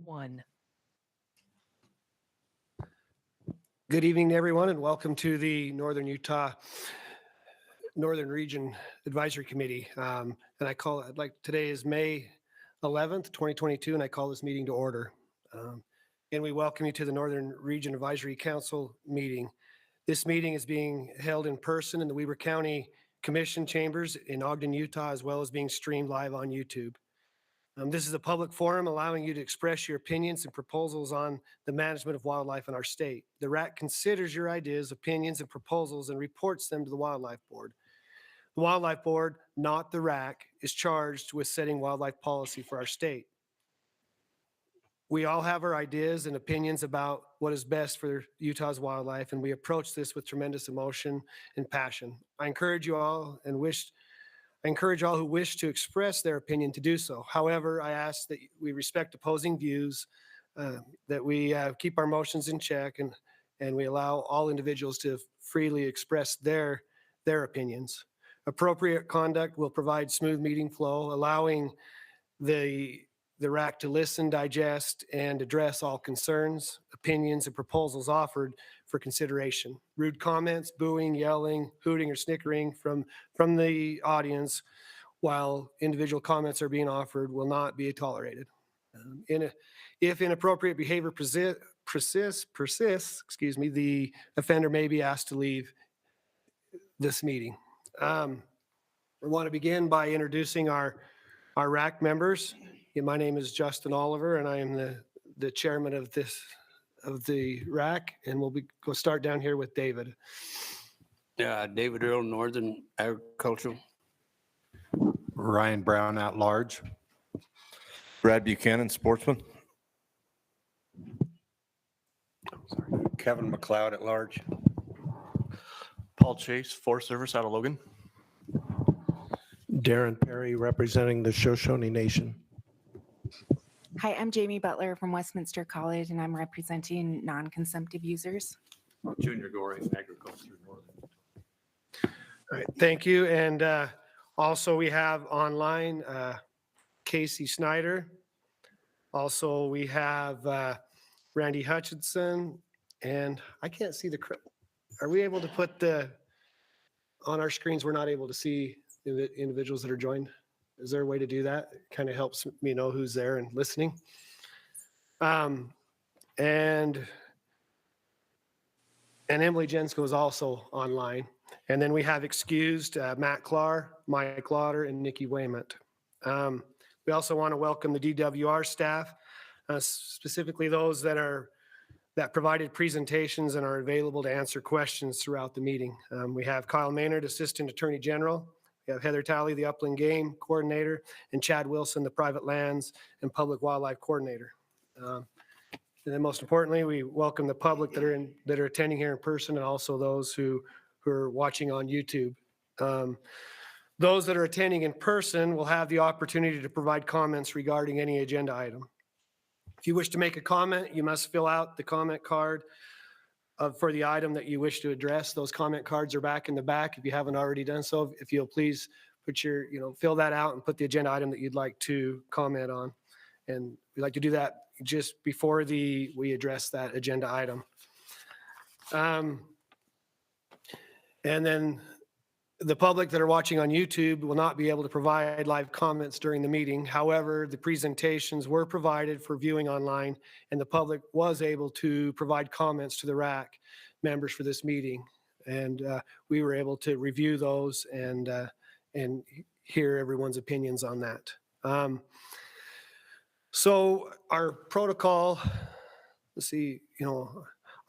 1. Good evening, everyone, and welcome to the Northern Utah Northern Region Advisory Committee. Today is May 11th, 2022, and I call this meeting to order. And we welcome you to the Northern Region Advisory Council meeting. This meeting is being held in person in the Weber County Commission chambers in Ogden, Utah, as well as being streamed live on YouTube. This is a public forum allowing you to express your opinions and proposals on the management of wildlife in our state. The RAC considers your ideas, opinions, and proposals and reports them to the Wildlife Board. The Wildlife Board, not the RAC, is charged with setting wildlife policy for our state. We all have our ideas and opinions about what is best for Utah's wildlife, and we approach this with tremendous emotion and passion. I encourage all who wish to express their opinion to do so. However, I ask that we respect opposing views, that we keep our emotions in check, and we allow all individuals to freely express their opinions. Appropriate conduct will provide smooth meeting flow, allowing the RAC to listen, digest, and address all concerns, opinions, and proposals offered for consideration. Rude comments, booing, yelling, hooting, or snickering from the audience while individual comments are being offered will not be tolerated. If inappropriate behavior persists, the offender may be asked to leave this meeting. I want to begin by introducing our RAC members. My name is Justin Oliver, and I am the chairman of the RAC, and we'll start down here with David. David Earl, Northern Agricultural. Ryan Brown, at large. Brad Buchanan, Sportsman. Kevin McLeod, at large. Paul Chase, Forest Service, out of Logan. Darren Perry, representing the Shoshone Nation. Hi, I'm Jamie Butler from Westminster College, and I'm representing non-consumptive users. Junior Gorey, Agriculture, Northern. All right, thank you. And also we have online Casey Snyder. Also, we have Randy Hutchinson, and I can't see are we able to put on our screens, we're not able to see the individuals that are joined? Is there a way to do that? It kind of helps me know who's there and listening. And Emily Jensko is also online. And then we have excused Matt Clark, Mike Lauder, and Nikki Waymont. We also want to welcome the DWR staff, specifically those that provided presentations and are available to answer questions throughout the meeting. We have Kyle Maynard, Assistant Attorney General. We have Heather Talley, the Upland Game Coordinator, and Chad Wilson, the Private Lands and Public Wildlife Coordinator. And then most importantly, we welcome the public that are attending here in person, and also those who are watching on YouTube. Those that are attending in person will have the opportunity to provide comments regarding any agenda item. If you wish to make a comment, you must fill out the comment card for the item that you wish to address. Those comment cards are back in the back if you haven't already done so. If you'll please put fill that out and put the agenda item that you'd like to comment on. And we like to do that just before we address that agenda item. And then the public that are watching on YouTube will not be able to provide live comments during the meeting. However, the presentations were provided for viewing online, and the public was able to provide comments to the RAC members for this meeting. And we were able to review those and hear everyone's opinions on that. So our protocol,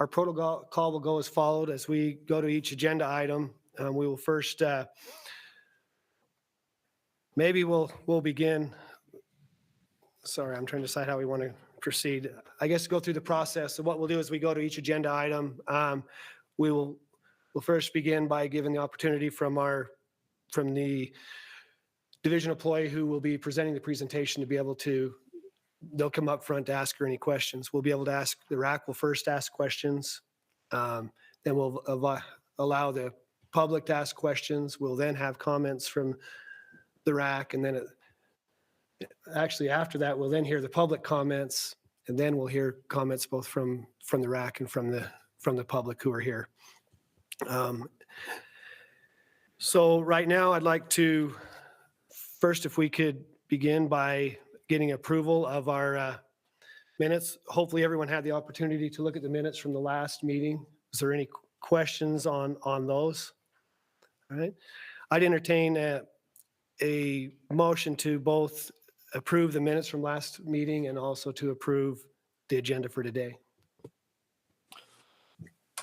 our protocol will go as followed. As we go to each agenda item, we will first, we'll begin. Sorry, I'm trying to decide how we want to proceed. I guess go through the process. So what we'll do is we go to each agenda item. We'll first begin by giving the opportunity from the division employee who will be presenting the presentation to be able to, they'll come up front to ask her any questions. We'll be able to ask, the RAC will first ask questions. Then we'll allow the public to ask questions. We'll then have comments from the RAC, and then actually after that, we'll then hear the public comments And then we'll hear comments both from the RAC and from the public who are here. So right now I'd like to, first, if we could begin by getting approval of our minutes. Hopefully everyone had the opportunity to look at the minutes from the last meeting. Is there any questions on those? All right. I'd entertain a motion to both approve the minutes from last meeting and also to approve the agenda for today.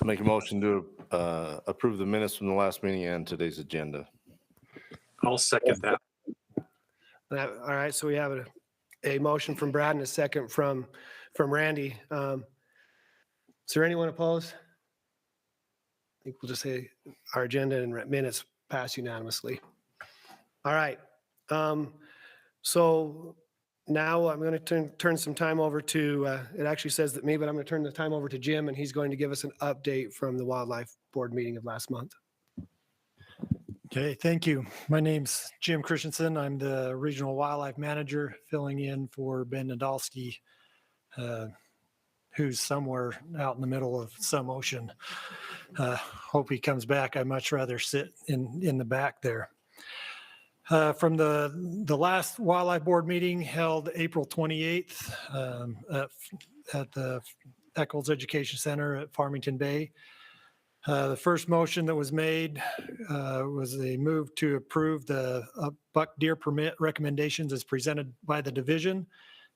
Make a motion to approve the minutes from the last meeting and today's agenda. I'll second that. All right, so we have a motion from Brad and a second from Randy. Is there anyone opposed? I think we'll just say our agenda and minutes pass unanimously. All right. So now I'm going to turn some time over to, it actually says that me, but I'm going to turn the time over to Jim, and he's going to give us an update from the Wildlife Board meeting of last month. Okay, thank you. My name's Jim Christensen. I'm the Regional Wildlife Manager filling in for Ben Nadolski, who's somewhere out in the middle of some ocean. Hope he comes back. I'd much rather sit in the back there. From the last Wildlife Board meeting held April 28th at the Eccles Education Center at Farmington Bay. The first motion that was made was a move to approve the buck deer permit recommendations as presented by the division.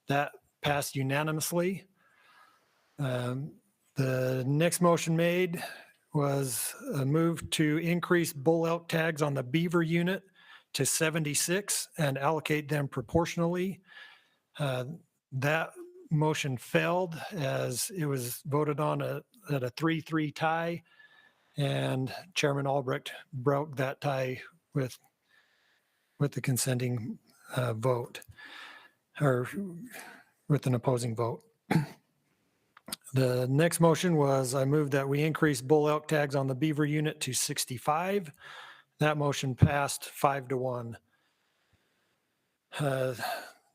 That passed unanimously. The next motion made was a move to increase bull elk tags on the beaver unit to 76 and allocate them proportionally. That motion failed as it was voted on at a 3-3 tie, and Chairman Albrecht broke that tie with the consenting vote, or with an opposing vote. The next motion was I moved that we increase bull elk tags on the beaver unit to 65. That motion passed 5-1.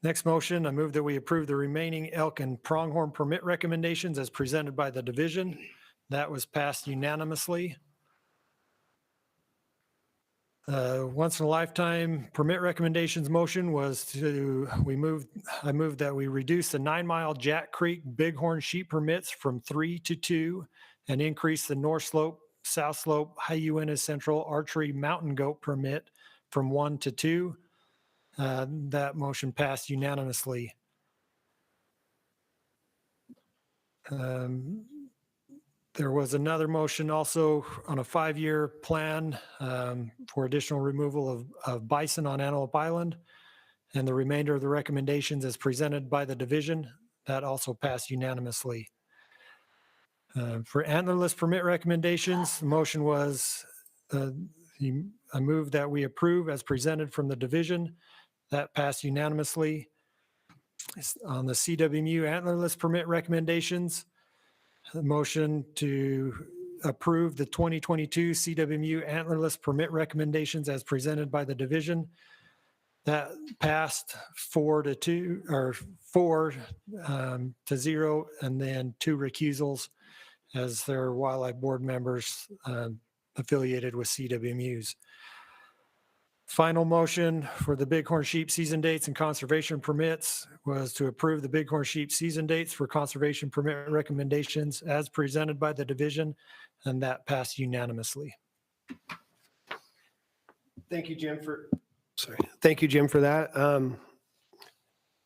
Next motion, I move that we approve the remaining elk and pronghorn permit recommendations as presented by the division. That was passed unanimously. Once in a lifetime permit recommendations motion was I moved that we reduce the 9-mile Jack Creek Bighorn Sheep permits from 3 to 2 and increase the North Slope, South Slope, Hyena Central Archery Mountain Goat permit from 1 to 2. That motion passed unanimously. There was another motion also on a 5-year plan for additional removal of bison on Antelope Island, and the remainder of the recommendations as presented by the division. That also passed unanimously. For antlerless permit recommendations, the motion was I move that we approve as presented from the division. That passed unanimously. On the CWMU antlerless permit recommendations, the motion to approve the 2022 CWMU antlerless permit recommendations as presented by the division. That passed 4-2 or 4-0, and then 2 recusals as their Wildlife Board members affiliated with CWMUs. Final motion for the Bighorn Sheep season dates and conservation permits was to approve the Bighorn Sheep season dates for conservation permit recommendations as presented by the division, and that passed unanimously. Thank you, Jim, Thank you, Jim, for that.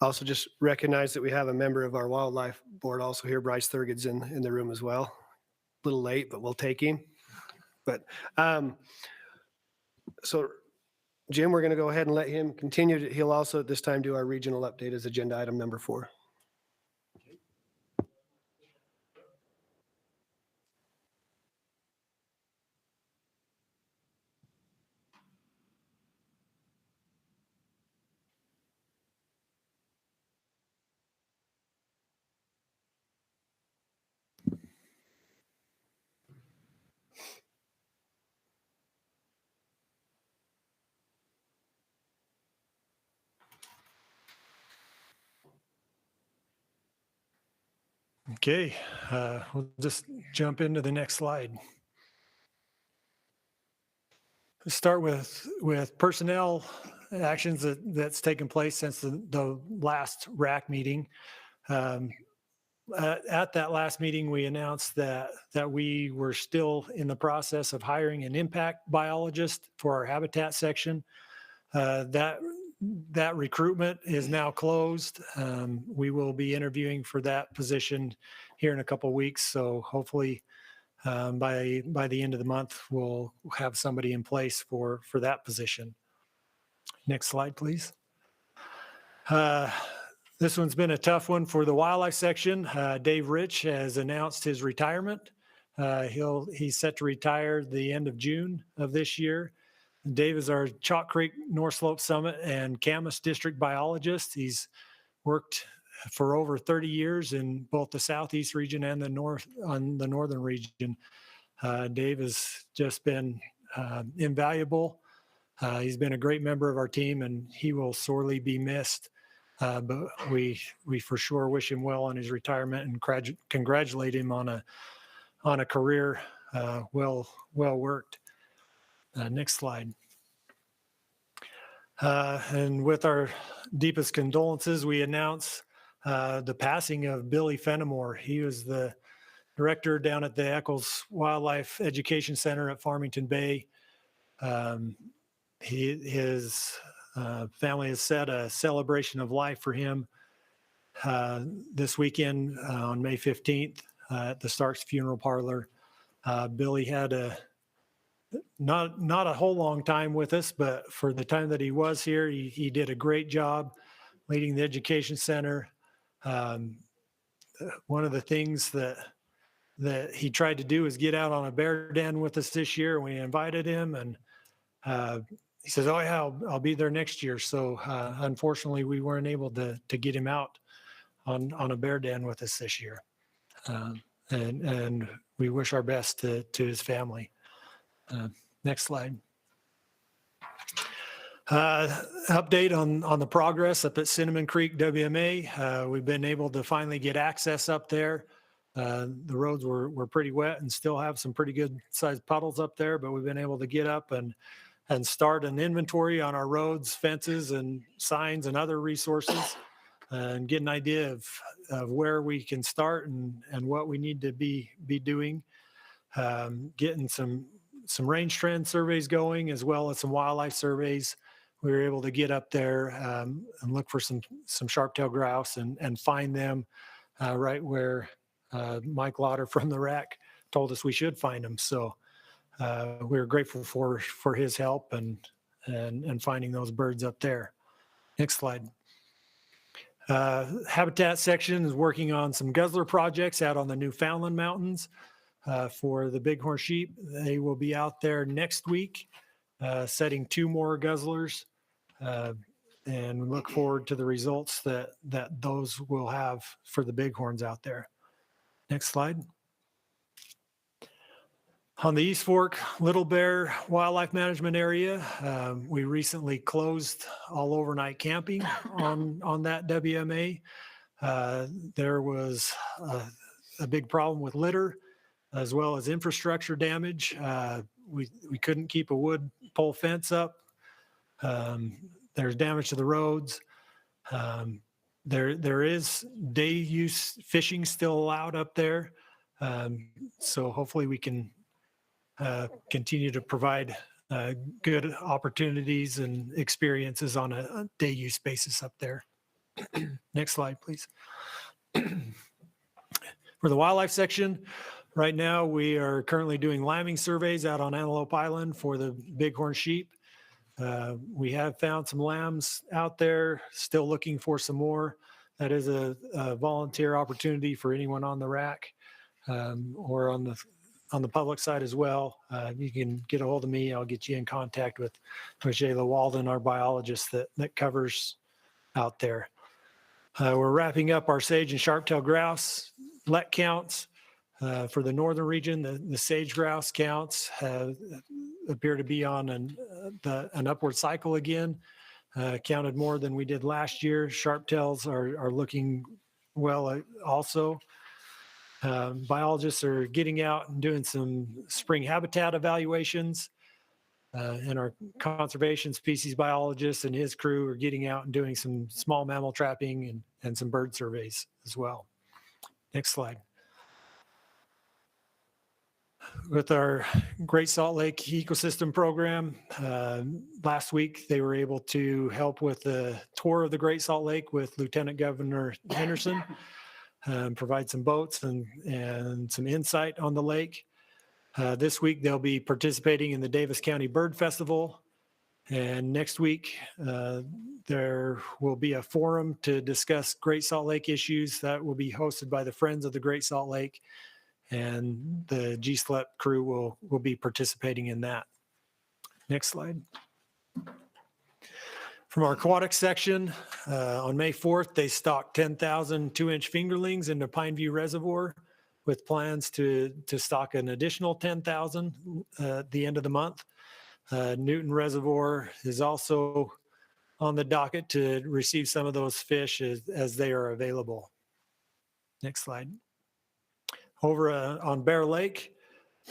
Also just recognize that we have a member of our Wildlife Board also here, Bryce Thurgood's in the room as well. A little late, but we'll take him. But so Jim, we're going to go ahead and let him continue. He'll also at this time do our regional update as agenda item number 4. Okay, we'll just jump into the next slide. Let's start with personnel actions that's taken place since the last RAC meeting. At that last meeting, we announced that we were still in the process of hiring an impact biologist for our habitat section. That recruitment is now closed. We will be interviewing for that position here in a couple of weeks. So hopefully by the end of the month, we'll have somebody in place for that position. Next slide, please. This one's been a tough one for the wildlife section. Dave Rich has announced his retirement. He's set to retire the end of June of this year. Dave is our Chalk Creek North Slope Summit and Camas District biologist. He's worked for over 30 years in both the Southeast region and the northern region. Dave has just been invaluable. He's been a great member of our team, and he will sorely be missed. But we for sure wish him well on his retirement and congratulate him on a career well worked. Next slide. And with our deepest condolences, we announce the passing of Billy Fenimore. He was the director down at the Eccles Wildlife Education Center at Farmington Bay. His family has set a celebration of life for him this weekend on May 15th at the Starks Funeral Parlor. Billy had not a whole long time with us, but for the time that he was here, he did a great job leading the education center. One of the things that he tried to do is get out on a bear den with us this year. We invited him, and he says, "Oh yeah, I'll be there next year." So unfortunately, we weren't able to get him out on a bear den with us this year. And we wish our best to his family. Next slide. Update on the progress up at Cinnamon Creek WMA. We've been able to finally get access up there. The roads were pretty wet and still have some pretty good sized puddles up there, but we've been able to get up and start an inventory on our roads, fences, and signs and other resources, and get an idea of where we can start and what we need to be doing. Getting some range trend surveys going, as well as some wildlife surveys. We were able to get up there and look for some sharp-tailed grouse and find them right where Mike Lauder from the RAC told us we should find them. So we're grateful for his help and finding those birds up there. Next slide. Habitat section is working on some guzzler projects out on the Newfoundland Mountains for the Bighorn Sheep. They will be out there next week setting 2 more guzzlers, and look forward to the results that those will have for the bighorns out there. Next slide. On the East Fork Little Bear Wildlife Management Area, we recently closed all overnight camping on that WMA. There was a big problem with litter as well as infrastructure damage. We couldn't keep a wood pole fence up. There's damage to the roads. There is day use fishing still allowed up there. So hopefully we can continue to provide good opportunities and experiences on a day use basis up there. Next slide, please. For the wildlife section, right now we are currently doing lambing surveys out on Antelope Island for the bighorn sheep. We have found some lambs out there, still looking for some more. That is a volunteer opportunity for anyone on the RAC or on the public side as well. You can get a hold of me. I'll get you in contact with Shayla Walden, our biologist that covers out there. We're wrapping up our sage and sharp-tailed grouse let counts. For the northern region, the sage grouse counts appear to be on an upward cycle again. Counted more than we did last year. Sharp tails are looking well also. Biologists are getting out and doing some spring habitat evaluations. And our conservation species biologist and his crew are getting out and doing some small mammal trapping and some bird surveys as well. Next slide. With our Great Salt Lake Ecosystem Program, last week they were able to help with the tour of the Great Salt Lake with Lieutenant Governor Henderson, provide some boats and some insight on the lake. This week they'll be participating in the Davis County Bird Festival. And next week there will be a forum to discuss Great Salt Lake issues that will be hosted by the Friends of the Great Salt Lake. And the GSLEP crew will be participating in that. Next slide. From our aquatic section, on May 4th, they stocked 10,000 2-inch fingerlings into Pineview Reservoir with plans to stock an additional 10,000 at the end of the month. Newton Reservoir is also on the docket to receive some of those fish as they are available. Next slide. Over on Bear Lake,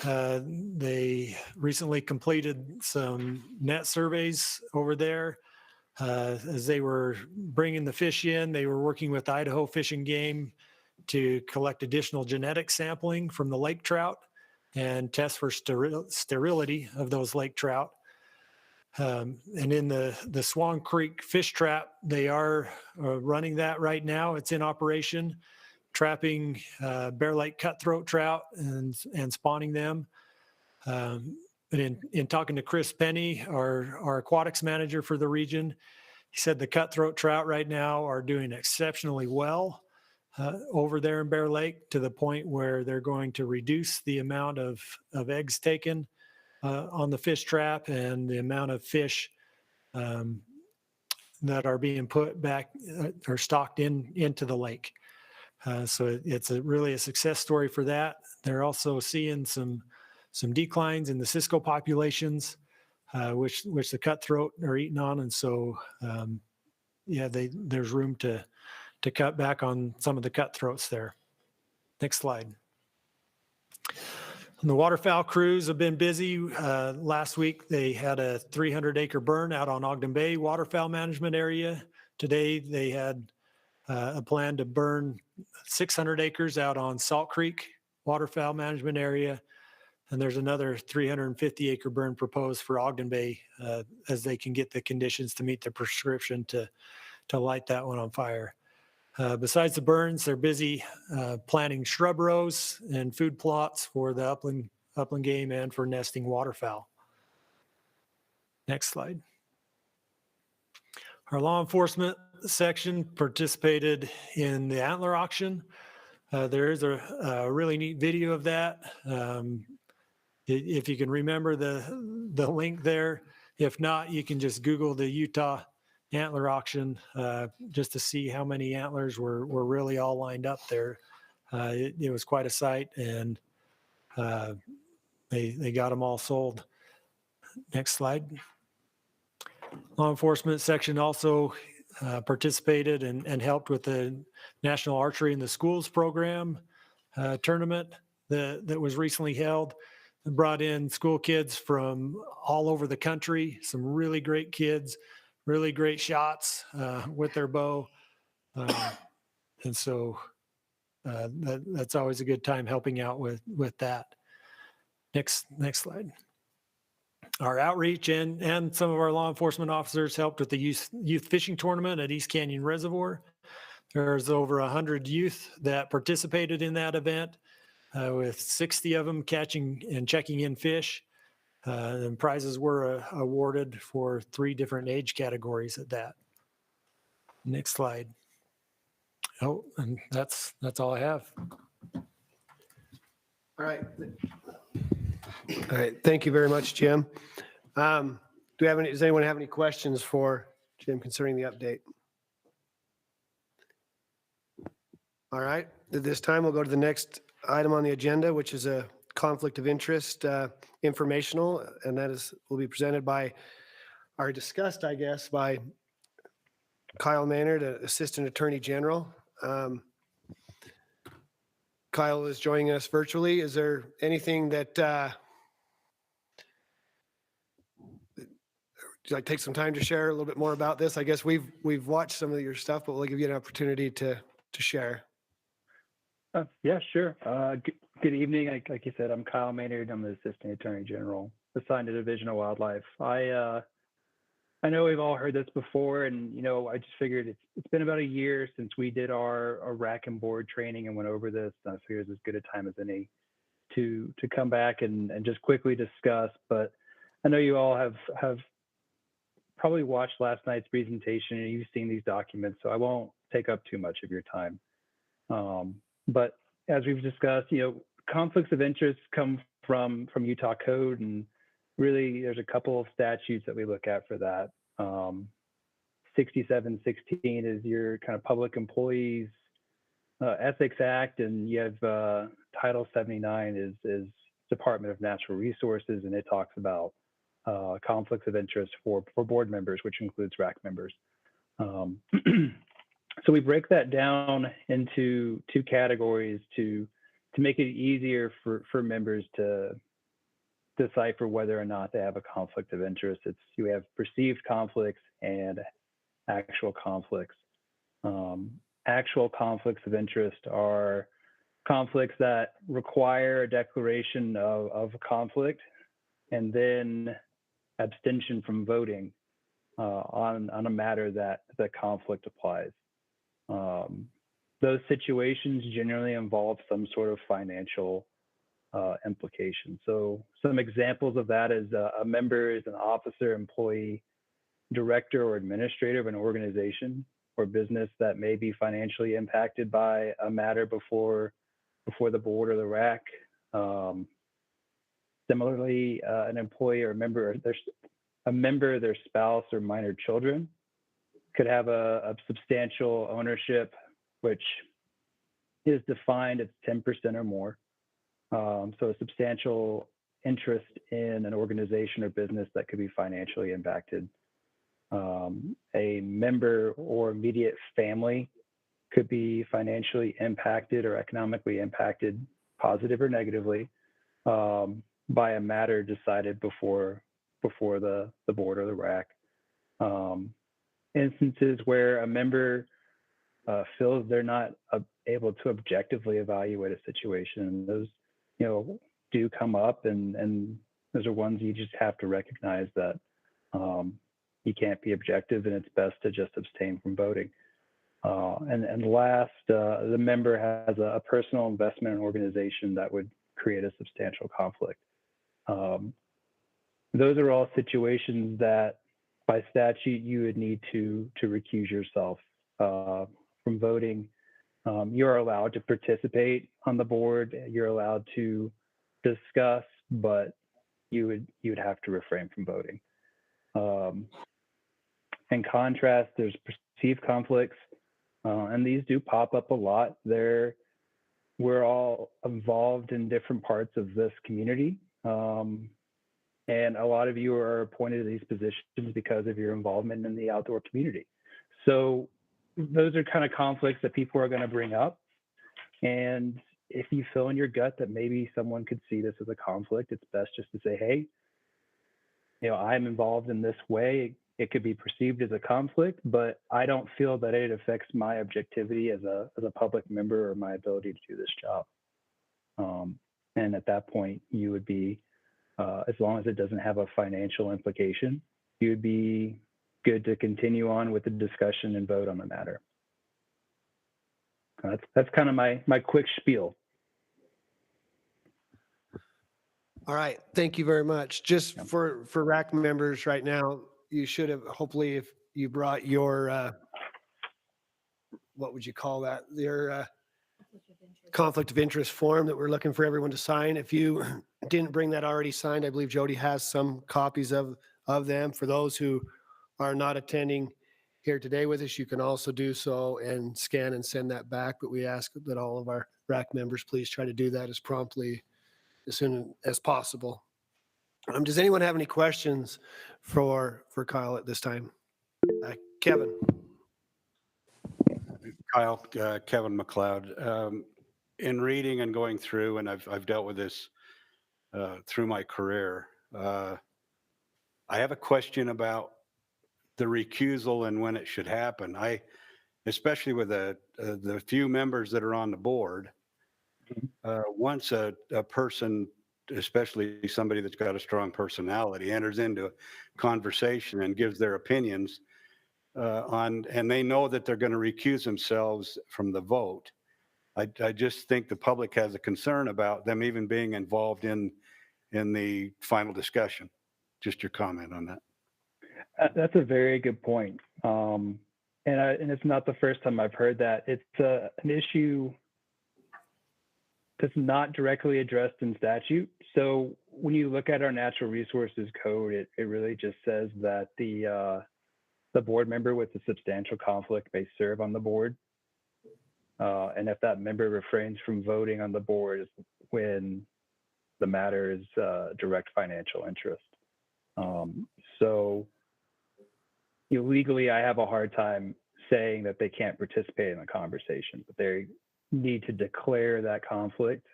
they recently completed some net surveys over there. As they were bringing the fish in, they were working with Idaho Fish and Game to collect additional genetic sampling from the lake trout and test for sterility of those lake trout. And in the Swan Creek fish trap, they are running that right now. It's in operation, trapping Bear Lake cutthroat trout and spawning them. But in talking to Chris Penny, our aquatics manager for the region, he said the cutthroat trout right now are doing exceptionally well over there in Bear Lake, to the point where they're going to reduce the amount of eggs taken on the fish trap and the amount of fish that are being put back or stocked into the lake. So it's really a success story for that. They're also seeing some declines in the Cisco populations, which the cutthroat are eating on. And so, there's room to cut back on some of the cutthroats there. Next slide. And the waterfowl crews have been busy. Last week, they had a 300-acre burn out on Ogden Bay waterfowl management area. Today, they had a plan to burn 600 acres out on Salt Creek waterfowl management area. And there's another 350-acre burn proposed for Ogden Bay as they can get the conditions to meet the prescription to light that one on fire. Besides the burns, they're busy planting shrub rows and food plots for the upland game and for nesting waterfowl. Next slide. Our law enforcement section participated in the antler auction. There is a really neat video of that. If you can remember the link there. If not, you can just Google the Utah antler auction just to see how many antlers were really all lined up there. It was quite a sight, and they got them all sold. Next slide. Law enforcement section also participated and helped with the National Archery in the Schools program tournament that was recently held. It brought in school kids from all over the country, some really great kids, really great shots with their bow. And so that's always a good time helping out with that. Next slide. Our outreach and some of our law enforcement officers helped with the youth fishing tournament at East Canyon Reservoir. There's over 100 youth that participated in that event, with 60 of them catching and checking in fish. And prizes were awarded for 3 different age categories at that. Next slide. Oh, and that's all I have. All right. All right. Thank you very much, Jim. Does anyone have any questions for Jim concerning the update? All right. At this time, we'll go to the next item on the agenda, which is a conflict of interest informational, and that will be presented by, or discussed, I guess, by Kyle Maynard, Assistant Attorney General. Kyle is joining us virtually. Is there anything that would you like to take some time to share a little bit more about this? I guess we've watched some of your stuff, but we'll give you an opportunity to share. Yeah, sure. Good evening. Like you said, I'm Kyle Maynard. I'm the Assistant Attorney General assigned to Division of Wildlife. I know we've all heard this before, and I just figured it's been about a year since we did our RAC and board training and went over this. And I figured it's as good a time as any to come back and just quickly discuss. But I know you all have probably watched last night's presentation and you've seen these documents, so I won't take up too much of your time. But as we've discussed, conflicts of interest come from Utah code, and really there's a couple of statutes that we look at for that. 6716 is your kind of public employees ethics act, and you have Title 79 is Department of Natural Resources, and it talks about conflicts of interest for board members, which includes RAC members. So we break that down into two categories to make it easier for members to decipher whether or not they have a conflict of interest. You have perceived conflicts and actual conflicts. Actual conflicts of interest are conflicts that require a declaration of a conflict and then abstention from voting on a matter that the conflict applies. Those situations generally involve some sort of financial implication. So some examples of that is a member is an officer, employee, director, or administrator of an organization or business that may be financially impacted by a matter before the board or the RAC. Similarly, an employee or a member, their spouse, or minor children could have a substantial ownership, which is defined as 10% or more. So a substantial interest in an organization or business that could be financially impacted. A member or immediate family could be financially impacted or economically impacted, positive or negatively, by a matter decided before the board or the RAC. Instances where a member feels they're not able to objectively evaluate a situation. Those, do come up, and those are ones you just have to recognize that you can't be objective, and it's best to just abstain from voting. And last, the member has a personal investment in an organization that would create a substantial conflict. Those are all situations that by statute you would need to recuse yourself from voting. You're allowed to participate on the board. You're allowed to discuss, but you would have to refrain from voting. In contrast, there's perceived conflicts, and these do pop up a lot. We're all involved in different parts of this community, and a lot of you are appointed to these positions because of your involvement in the outdoor community. So those are kind of conflicts that people are going to bring up. And if you feel in your gut that maybe someone could see this as a conflict, it's best just to say, hey, I'm involved in this way. It could be perceived as a conflict, but I don't feel that it affects my objectivity as a public member or my ability to do this job. And at that point, you would be, as long as it doesn't have a financial implication, you would be good to continue on with the discussion and vote on the matter. That's kind of my quick spiel. All right. Thank you very much. Just for RAC members right now, you should have, hopefully, if you brought your, what would you call that? Your conflict of interest form that we're looking for everyone to sign. If you didn't bring that already signed, I believe Jody has some copies of them. For those who are not attending here today with us, you can also do so and scan and send that back. But we ask that all of our RAC members please try to do that as promptly as soon as possible. Does anyone have any questions for Kyle at this time? Kevin. Kyle, Kevin McLeod. in reading and going through, and I've dealt with this through my career, I have a question about the recusal and when it should happen. Especially with the few members that are on the board, once a person, especially somebody that's got a strong personality, enters into a conversation and gives their opinions and they know that they're going to recuse themselves from the vote, I just think the public has a concern about them even being involved in the final discussion. Just your comment on that. That's a very good point. And it's not the first time I've heard that. It's an issue that's not directly addressed in statute. So when you look at our natural resources code, it really just says that the board member with a substantial conflict may serve on the board. And if that member refrains from voting on the board when the matter is direct financial interest. So legally, I have a hard time saying that they can't participate in the conversation, but they need to declare that conflict,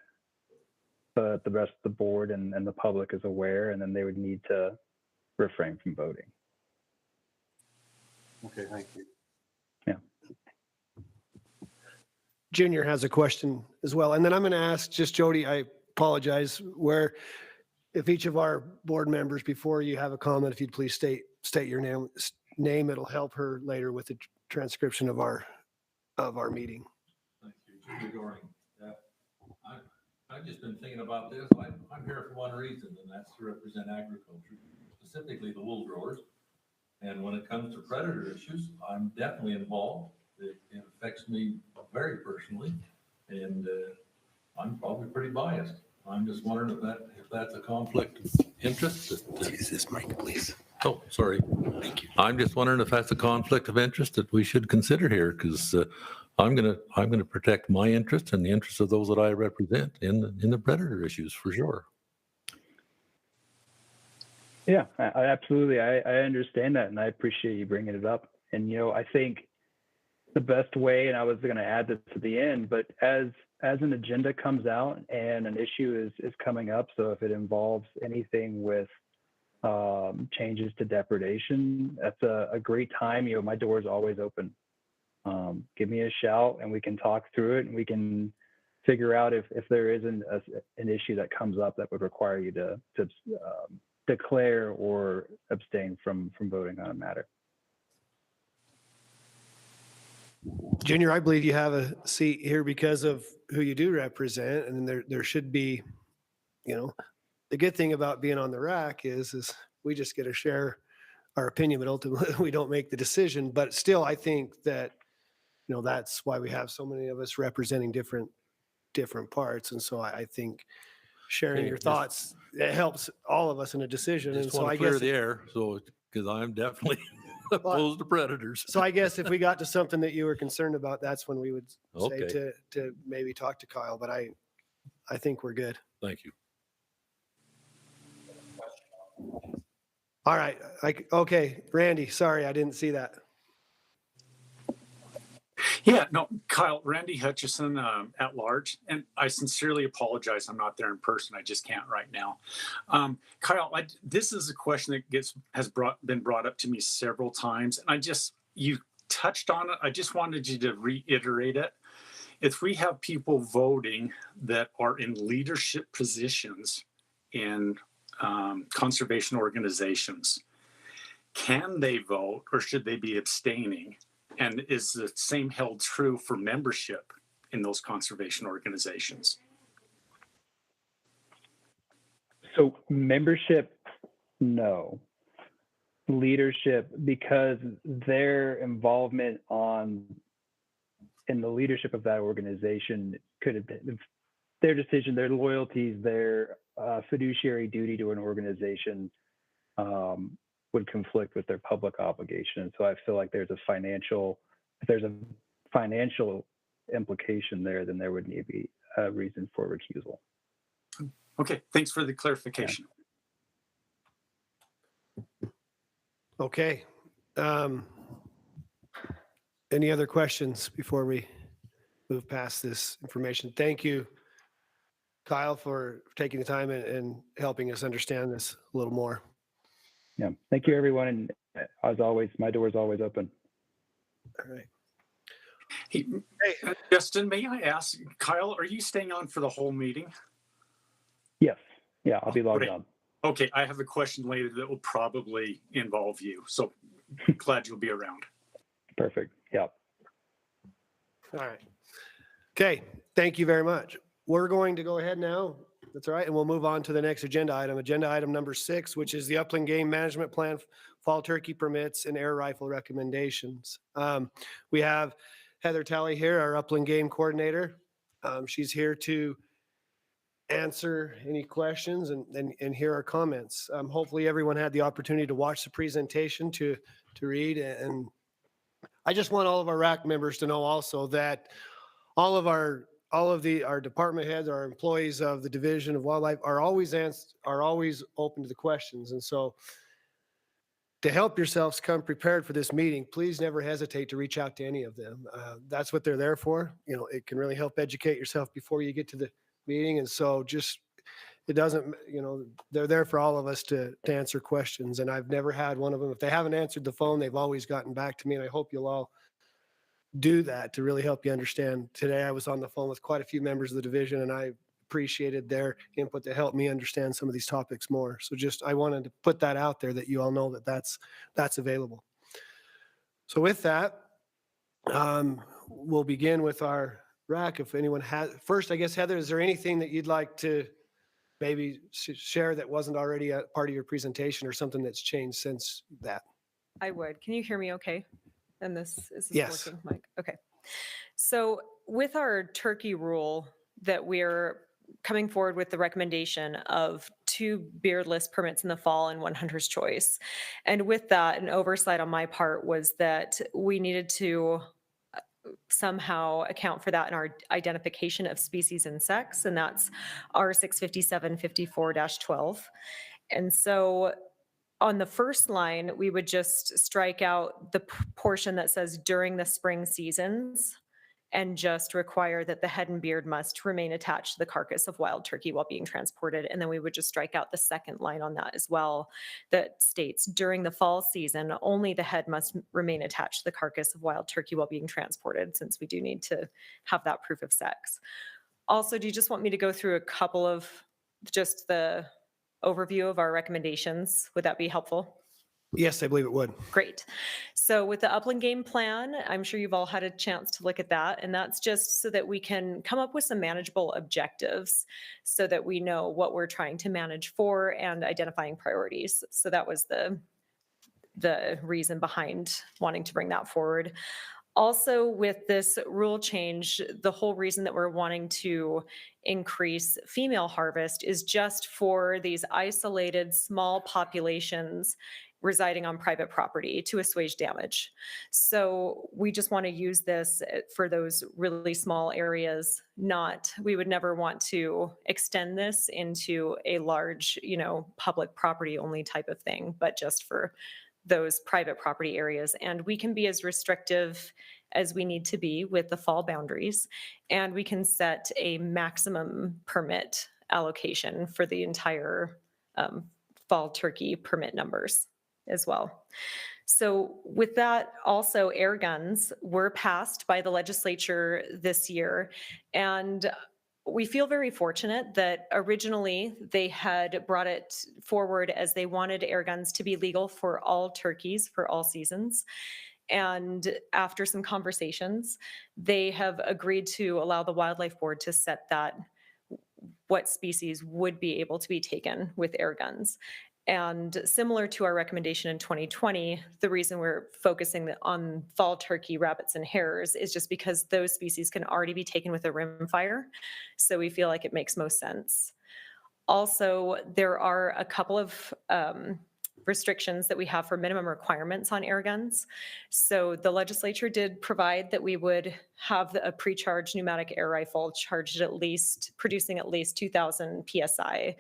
but the rest of the board and the public is aware, and then they would need to refrain from voting. Okay, thank you. Yeah. Junior has a question as well. And then I'm going to ask just Jody, I apologize, where if each of our board members, before you have a comment, if you'd please state your name, it'll help her later with the transcription of our meeting. Thank you. Junior Goring. I've just been thinking about this. I'm here for one reason, and that's to represent agriculture, specifically the wool growers. And when it comes to predator issues, I'm definitely involved. It affects me very personally, and I'm probably pretty biased. I'm just wondering if that's a conflict of interest. Use this mic, please. Oh, sorry. Thank you. I'm just wondering if that's a conflict of interest that we should consider here, because I'm gonna protect my interests and the interests of those that I represent in the predator issues for sure. Yeah, I absolutely. I understand that, and I appreciate you bringing it up. And I think the best way, and I was going to add this to the end, but as an agenda comes out and an issue is coming up, so if it involves anything with changes to depredation, that's a great time. My door is always open. Give me a shout, and we can talk through it, and we can figure out if there is an issue that comes up that would require you to declare or abstain from voting on a matter. Junior, I believe you have a seat here because of who you do represent, and there should be, the good thing about being on the RAC is we just get to share our opinion, but ultimately we don't make the decision. But still, I think that that's why we have so many of us representing different parts, and so I think sharing your thoughts, it helps all of us in a decision. And Just so want I to clear guess the air, so because I'm definitely opposed to predators. So I guess if we got to something that you were concerned about, that's when we would say Okay. to maybe talk to Kyle, but I think we're good. Thank you. All right. Okay. Randy, sorry, I didn't see that. Yeah, no, Kyle, Randy Hutchison at large, and I sincerely apologize. I'm not there in person. I just can't right now. Kyle, this is a question that has been brought up to me several times, and you touched on it. I just wanted you to reiterate it. If we have people voting that are in leadership positions in conservation organizations, can they vote or should they be abstaining? And is the same held true for membership in those conservation organizations? So membership, no. Leadership, because their involvement in the leadership of that organization could have been their decision, their loyalties, their fiduciary duty to an organization would conflict with their public obligation. So I feel like if there's a financial implication there, then there would need to be a reason for recusal. Okay, thanks for the clarification. Okay. Any other questions before we move past this information. Thank you, Kyle, for taking the time and helping us understand this a little more. Yeah, thank you, everyone. And as always, my door is always open. All right. Hey, Justin, may I ask, Kyle, are you staying on for the whole meeting? Yes. Yeah, I'll be logged Great. on. Okay, I have a question later that will probably involve you. So glad you'll be around. Perfect. Yeah. All right. Okay, thank you very much. We're going to go ahead now. That's all right. And we'll move on to the next agenda item number 6, which is the Upland Game Management Plan, fall turkey permits and air rifle recommendations. We have Heather Talley here, our Upland Game Coordinator. She's here to answer any questions and hear our comments. Hopefully everyone had the opportunity to watch the presentation, to read. And I just want all of our RAC members to know also that all of our department heads, our employees of the Division of Wildlife are always open to the questions. And so to help yourselves come prepared for this meeting, please never hesitate to reach out to any of them. That's what they're there for. You know, it can really help educate yourself before you get to the meeting. And so it doesn't, they're there for all of us to answer questions. And I've never had one of them. If they haven't answered the phone, they've always gotten back to me. And I hope you'll all do that to really help you understand. Today, I was on the phone with quite a few members of the division, and I appreciated their input to help me understand some of these topics more. So I wanted to put that out there that you all know that that's available. So with that, we'll begin with our RAC. If anyone has, first, I guess, Heather, is there anything that you'd like to maybe share that wasn't already a part of your presentation or something that's changed since that? I would. Can you hear me okay? And is this Yes. working, Mike? Okay. So with our turkey rule that we're coming forward with the recommendation of 2 beardless permits in the fall and 1 hunter's choice. And with that, an oversight on my part was that we needed to somehow account for that in our identification of species and sex, and that's R65754-12. And so on the first line, we would just strike out the portion that says during the spring seasons and just require that the head and beard must remain attached to the carcass of wild turkey while being transported. And then we would just strike out the second line on that as well that states during the fall season, only the head must remain attached to the carcass of wild turkey while being transported, since we do need to have that proof of sex. Also, do you just want me to go through a couple of just the overview of our recommendations? Would that be helpful? Yes, I believe it would. Great. So with the Upland Game Plan, I'm sure you've all had a chance to look at that, and that's just so that we can come up with some manageable objectives so that we know what we're trying to manage for and identifying priorities. So that was the reason behind wanting to bring that forward. Also, with this rule change, the whole reason that we're wanting to increase female harvest is just for these isolated small populations residing on private property to assuage damage. So we just want to use this for those really small areas. We would never want to extend this into a large, public property only type of thing, but just for those private property areas. And we can be as restrictive as we need to be with the fall boundaries. And we can set a maximum permit allocation for the entire fall turkey permit numbers as well. So with that, also air guns were passed by the legislature this year. And we feel very fortunate that originally they had brought it forward as they wanted air guns to be legal for all turkeys for all seasons. And after some conversations, they have agreed to allow the Wildlife Board to set that, what species would be able to be taken with air guns. And similar to our recommendation in 2020, the reason we're focusing on fall turkey, rabbits, and hares is just because those species can already be taken with a rimfire. So we feel like it makes most sense. Also, there are a couple of restrictions that we have for minimum requirements on air guns. So the legislature did provide that we would have a pre-charged pneumatic air rifle producing at least 2,000 PSI.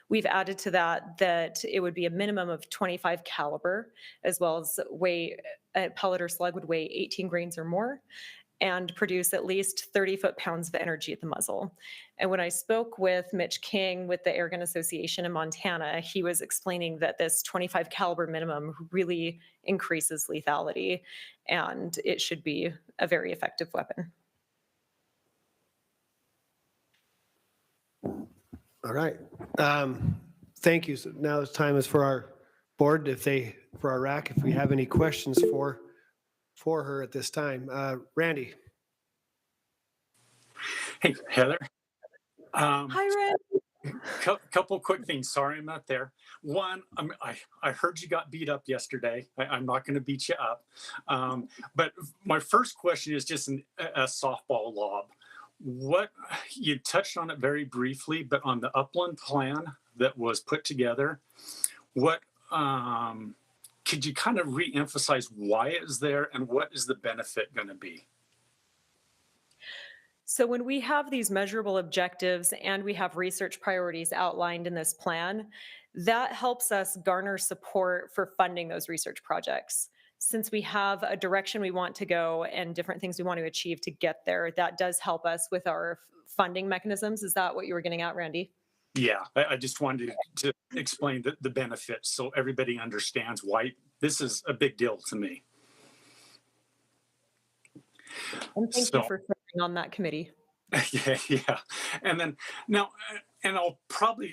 We've added to that it would be a minimum of 25 caliber, as well as a pellet or slug would weigh 18 grains or more. and produce at least 30 foot-pounds of energy at the muzzle. And when I spoke with Mitch King with the Airgun Association in Montana, he was explaining that this 25 caliber minimum really increases lethality, and it should be a very effective weapon. All right. Thank you. So now it's time for our board, for our RAC, if we have any questions for her at this time. Randy. Hey, Heather. Hi, Red. Couple quick things. Sorry, I'm not there. One, I heard you got beat up yesterday. I'm not going to beat you up. But my first question is just a softball lob. What you touched on it very briefly, but on the Upland plan that was put together, what could you kind of re-emphasize why it is there and what is the benefit going to be? So when we have these measurable objectives and we have research priorities outlined in this plan, that helps us garner support for funding those research projects. Since we have a direction we want to go and different things we want to achieve to get there, that does help us with our funding mechanisms. Is that what you were getting at, Randy? Yeah, I just wanted to explain the benefits so everybody understands why this is a big deal to me. And thank you for serving on that committee. Yeah. And then now, and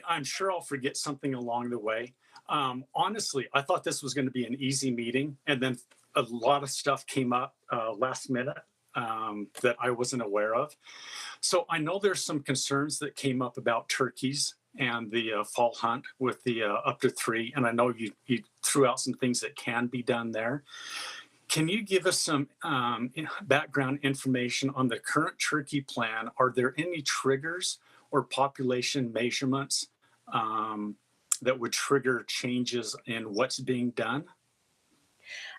I'm sure I'll forget something along the way. Honestly, I thought this was going to be an easy meeting, and then a lot of stuff came up last minute that I wasn't aware of. So I know there's some concerns that came up about turkeys and the fall hunt with the up to 3. And I know you threw out some things that can be done there. Can you give us some background information on the current turkey plan? Are there any triggers or population measurements that would trigger changes in what's being done?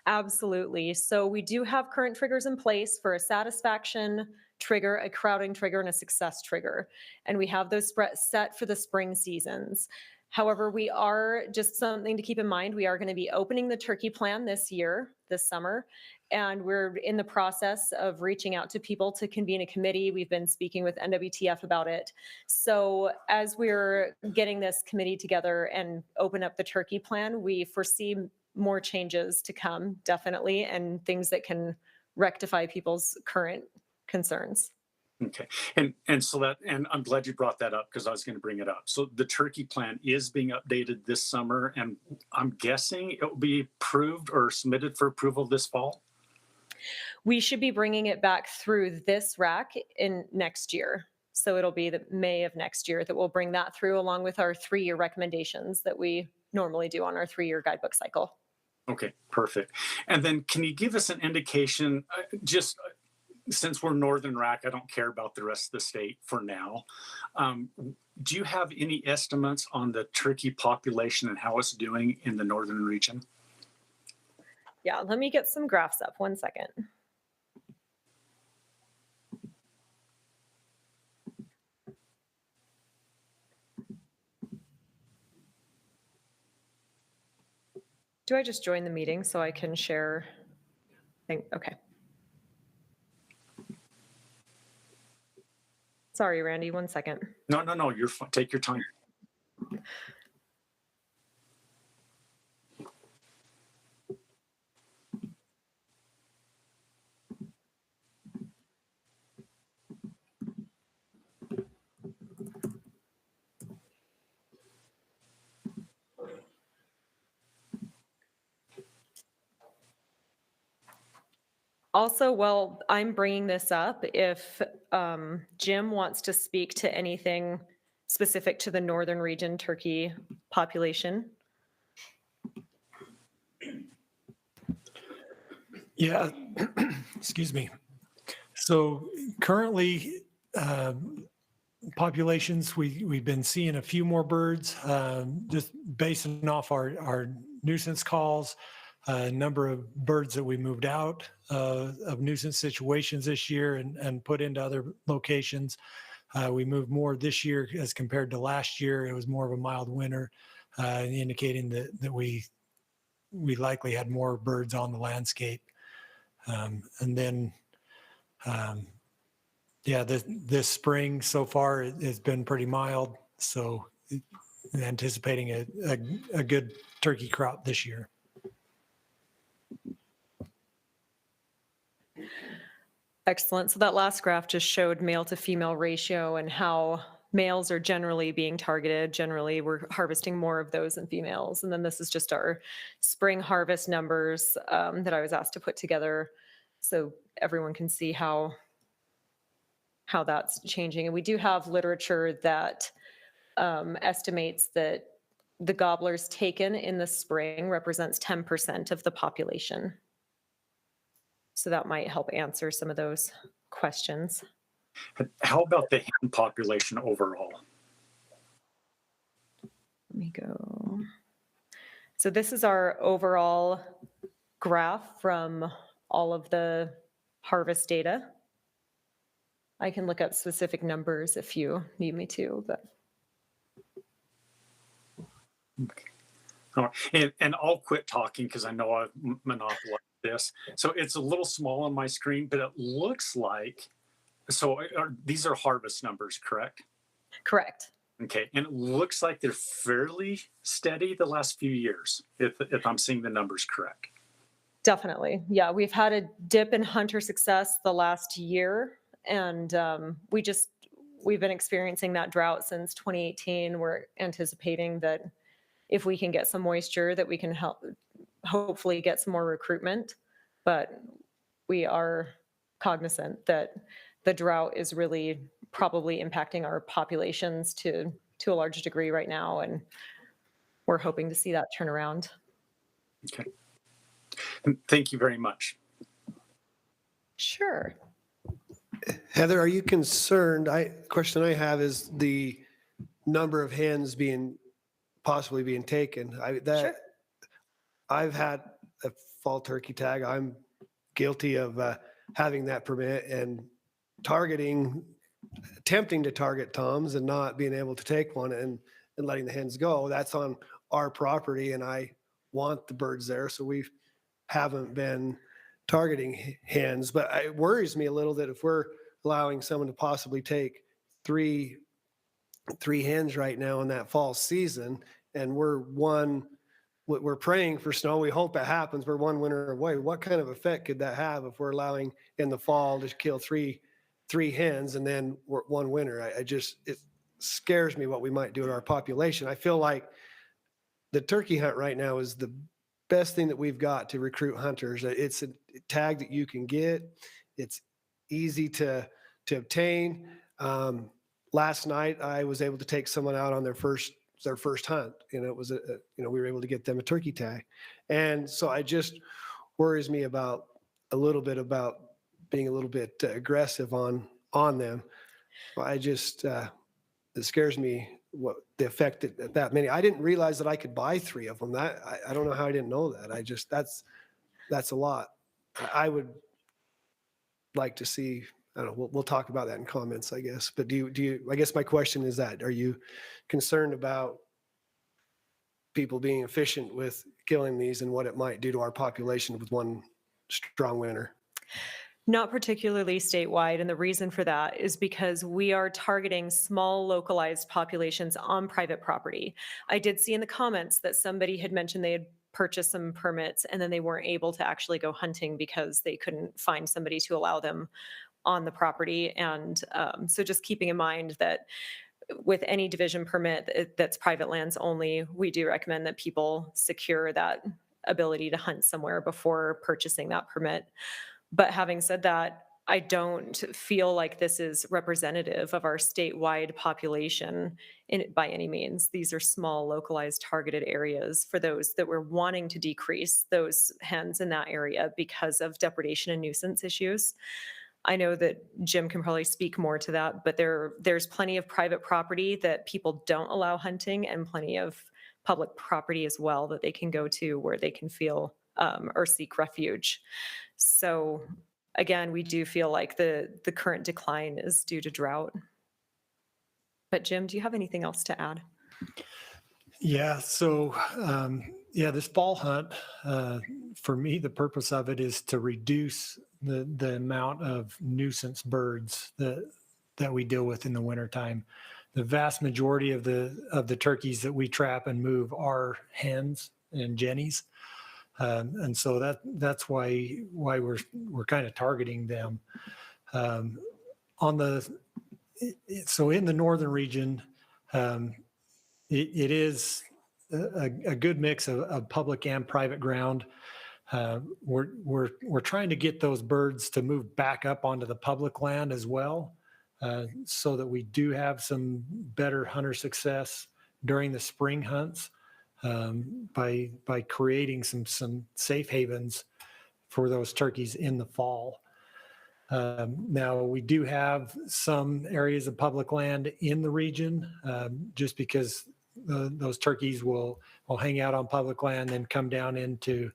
Absolutely. So we do have current triggers in place for a satisfaction trigger, a crowding trigger, and a success trigger. And we have those set for the spring seasons. However, we are, just something to keep in mind, we are going to be opening the turkey plan this summer, and we're in the process of reaching out to people to convene a committee. We've been speaking with NWTF about it. So as we're getting this committee together and open up the turkey plan, we foresee more changes to come, definitely, and things that can rectify people's current concerns. Okay, and I'm glad you brought that up because I was going to bring it up. So the turkey plan is being updated this summer, and I'm guessing it will be approved or submitted for approval this fall. We should be bringing it back through this RAC in next year. So it'll be the May of next year that we'll bring that through, along with our 3-year recommendations that we normally do on our 3-year guidebook cycle. Okay, perfect. And then can you give us an indication, just since we're Northern RAC, I don't care about the rest of the state for now. Do you have any estimates on the turkey population and how it's doing in the northern region? Yeah, let me get some graphs up. 1 second. Do I just join the meeting so I can share? Okay. Sorry, Randy, 1 second. No, you're fine. Take your time. Also, while I'm bringing this up, if Jim wants to speak to anything specific to the northern region turkey population. Yeah, excuse me. So currently, populations, we've been seeing a few more birds, just basing off our nuisance calls, number of birds that we moved out of nuisance situations this year and put into other locations. We moved more this year as compared to last year. It was more of a mild winter, indicating that we likely had more birds on the landscape. And then Yeah, this spring so far has been pretty mild, so anticipating a good turkey crop this year. Excellent. So that last graph just showed male to female ratio and how males are generally being targeted. Generally, we're harvesting more of those than females. And then this is just our spring harvest numbers that I was asked to put together so everyone can see how that's changing. And we do have literature that estimates that the gobblers taken in the spring represents 10% of the population. So that might help answer some of those questions. How about the hen population overall? Let me go. So this is our overall graph from all of the harvest data. I can look up specific numbers if you need me to, but. And I'll quit talking because I know I've monopolized this. So it's a little small on my screen, but it looks like, so these are harvest numbers, correct? Correct. Okay, and it looks like they're fairly steady the last few years, if I'm seeing the numbers correct. Definitely. Yeah, we've had a dip in hunter success the last year, and we've been experiencing that drought since 2018. We're anticipating that if we can get some moisture, that we can hopefully get some more recruitment, but we are cognizant that the drought is really probably impacting our populations to a large degree right now, and we're hoping to see that turn around. Okay. And thank you very much. Sure. Heather, are you concerned? Question I have is the number of hens possibly being taken. Sure. I've had a fall turkey tag. I'm guilty of having that permit and attempting to target toms and not being able to take one and letting the hens go. That's on our property, and I want the birds there, so we haven't been targeting hens. But it worries me a little that if we're allowing someone to possibly take three hens right now in that fall season, and we're praying for snow. We hope it happens. We're one winter away. What kind of effect could that have if we're allowing in the fall to kill three hens and then one winter? It scares me what we might do to our population. I feel like the turkey hunt right now is the best thing that we've got to recruit hunters. It's a tag that you can get. It's easy to obtain. Last night, I was able to take someone out on their first hunt. It was we were able to get them a turkey tag, and so it just worries me a little bit about being a little bit aggressive on them. It scares me what the effect that many. I didn't realize that I could buy 3 of them. I don't know how I didn't know that. That's a lot. I would like to see. I don't know. We'll talk about that in comments, I guess. But do you? I guess my question is that: are you concerned about people being efficient with killing these and what it might do to our population with one strong winter? Not particularly statewide, and the reason for that is because we are targeting small localized populations on private property. I did see in the comments that somebody had mentioned they had purchased some permits and then they weren't able to actually go hunting because they couldn't find somebody to allow them on the property. And so just keeping in mind that with any division permit that's private lands only, we do recommend that people secure that ability to hunt somewhere before purchasing that permit. But having said that, I don't feel like this is representative of our statewide population by any means. These are small, localized, targeted areas for those that we're wanting to decrease those hens in that area because of depredation and nuisance issues. I know that Jim can probably speak more to that, but there's plenty of private property that people don't allow hunting and plenty of public property as well that they can go to where they can feel or seek refuge. So again, we do feel like the current decline is due to drought. But Jim, do you have anything else to add? Yeah, so this fall hunt, for me, the purpose of it is to reduce the amount of nuisance birds that we deal with in the wintertime. The vast majority of the turkeys that we trap and move are hens and jennies. And so that's why we're kind of targeting them. So in the northern region, it is a good mix of public and private ground. We're trying to get those birds to move back up onto the public land as well, so that we do have some better hunter success during the spring hunts, by creating some safe havens for those turkeys in the fall. Now, we do have some areas of public land in the region, just because those turkeys will hang out on public land and come down into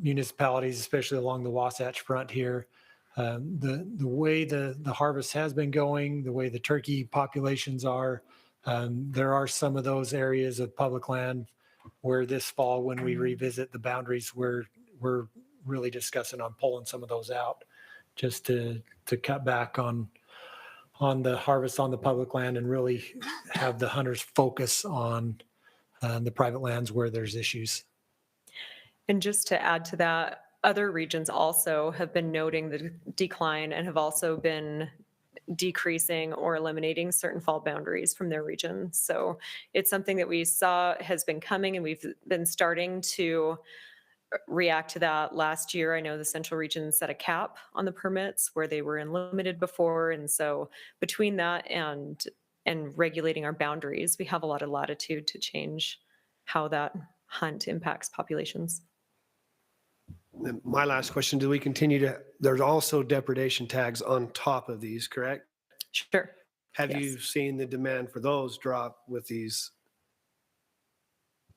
municipalities, especially along the Wasatch Front here. The way the harvest has been going, the way the turkey populations are, there are some of those areas of public land where this fall, when we revisit the boundaries, we're really discussing on pulling some of those out, just to cut back on the harvest on the public land and really have the hunters focus on the private lands where there's issues. And just to add to that, other regions also have been noting the decline and have also been decreasing or eliminating certain fall boundaries from their region. So it's something that we saw has been coming, and we've been starting to react to that. Last year, I know the central region set a cap on the permits where they were unlimited before. And so between that and regulating our boundaries, we have a lot of latitude to change how that hunt impacts populations. And my last question, do we continue there's also depredation tags on top of these, correct? Sure. Have Yes. you seen the demand for those drop with these?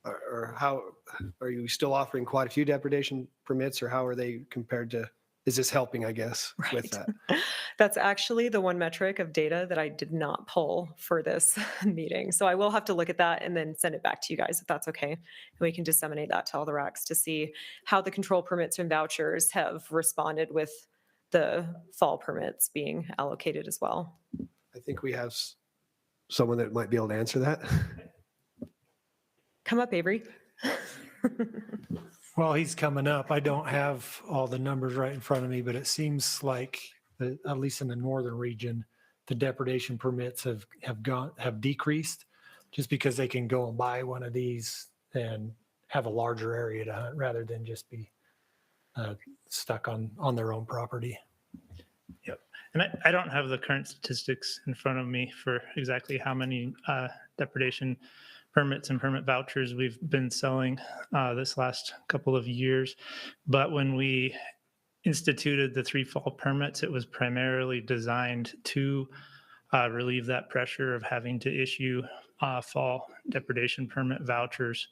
Or how, are you still offering quite a few depredation permits, or how are they compared to, is this helping, I guess, with that? That's actually the one metric of data that I did not pull for this meeting. So I will have to look at that and then send it back to you guys if that's okay. And we can disseminate that to all the RACs to see how the control permits and vouchers have responded with the fall permits being allocated as well. I think we have someone that might be able to answer that. Come up, Avery. Well, he's coming up. I don't have all the numbers right in front of me, but it seems like, at least in the northern region, the depredation permits have decreased, just because they can go and buy one of these and have a larger area to hunt rather than just be stuck on their own property. Yep. And I don't have the current statistics in front of me for exactly how many depredation permits and permit vouchers we've been selling this last couple of years. But when we instituted the 3 fall permits, it was primarily designed to relieve that pressure of having to issue fall depredation permit vouchers.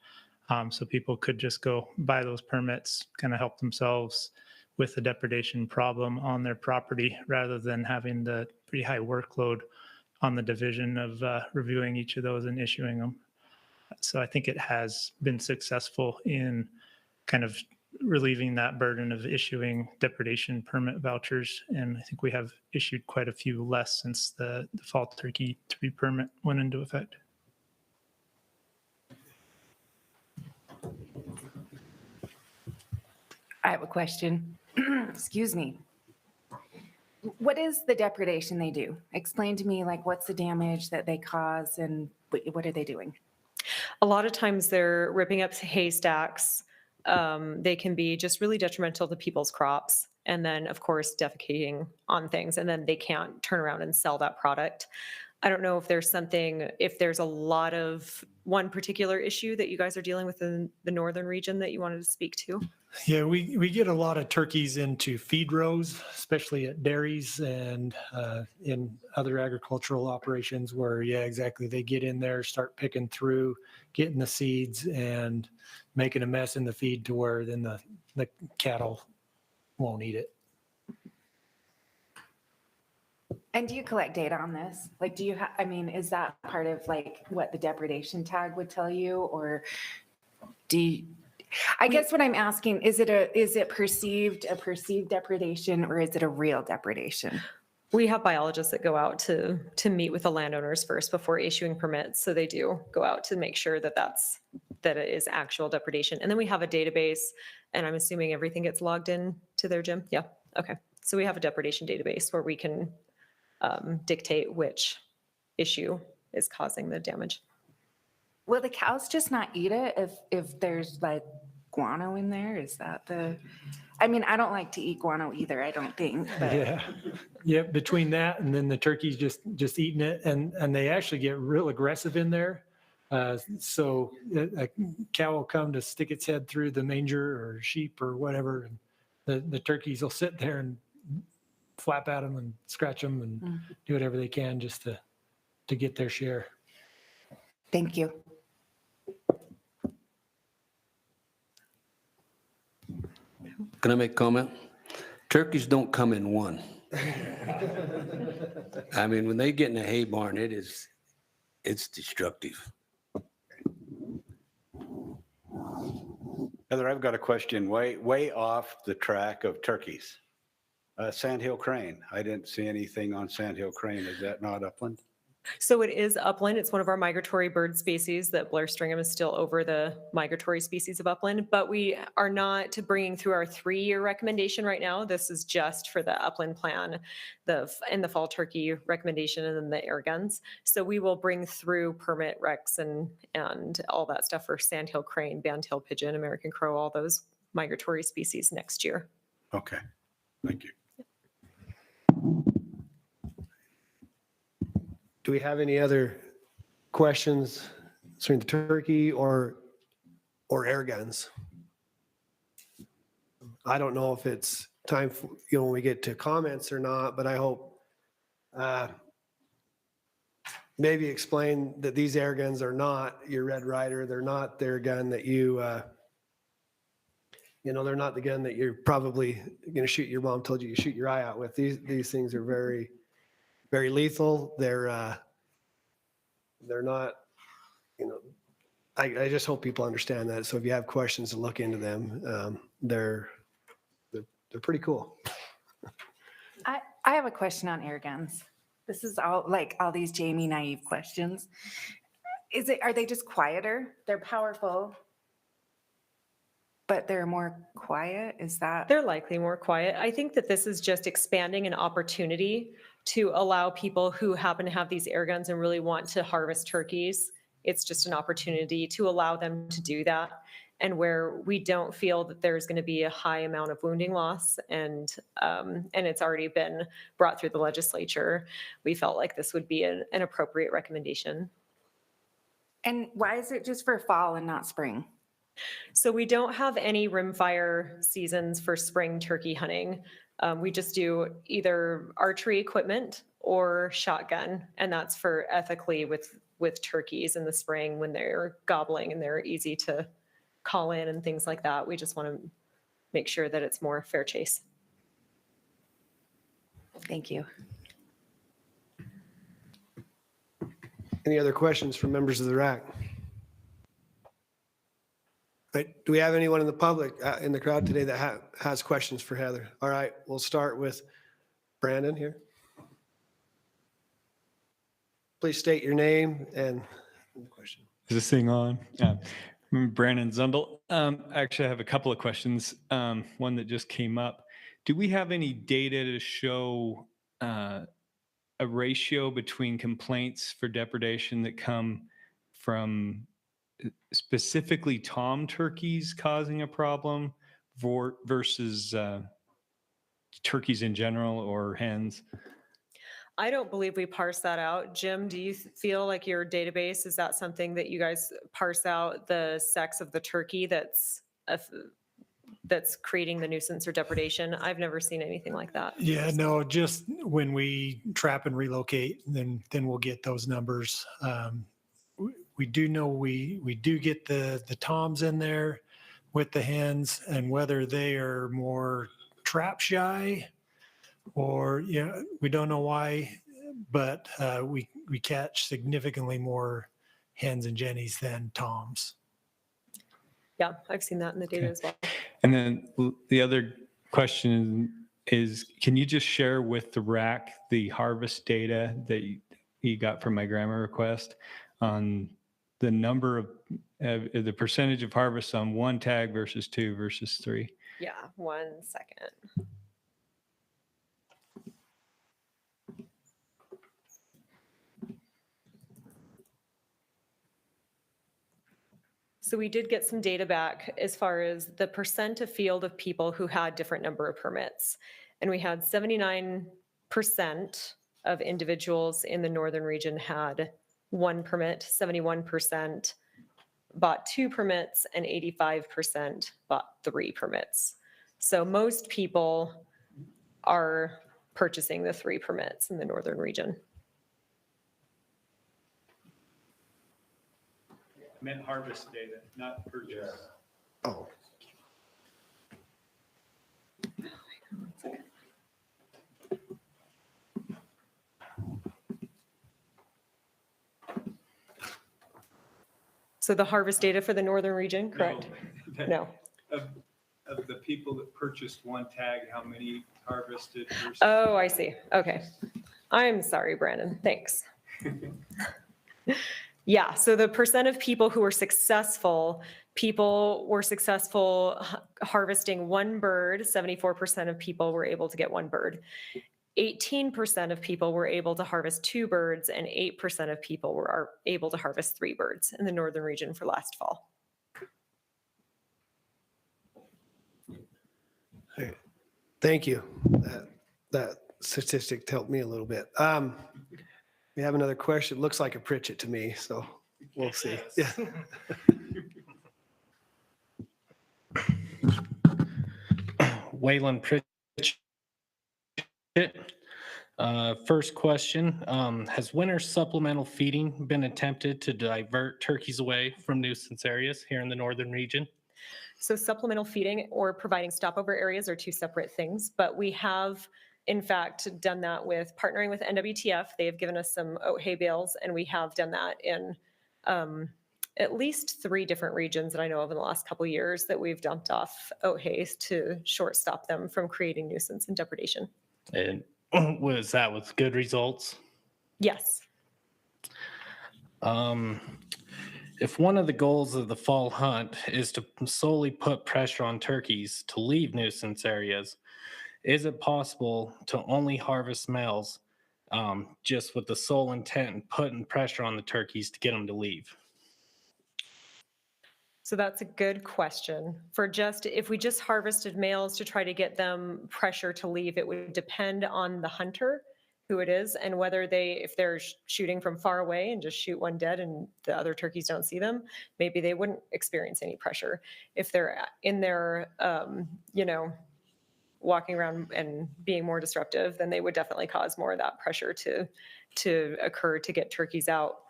So people could just go buy those permits, kind of help themselves with the depredation problem on their property, rather than having the pretty high workload on the division of reviewing each of those and issuing them. So I think it has been successful in kind of relieving that burden of issuing depredation permit vouchers. And I think we have issued quite a few less since the fall turkey 3 permit went into effect. I have a question. Excuse me. What is the depredation they do? Explain to me, like, what's the damage that they cause and what are they doing? A lot of times they're ripping up haystacks. They can be just really detrimental to people's crops. And then, of course, defecating on things. And then they can't turn around and sell that product. I don't know if there's a lot of one particular issue that you guys are dealing with in the northern region that you wanted to speak to. Yeah, we get a lot of turkeys into feed rows, especially at dairies and in other agricultural operations where, yeah, exactly. They get in there, start picking through, getting the seeds and making a mess in the feed to where then the cattle won't eat it. And do you collect data on this? Like, do you have, I mean, is that part of like what the depredation tag would tell you? Or I guess what I'm asking, is it perceived a perceived depredation or is it a real depredation? We have biologists that go out to meet with the landowners first before issuing permits. So they do go out to make sure that that it is actual depredation. And then we have a database, and I'm assuming everything gets logged in to their gym. Yeah. Okay. So we have a depredation database where we can dictate which issue is causing the damage. Will the cows just not eat it if there's like guano in there? Is that I mean, I don't like to eat guano either, I don't think. But. Yeah. Yeah. Between that and then the turkeys just eating it, and they actually get real aggressive in there. So a cow will come to stick its head through the manger or sheep or whatever, and the turkeys will sit there and flap at them and scratch them and do whatever they can just to get their share. Thank you. Can I make a comment? Turkeys don't come in one. I mean, when they get in a hay barn, it's destructive. Heather, I've got a question way off the track of turkeys. Sandhill Crane. I didn't see anything on Sandhill Crane. Is that not Upland? So it is upland. It's one of our migratory bird species. That Blair Stringham is still over the migratory species of upland, but we are not bringing through our 3-year recommendation right now. This is just for the upland plan, and the fall turkey recommendation, and then the air guns. So we will bring through permit recs and all that stuff for Sandhill Crane, bandtail pigeon, American crow, all those migratory species next year. Okay, thank you. Do we have any other questions concerning the turkey or air guns? I don't know if it's time for, when we get to comments or not, but I hope maybe explain that these air guns are not your Red Ryder. They're not their gun that they're not the gun that you're probably going to shoot your mom told you to shoot your eye out with. These things are very, very lethal. They're not, I just hope people understand that. So if you have questions to look into them, they're pretty cool. I have a question on air guns. This is all these Jamie naive questions. Are they just quieter? They're powerful, but they're more quiet? Is that? They're likely more quiet. I think that this is just expanding an opportunity to allow people who happen to have these air guns and really want to harvest turkeys. It's just an opportunity to allow them to do that. And where we don't feel that there's going to be a high amount of wounding loss, and it's already been brought through the legislature, we felt like this would be an appropriate recommendation. And why is it just for fall and not spring? So we don't have any rimfire seasons for spring turkey hunting. We just do either archery equipment or shotgun, and that's for ethically with turkeys in the spring when they're gobbling and they're easy to call in and things like that. We just want to make sure that it's more fair chase. Thank you. Any other questions from members of the RAC? Right. Do we have anyone in the public in the crowd today that has questions for Heather? All right, we'll start with Brandon here. Please state your name and the question. Is this thing on? Yeah. I'm Brandon Zundel. Actually, I have a couple of questions. One that just came up. Do we have any data to show a ratio between complaints for depredation that come from specifically tom turkeys causing a problem versus turkeys in general or hens? I don't believe we parse that out. Jim, do you feel like your database, is that something that you guys parse out the sex of the turkey that's creating the nuisance or depredation? I've never seen anything like that. Yeah, no, just when we trap and relocate, then we'll get those numbers. We do know we do get the toms in there with the hens, and whether they are more trap shy or, we don't know why, but we catch significantly more hens and jennies than toms. Yeah, I've seen that in the data Okay. as well. And then the other question is, can you just share with the RAC the harvest data that you got from my grammar request on the number of the percentage of harvests on one tag versus 2 versus 3? Yeah, 1 second. So we did get some data back as far as the percent of field of people who had different number of permits. And we had 79% of individuals in the northern region had 1 permit, 71% bought 2 permits, and 85% bought 3 permits. So most people are purchasing the 3 permits in the northern region. I meant harvest data, not purchase. Oh. So the harvest data for the northern region, correct? No. Of the people that purchased 1 tag, how many harvested versus? Oh, I see. Okay. I'm sorry, Brandon. Thanks. Yeah, so the percent of people who were successful, harvesting 1 bird, 74% of people were able to get 1 bird. 18% of people were able to harvest 2 birds, and 8% of people are able to harvest 3 birds in the northern region for last fall. Thank you. That statistic helped me a little bit. We have another question. Looks like a Pritchett to me, so we'll see. Yeah. Waylon Pritchett. First question, has winter supplemental feeding been attempted to divert turkeys away from nuisance areas here in the northern region? So supplemental feeding or providing stopover areas are 2 separate things, but we have in fact done that with partnering with NWTF. They have given us some oat hay bales, and we have done that in at least 3 different regions that I know of in the last couple of years that we've dumped off oat hay to shortstop them from creating nuisance and depredation. And was that with good results? Yes. If one of the goals of the fall hunt is to solely put pressure on turkeys to leave nuisance areas, is it possible to only harvest males just with the sole intent of putting pressure on the turkeys to get them to leave? So that's a good question. If we just harvested males to try to get them pressure to leave, it would depend on the hunter, who it is, and whether if they're shooting from far away and just shoot one dead and the other turkeys don't see them, maybe they wouldn't experience any pressure. If they're in there, walking around and being more disruptive, then they would definitely cause more of that pressure to occur to get turkeys out.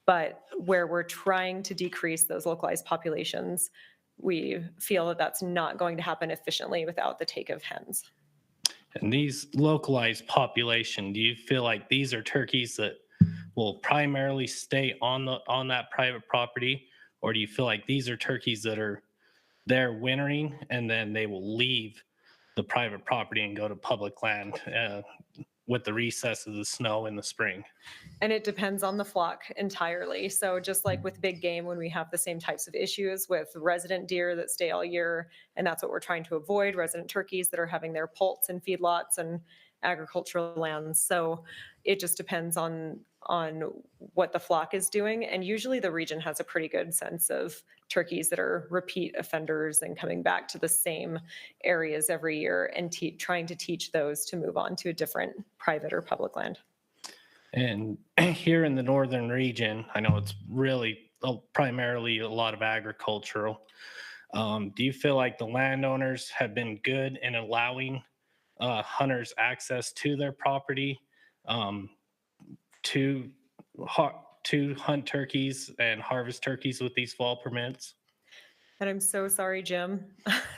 But where we're trying to decrease those localized populations, we feel that that's not going to happen efficiently without the take of hens. And these localized population, do you feel like these are turkeys that will primarily stay on that private property, or do you feel like these are turkeys that are there wintering and then they will leave the private property and go to public land with the recess of the snow in the spring? And it depends on the flock entirely. So just like with big game, when we have the same types of issues with resident deer that stay all year, and that's what we're trying to avoid, resident turkeys that are having their poults and feedlots and agricultural lands. So it just depends on what the flock is doing. And usually the region has a pretty good sense of turkeys that are repeat offenders and coming back to the same areas every year and trying to teach those to move on to a different private or public land. And here in the northern region, I know it's really primarily a lot of agricultural. Do you feel like the landowners have been good in allowing hunters access to their property to hunt turkeys and harvest turkeys with these fall permits? And I'm so sorry, Jim.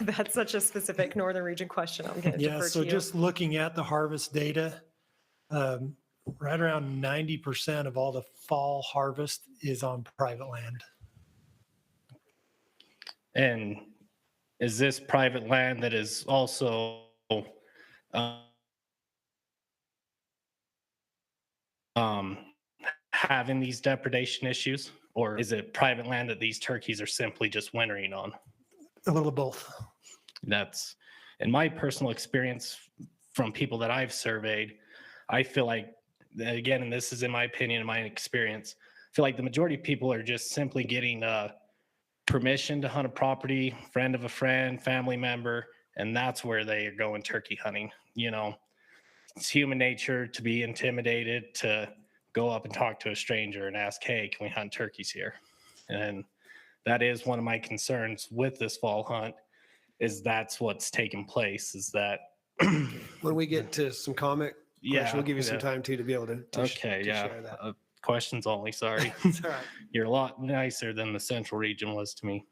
That's such a specific northern region question. I'm going to Yeah, defer so to you. just looking at the harvest data, right around 90% of all the fall harvest is on private land. And is this private land that is also having these depredation issues? Or is it private land that these turkeys are simply just wintering on? A little of both. That's, in my personal experience from people that I've surveyed, I feel like, again, and this is in my opinion and my experience, I feel like the majority of people are just simply getting permission to hunt a property, friend of a friend, family member, and that's where they are going turkey hunting. You know, it's human nature to be intimidated, to go up and talk to a stranger and ask, hey, can we hunt turkeys here? And that is one of my concerns with this fall hunt, is that's what's taking place, is that When we get to some comment, yeah, we'll give you some yeah. time too to be able to Okay, yeah. share that. Questions only, sorry. It's all right. You're a lot nicer than the central region was to me.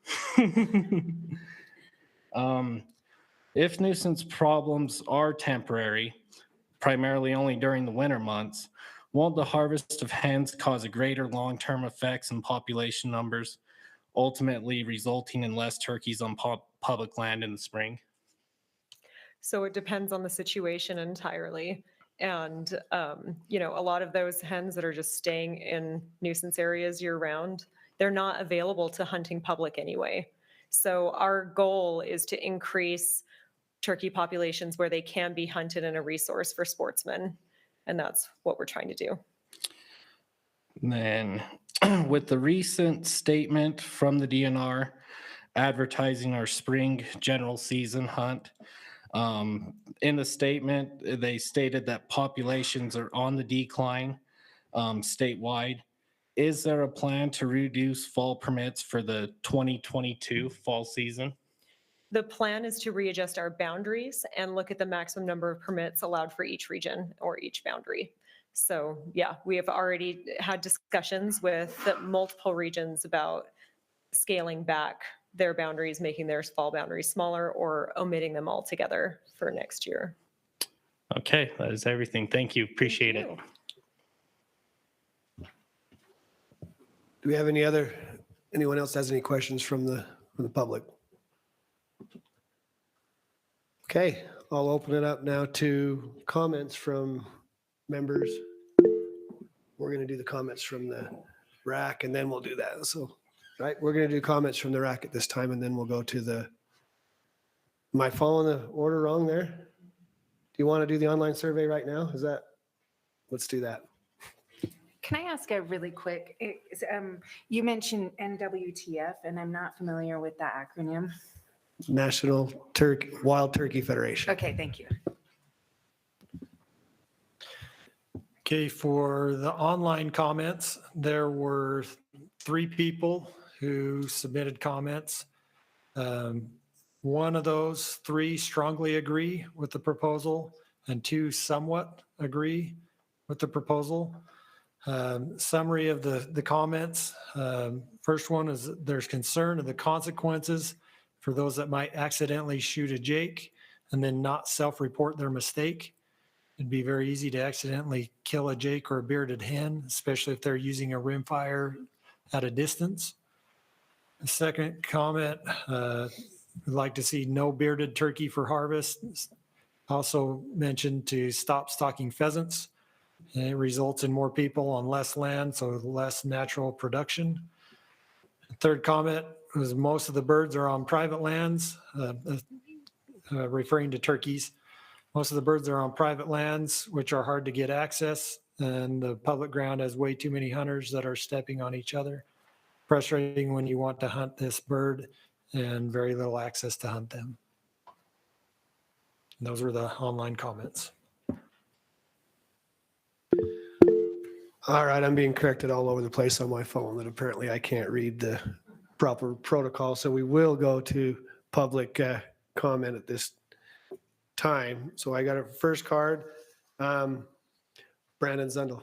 If nuisance problems are temporary, primarily only during the winter months, won't the harvest of hens cause a greater long-term effects in population numbers, ultimately resulting in less turkeys on public land in the spring? So it depends on the situation entirely. And, you know, a lot of those hens that are just staying in nuisance areas year round, they're not available to hunting public anyway. So our goal is to increase turkey populations where they can be hunted and a resource for sportsmen. And that's what we're trying to do. Then with the recent statement from the DNR advertising our spring general season hunt, in the statement, they stated that populations are on the decline statewide. Is there a plan to reduce fall permits for the 2022 fall season? The plan is to readjust our boundaries and look at the maximum number of permits allowed for each region or each boundary. So yeah, we have already had discussions with multiple regions about scaling back their boundaries, making their fall boundaries smaller or omitting them altogether for next year. Okay, that is everything. Thank you. Appreciate it. Do we have anyone else has any questions from the public? Okay, I'll open it up now to comments from members. We're going to do the comments from the RAC and then we'll do that. So, right, we're going to do comments from the RAC at this time and then we'll go to the, am I following the order wrong there? Do you want to do the online survey right now? Let's do that. Can I ask a really quick, you mentioned NWTF and I'm not familiar with that acronym. National Wild Turkey Federation. Okay, thank you. Okay, for the online comments, there were 3 people who submitted comments. One of those 3 strongly agree with the proposal and 2 somewhat agree with the proposal. Summary of the comments. First one is there's concern of the consequences for those that might accidentally shoot a jake and then not self-report their mistake. It'd be very easy to accidentally kill a jake or a bearded hen, especially if they're using a rimfire at a distance. The second comment, we'd like to see no bearded turkey for harvest. Also mentioned to stop stalking pheasants. It results in more people on less land, so less natural production. Third comment was most of the birds are on private lands, referring to turkeys. Most of the birds are on private lands, which are hard to get access, and the public ground has way too many hunters that are stepping on each other. Frustrating when you want to hunt this bird and very little access to hunt them. And those were the online comments. All right, I'm being corrected all over the place on my phone that apparently I can't read the proper protocol. So we will go to public comment at this time. So I got a first card, Brandon Zundel.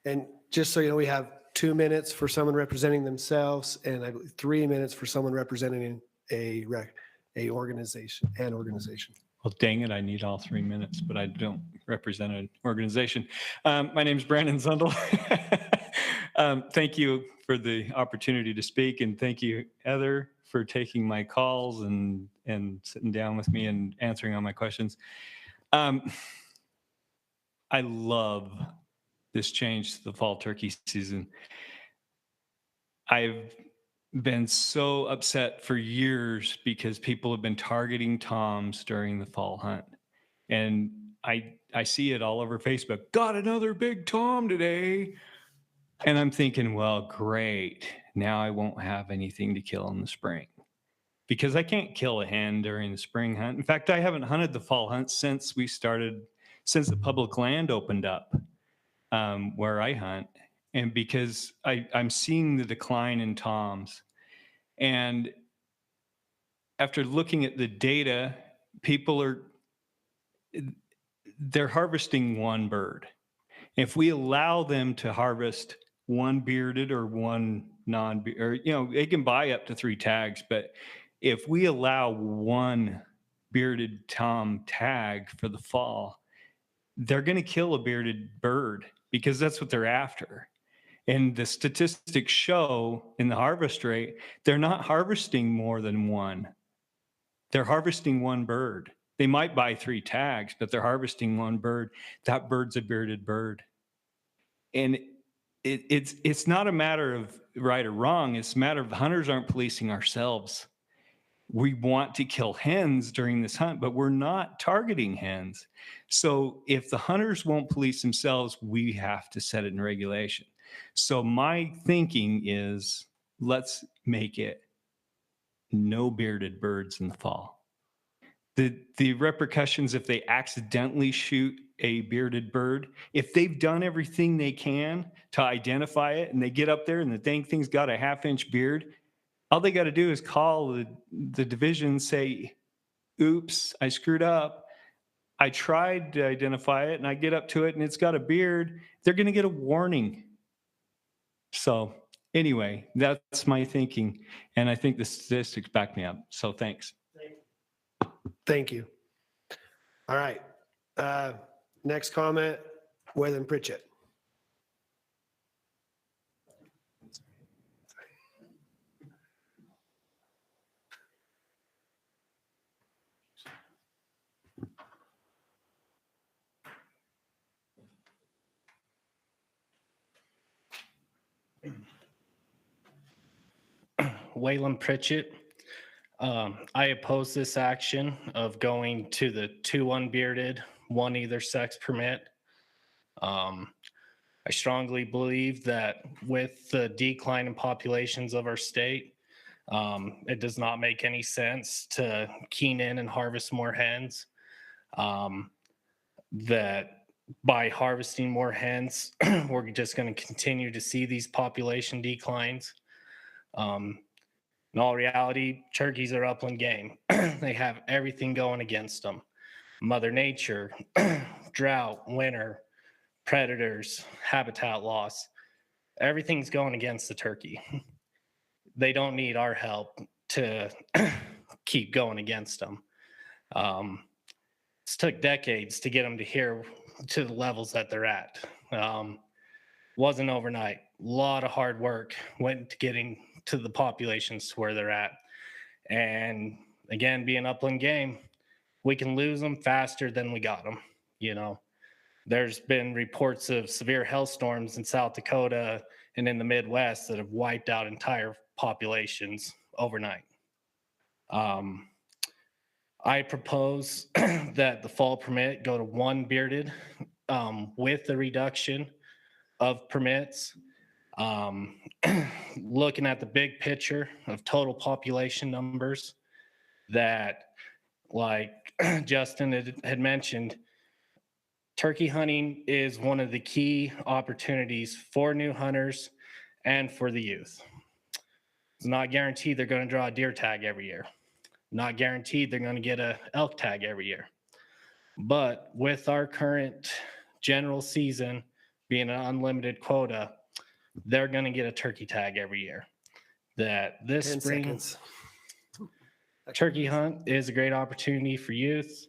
And just so you know, we have 2 minutes for someone representing themselves and I believe 3 minutes for someone representing an organization. Well, dang it, I need all 3 minutes, but I don't represent an organization. My name's Brandon Zundel. Thank you for the opportunity to speak, and thank you, Heather, for taking my calls and sitting down with me and answering all my questions. I love this change to the fall turkey season. I've been so upset for years because people have been targeting toms during the fall hunt. And I see it all over Facebook. Got another big tom today. And I'm thinking, well, great. Now I won't have anything to kill in the spring because I can't kill a hen during the spring hunt. In fact, I haven't hunted the fall hunt since the public land opened up where I hunt. And because I'm seeing the decline in toms. And after looking at the data, they're harvesting one bird. If we allow them to harvest one bearded or one non-bearded, they can buy up to 3 tags, but if we allow one bearded tom tag for the fall, they're going to kill a bearded bird because that's what they're after. And the statistics show in the harvest rate, they're not harvesting more than one. They're harvesting one bird. They might buy 3 tags, but they're harvesting one bird. That bird's a bearded bird. And it's not a matter of right or wrong. It's a matter of hunters aren't policing ourselves. We want to kill hens during this hunt, but we're not targeting hens. So if the hunters won't police themselves, we have to set it in regulation. So my thinking is let's make it no bearded birds in the fall. The repercussions if they accidentally shoot a bearded bird, if they've done everything they can to identify it and they get up there and the dang thing's got a 1/2-inch beard, all they got to do is call the division and say, oops, I screwed up. I tried to identify it and I get up to it and it's got a beard. They're going to get a warning. So anyway, that's my thinking. And I think the statistics back me up. So thanks. Thank you. All right. Next comment, Waylon Pritchett. Waylon Pritchett. I oppose this action of going to the 2 unbearded, 1 either sex permit. I strongly believe that with the decline in populations of our state, it does not make any sense to keen in and harvest more hens. That by harvesting more hens, we're just going to continue to see these population declines. In all reality, turkeys are upland game. They have everything going against them. Mother Nature, drought, winter, predators, habitat loss. Everything's going against the turkey. They don't need our help to keep going against them. It's took decades to get them to the levels that they're at. Wasn't overnight. A lot of hard work went into getting to the populations to where they're at. And again, being upland game, we can lose them faster than we got them. There's been reports of severe hailstorms in South Dakota and in the Midwest that have wiped out entire populations overnight. I propose that the fall permit go to 1 bearded with the reduction of permits. Looking at the big picture of total population numbers, that like Justin had mentioned, turkey hunting is one of the key opportunities for new hunters and for the youth. It's not guaranteed they're going to draw a deer tag every year. Not guaranteed they're going to get a elk tag every year. But with our current general season being an unlimited quota, they're going to get a turkey tag every year. That this spring turkey hunt is a great opportunity for youth.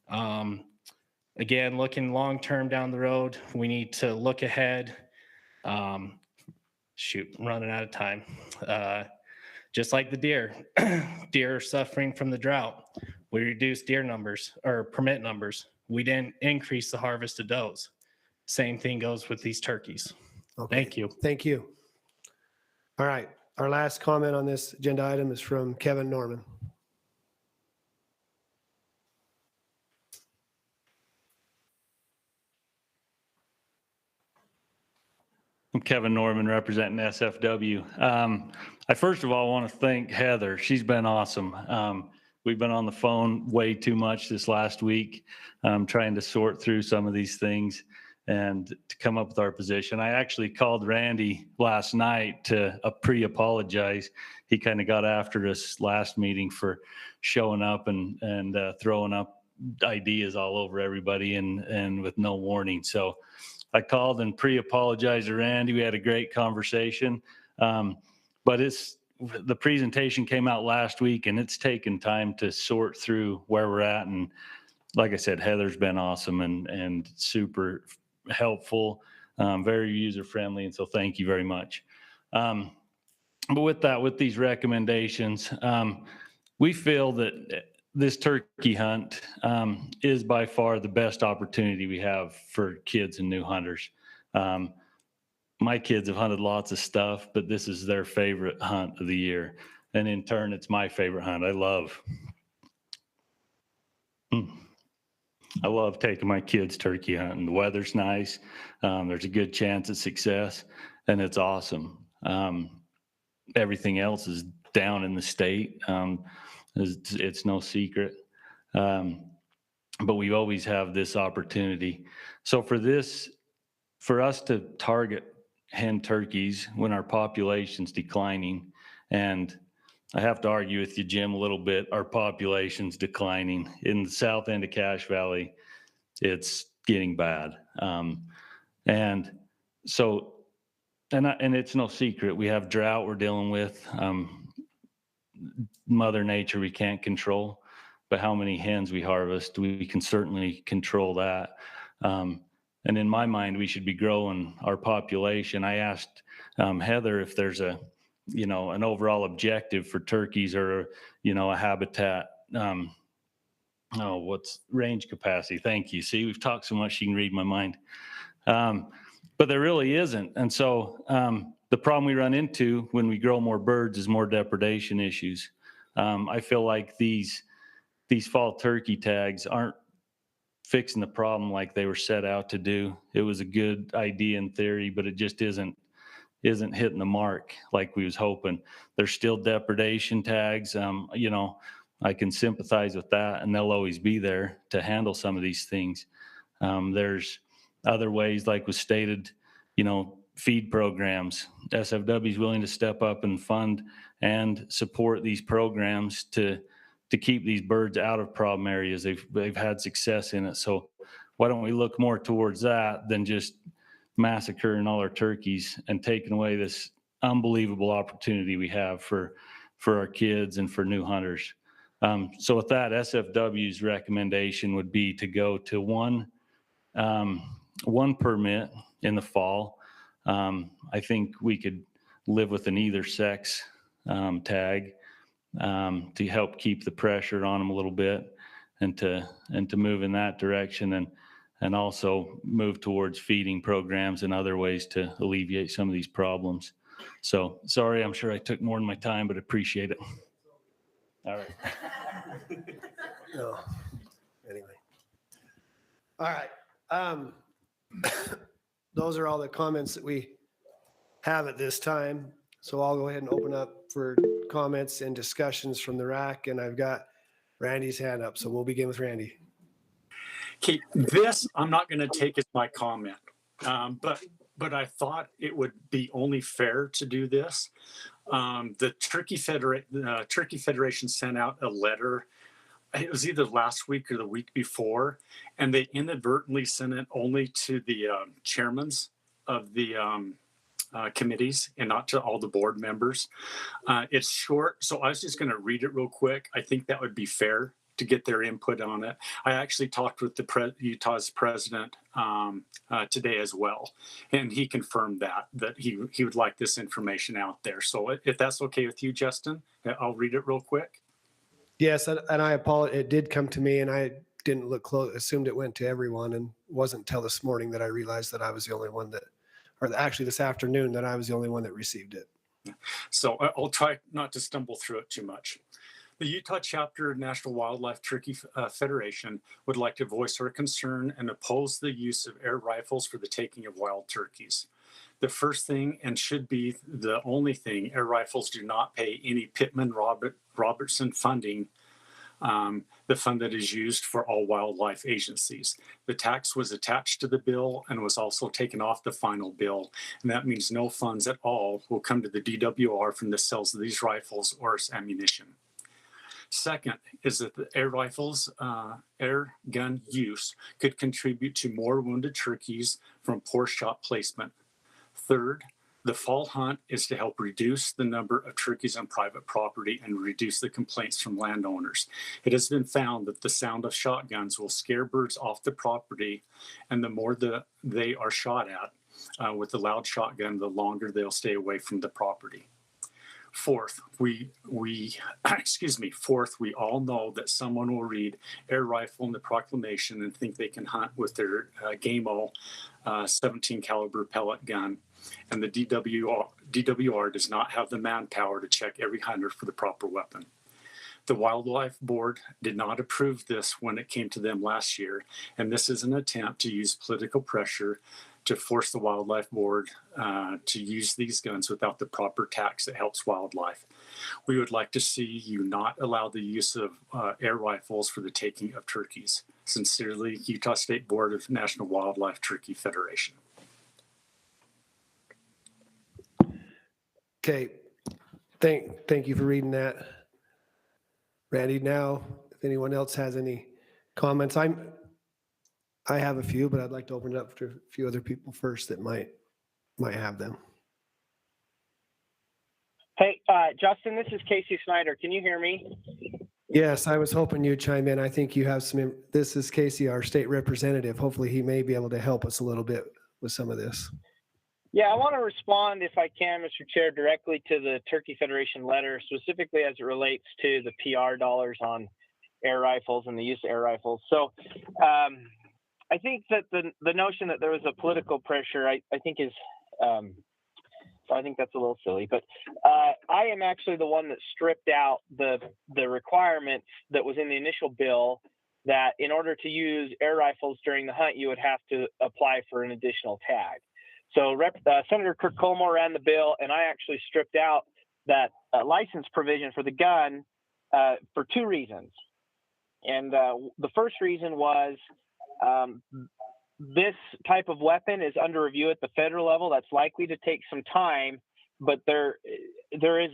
Again, looking long-term down the road, we need to look ahead. shoot, I'm running out of time. Just like the deer, deer are suffering from the drought. We reduced deer numbers or permit numbers. We didn't increase the harvest of does. Same thing goes with these turkeys. Okay. Thank you. Thank you. All right. Our last comment on this agenda item is from Kevin Norman. I'm Kevin Norman representing SFW. I first of all want to thank Heather. She's been awesome. We've been on the phone way too much this last week, trying to sort through some of these things and to come up with our position. I actually called Randy last night to pre-apologize. He kind of got after us last meeting for showing up and throwing up ideas all over everybody and with no warning. So I called and pre-apologized to Randy. We had a great conversation. But the presentation came out last week and it's taken time to sort through where we're at. And like I said, Heather's been awesome and super helpful, very user-friendly. And so thank you very much. But with that, with these recommendations, we feel that this turkey hunt is by far the best opportunity we have for kids and new hunters. My kids have hunted lots of stuff, but this is their favorite hunt of the year. And in turn, it's my favorite hunt. I love taking my kids turkey hunting. The weather's nice. There's a good chance of success and it's awesome. Everything else is down in the state. It's no secret. But we always have this opportunity. So for us to target hen turkeys when our population's declining, and I have to argue with you, Jim, a little bit, our population's declining. In the south end of Cache Valley, it's getting bad. And it's no secret. We have drought we're dealing with. Mother Nature we can't control, but how many hens we harvest, we can certainly control that. And in my mind, we should be growing our population. I asked Heather if there's an overall objective for turkeys or, a habitat. What's range capacity? Thank you. See, we've talked so much, she can read my mind. But there really isn't. And so the problem we run into when we grow more birds is more depredation issues. I feel like these fall turkey tags aren't fixing the problem like they were set out to do. It was a good idea in theory, but it just isn't hitting the mark like we was hoping. There's still depredation tags. I can sympathize with that, and they'll always be there to handle some of these things. There's other ways, like was stated, feed programs. SFW is willing to step up and fund and support these programs to keep these birds out of problem areas. They've had success in it. So why don't we look more towards that than just massacring all our turkeys and taking away this unbelievable opportunity we have for our kids and for new hunters. So with that, SFW's recommendation would be to go to one permit in the fall. I think we could live with an either sex tag to help keep the pressure on them a little bit and to move in that direction and also move towards feeding programs and other ways to alleviate some of these problems. So sorry, I'm sure I took more than my time, but appreciate it. All right. No. Anyway. All right. Those are all the comments that we have at this time. So I'll go ahead and open up for comments and discussions from the RAC, and I've got Randy's hand up. So we'll begin with Randy. Okay, this I'm not going to take as my comment, but I thought it would be only fair to do this. The Turkey Federation sent out a letter. It was either last week or the week before, and they inadvertently sent it only to the chairmans of the committees and not to all the board members. It's short, so I was just going to read it real quick. I think that would be fair to get their input on it. I actually talked with the Utah's president today as well, and he confirmed that he would like this information out there. So if that's okay with you, Justin, I'll read it real quick. Yes, and I apologize. It did come to me, and I didn't look close. Assumed it went to everyone, and wasn't until this morning that I realized that I was the only one that, or actually this afternoon, that I was the only one that received it. So I'll try not to stumble through it too much. The Utah chapter of National Wildlife Turkey Federation would like to voice our concern and oppose the use of air rifles for the taking of wild turkeys. The first thing, and should be the only thing, air rifles do not pay any Pittman-Robertson funding, the fund that is used for all wildlife agencies. The tax was attached to the bill and was also taken off the final bill, and that means no funds at all will come to the DWR from the sales of these rifles or its ammunition. Second is that the air rifles, air gun use could contribute to more wounded turkeys from poor shot placement. Third, the fall hunt is to help reduce the number of turkeys on private property and reduce the complaints from landowners. It has been found that the sound of shotguns will scare birds off the property, and the more they are shot at with the loud shotgun, the longer they'll stay away from the property. Fourth, we all know that someone will read air rifle in the proclamation and think they can hunt with their Game-O 17 caliber pellet gun. And the DWR does not have the manpower to check every hunter for the proper weapon. The Wildlife Board did not approve this when it came to them last year, and this is an attempt to use political pressure to force the Wildlife Board to use these guns without the proper tax that helps wildlife. We would like to see you not allow the use of air rifles for the taking of turkeys. Sincerely, Utah State Board of National Wildlife Turkey Federation. Okay, thank you for reading that, Randy. Now, if anyone else has any comments, I have a few, but I'd like to open it up to a few other people first that might have them. Hey, Justin, this is Casey Snyder. Can you hear me? Yes, I was hoping you'd chime in. I think you have some. This is Casey, our state representative. Hopefully, he may be able to help us a little bit with some of this. Yeah, I want to respond, if I can, Mr. Chair, directly to the Turkey Federation letter, specifically as it relates to the PR dollars on air rifles and the use of air rifles. So I think that the notion that there was a political pressure, I think is, so I think that's a little silly. But I am actually the one that stripped out the requirements that was in the initial bill that in order to use air rifles during the hunt, you would have to apply for an additional tag. So Senator Kirk Colmore ran the bill, and I actually stripped out that license provision for the gun for two reasons. And the first reason was this type of weapon is under review at the federal level. That's likely to take some time, but there is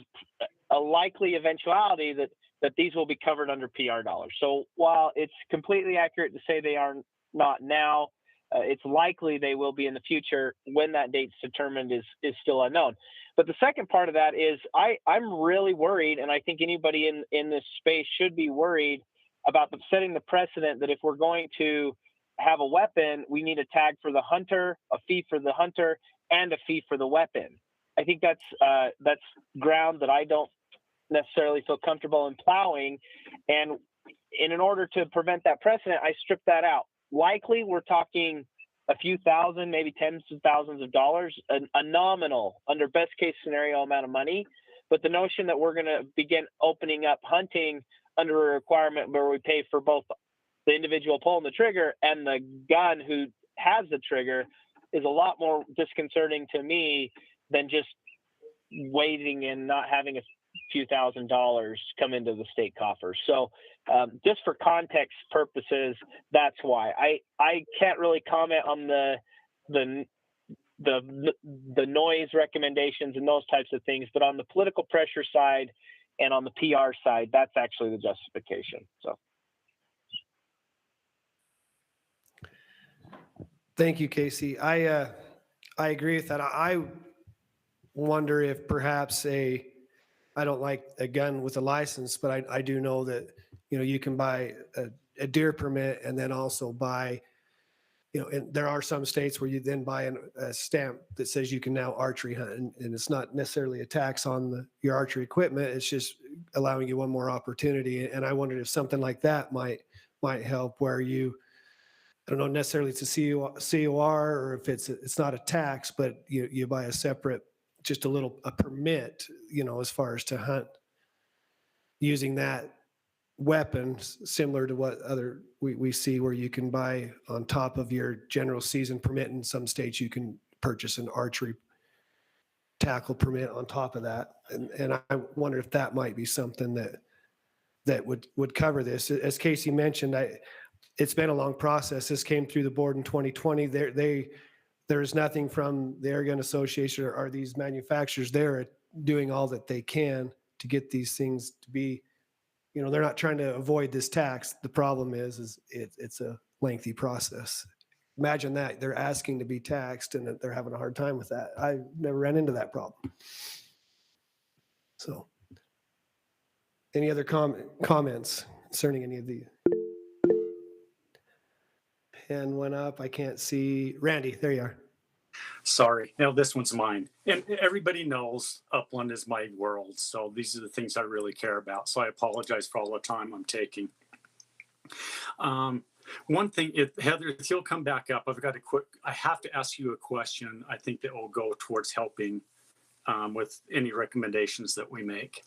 a likely eventuality that these will be covered under PR dollars. So while it's completely accurate to say they are not now, it's likely they will be in the future. When that date's determined is still unknown. But the second part of that is I'm really worried, and I think anybody in this space should be worried about setting the precedent that if we're going to have a weapon, we need a tag for the hunter, a fee for the hunter, and a fee for the weapon. I think that's ground that I don't necessarily feel comfortable in plowing. And in order to prevent that precedent, I stripped that out. Likely, we're talking a few thousand, maybe tens of thousands of dollars, a nominal, under best case scenario amount of money. But the notion that we're going to begin opening up hunting under a requirement where we pay for both the individual pulling the trigger and the gun who has the trigger is a lot more disconcerting to me than just waiting and not having a few $1,000s come into the state coffers. So just for context purposes, that's why I can't really comment on the noise recommendations and those types of things, but on the political pressure side and on the PR side, that's actually the justification. So. Thank you, Casey. I agree with that. I wonder if perhaps I don't like a gun with a license, but I do know that, you can buy a deer permit and then also buy, and there are some states where you then buy a stamp that says you can now archery hunt, and it's not necessarily a tax on your archery equipment. It's just allowing you one more opportunity. And I wondered if something like that might help, where I don't know necessarily it's a COR, or if it's not a tax, but you buy a separate, just a permit, as far as to hunt using that weapon, similar to what we see, where you can buy on top of your general season permit. In some states, you can purchase an archery tackle permit on top of that. And I wonder if that might be something that would cover this. As Casey mentioned, it's been a long process. This came through the board in 2020. There's nothing from the Air Gun Association or these manufacturers. They're doing all that they can to get these things to be, they're not trying to avoid this tax. The problem is it's a lengthy process. Imagine that they're asking to be taxed and that they're having a hard time with that. I never ran into that problem. So, any other comments concerning any of the? Pen went up. I can't see. Randy, there you are. Sorry. Now this one's mine. And everybody knows Upland is my world. So these are the things I really care about. So I apologize for all the time I'm taking. One thing, Heather, if you'll come back up, I have to ask you a question. I think that will go towards helping with any recommendations that we make.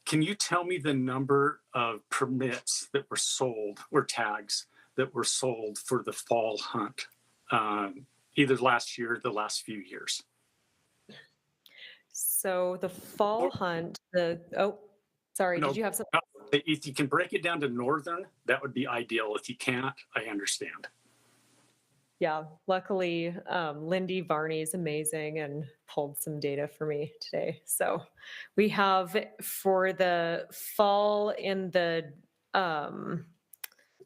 Can you tell me the number of permits that were sold, or tags that were sold for the fall hunt? Either last year or the last few years. So the fall hunt, sorry, did you have something? If you can break it down to northern, that would be ideal. If you can't, I understand. Yeah, luckily, Lindy Varney is amazing and pulled some data for me today. So we have for the fall in the,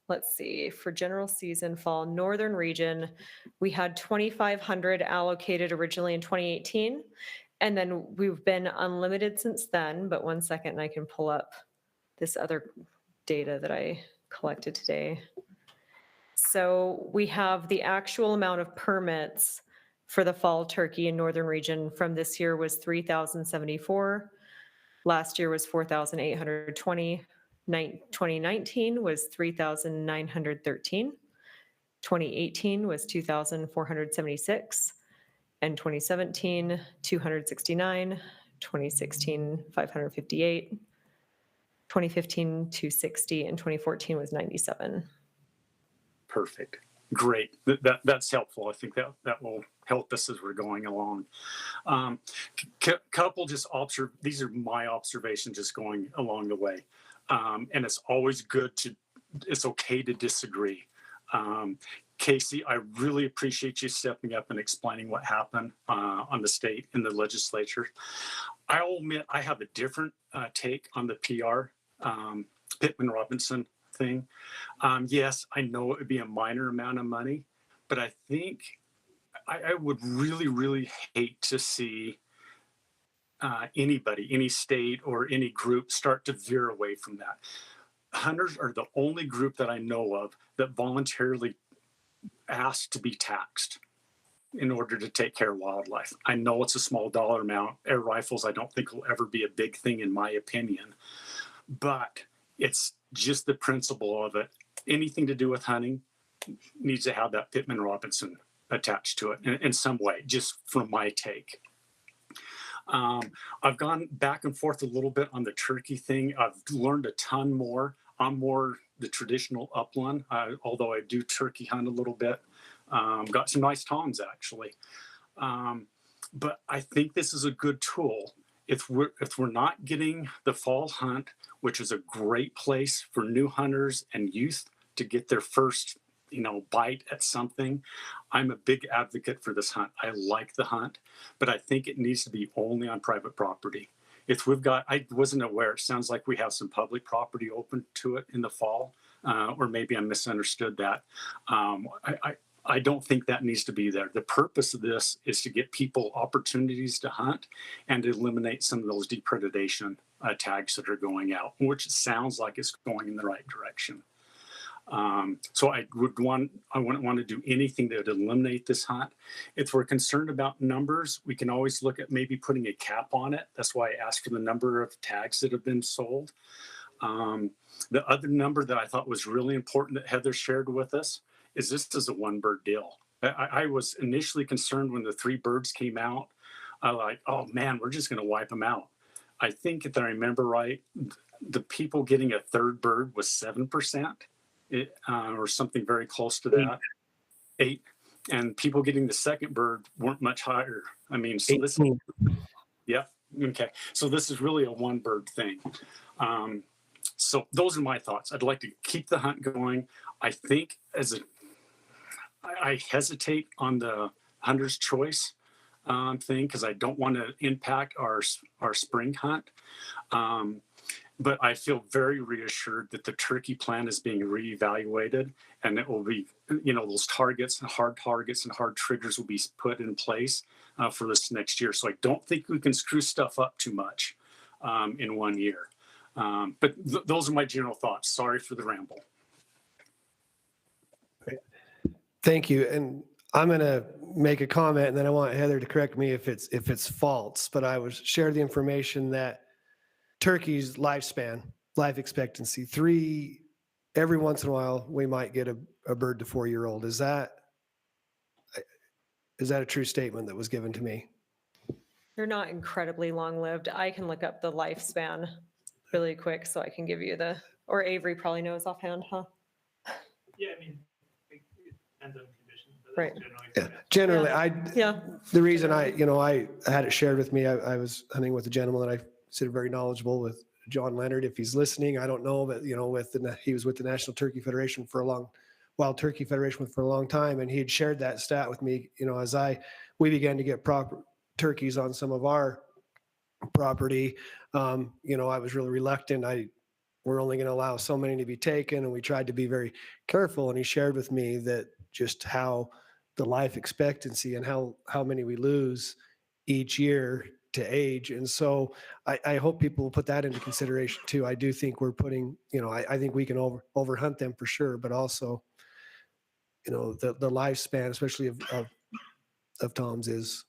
let's see, for general season fall northern region, we had 2,500 allocated originally in 2018. And then we've been unlimited since then, but one second and I can pull up this other data that I collected today. So we have the actual amount of permits for the fall turkey in northern region from this year was 3,074. Last year was 4,820. 2019 was 3,913. 2018 was 2,476. And 2017, 269. 2016, 558. 2015, 260. And 2014 was 97. Perfect. Great. That's helpful. I think that will help us as we're going along. Couple these are my observations just going along the way. And it's always it's okay to disagree. Casey, I really appreciate you stepping up and explaining what happened on the state in the legislature. I'll admit I have a different take on the PR Pittman Robinson thing. Yes, I know it would be a minor amount of money, but I think I would really, really hate to see anybody, any state or any group start to veer away from that. Hunters are the only group that I know of that voluntarily asked to be taxed in order to take care of wildlife. I know it's a small dollar amount. Air rifles, I don't think will ever be a big thing in my opinion, but it's just the principle of it. Anything to do with hunting needs to have that Pittman Robinson attached to it in some way, just from my take. I've gone back and forth a little bit on the turkey thing. I've learned a ton more. I'm more the traditional upland, although I do turkey hunt a little bit. Got some nice toms actually. But I think this is a good tool. If we're not getting the fall hunt, which is a great place for new hunters and youth to get their first, bite at something, I'm a big advocate for this hunt. I like the hunt, but I think it needs to be only on private property. If we've got, I wasn't aware, it sounds like we have some public property open to it in the fall, or maybe I misunderstood that. I don't think that needs to be there. The purpose of this is to get people opportunities to hunt and to eliminate some of those depredation tags that are going out, which sounds like it's going in the right direction. So I wouldn't want to do anything that would eliminate this hunt. If we're concerned about numbers, we can always look at maybe putting a cap on it. That's why I asked for the number of tags that have been sold. The other number that I thought was really important that Heather shared with us is this is a one bird deal. I was initially concerned when the 3 birds came out. I like, oh man, we're just going to wipe them out. I think if I remember right, the people getting a 3rd bird was 7%, or something very close to that. 8. And people getting the 2nd bird weren't much higher. I mean, so this, yeah, okay. So this is really a one bird thing. So those are my thoughts. I'd like to keep the hunt going. I think I hesitate on the hunter's choice thing because I don't want to impact our spring hunt. But I feel very reassured that the turkey plan is being reevaluated, and it will be, those targets and hard triggers will be put in place for this next year. So I don't think we can screw stuff up too much in 1 year. But those are my general thoughts. Sorry for the ramble. Thank you. And I'm going to make a comment, and then I want Heather to correct me if it's false, but I was share the information that turkey's lifespan, life expectancy, 3, every once in a while, we might get a bird to 4-year-old. Is that a true statement that was given to me? They're not incredibly long-lived. I can look up the lifespan really quick so I can give you or Avery probably knows offhand, huh? Yeah, I mean, it depends on conditions. Right. Generally, the reason I had it shared with me, I was hunting with a gentleman that I consider very knowledgeable with, John Leonard. If he's listening, I don't know, but he was with the National Turkey Federation Wild Turkey Federation for a long time, and he had shared that stat with me. As we began to get proper turkeys on some of our property, I was really reluctant. We're only going to allow so many to be taken, and we tried to be very careful. And he shared with me that just how the life expectancy and how many we lose each year to age. And so I hope people will put that into consideration too. I do think we're putting, I think we can overhunt them for sure, but also, the lifespan, especially of toms, is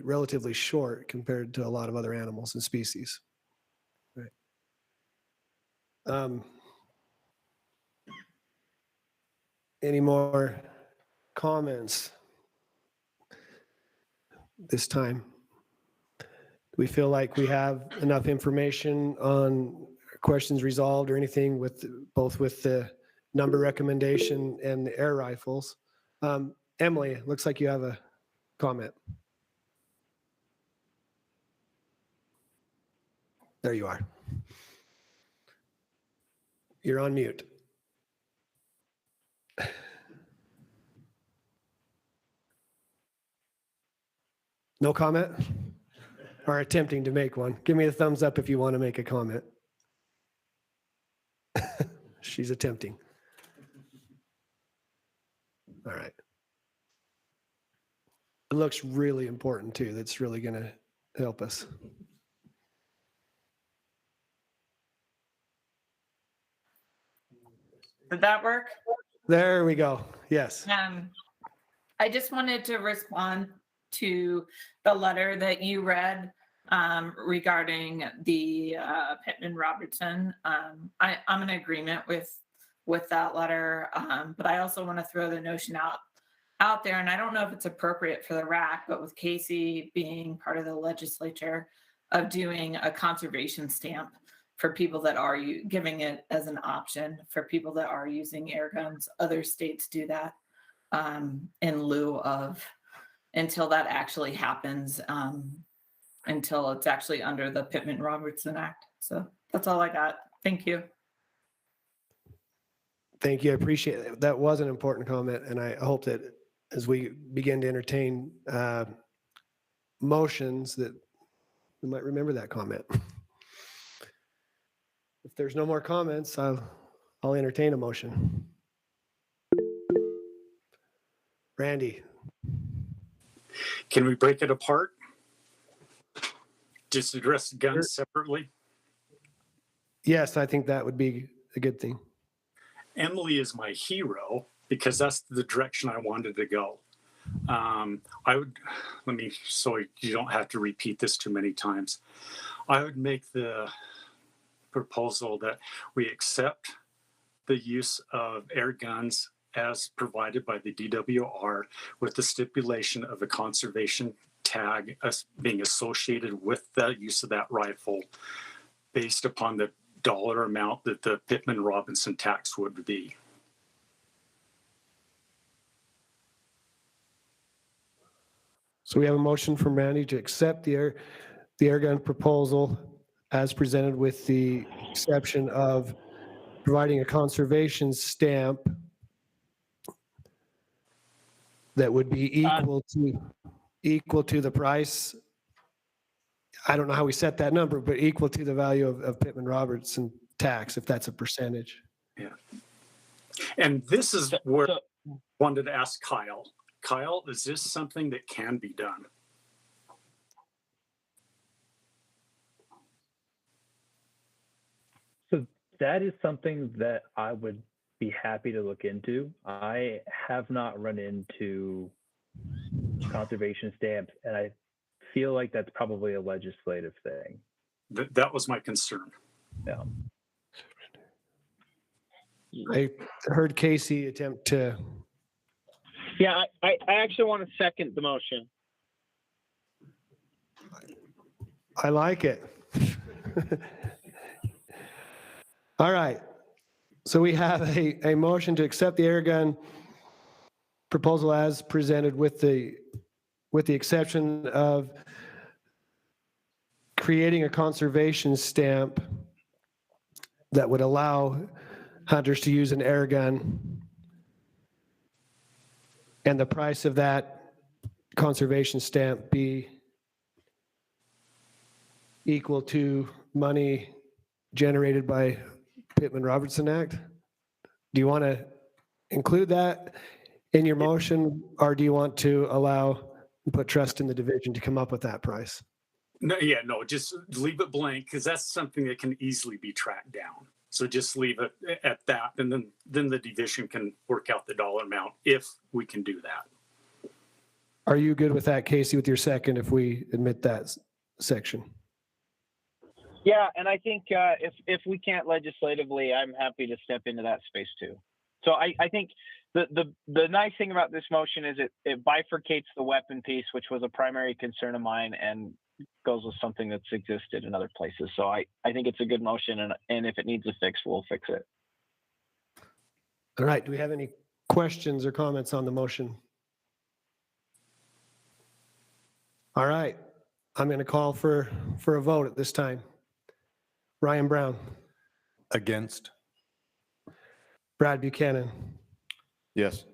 relatively short compared to a lot of other animals and species. Right. Any more comments this time? Do we feel like we have enough information on questions resolved or anything both with the number recommendation and the air rifles? Emily, it looks like you have a comment. There you are. You're on mute. No comment? Or attempting to make one? Give me a thumbs up if you want to make a comment. She's attempting. All right. It looks really important too. That's really going to help us. Did that work? There we go. Yes. I just wanted to respond to the letter that you read regarding the Pittman Robertson. I'm in agreement with that letter, but I also want to throw the notion out there, and I don't know if it's appropriate for the RAC, but with Casey being part of the legislature, of doing a conservation stamp for people that are giving it as an option for people that are using air guns. Other states do that in lieu of, until that actually happens, until it's actually under the Pittman-Robertson Act. So that's all I got. Thank you. Thank you. I appreciate it. That was an important comment, and I hope that as we begin to entertain motions that we might remember that comment. If there's no more comments, I'll entertain a motion. Randy? Can we break it apart? Just address guns separately? Yes, I think that would be a good thing. Emily is my hero because that's the direction I wanted to go. So you don't have to repeat this too many times. I would make the proposal that we accept the use of air guns as provided by the DWR with the stipulation of a conservation tag as being associated with the use of that rifle based upon the dollar amount that the Pittman-Robertson tax would be. So we have a motion from Randy to accept the air gun proposal as presented with the exception of providing a conservation stamp that would be equal to the price. I don't know how we set that number, but equal to the value of Pittman-Robertson tax, if that's a percentage. Yeah. And this is where I wanted to ask Kyle. Kyle, is this something that can be done? So that is something that I would be happy to look into. I have not run into conservation stamps, and I feel like that's probably a legislative thing. That was my concern. Yeah. I heard Casey attempt to. Yeah, I actually want to second the motion. I like it. All right. So we have a motion to accept the air gun proposal as presented with the exception of creating a conservation stamp that would allow hunters to use an air gun, and the price of that conservation stamp be equal to money generated by Pittman-Robertson Act. Do you want to include that in your motion, or do you want to put trust in the division to come up with that price? No, just leave it blank because that's something that can easily be tracked down. So just leave it at that, and then the division can work out the dollar amount if we can do that. Are you good with that, Casey, with your second, if we admit that section? Yeah, and I think if we can't legislatively, I'm happy to step into that space too. So I think the nice thing about this motion is it bifurcates the weapon piece, which was a primary concern of mine, and goes with something that's existed in other places. So I think it's a good motion, and if it needs a fix, we'll fix it. All right. Do we have any questions or comments on the motion? All right. I'm going to call for a vote at this time. Ryan Brown. Against. Brad Buchanan. Yes.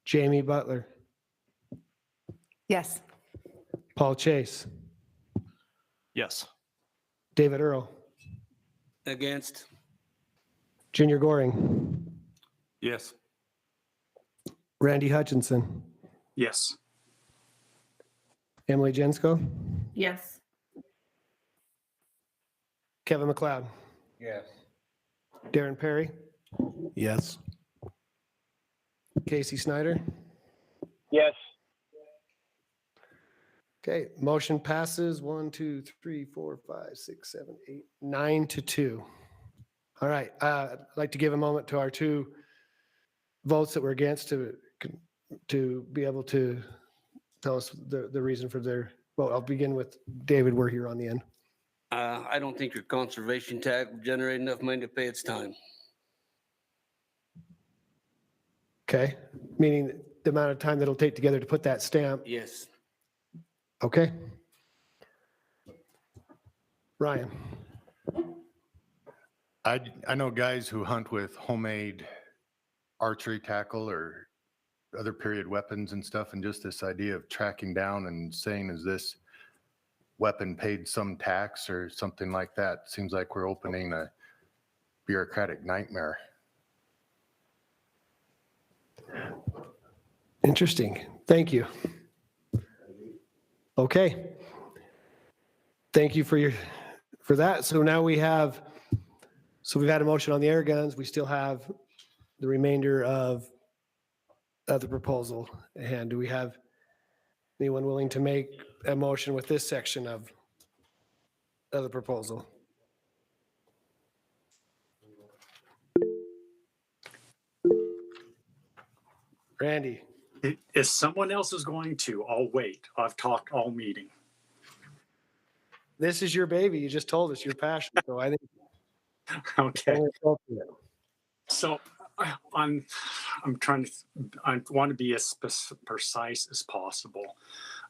Jamie Butler. Yes. Paul Chase. Yes. David Earl. Against. Junior Goring. Yes. Randy Hutchinson. Yes. Emily Jensko. Yes. Kevin McLeod. Yes. Darren Perry. Yes. Casey Snyder. Yes. Okay, motion passes 1, 2, 3, 4, 5, 6, 7, 8, 9-2. All right, I'd like to give a moment to our two votes that were against to be able to tell us the reason for their, well, I'll begin with David. We're here on the end. I don't think your conservation tag will generate enough money to pay its time. Okay, meaning the amount of time that it'll take together to put that stamp. Yes. Okay. Ryan. I know guys who hunt with homemade archery tackle or other period weapons and stuff, and just this idea of tracking down and saying, is this weapon paid some tax or something like that? Seems like we're opening a bureaucratic nightmare. Interesting. Thank you. Okay. Thank you for that. So now we've had a motion on the air guns. We still have the remainder of the proposal at hand. Do we have anyone willing to make a motion with this section of the proposal? Randy. If someone else is going to, I'll wait. I've talked all meeting. This is your baby. You just told us you're passionate. So I think. Okay. So I want to be as precise as possible.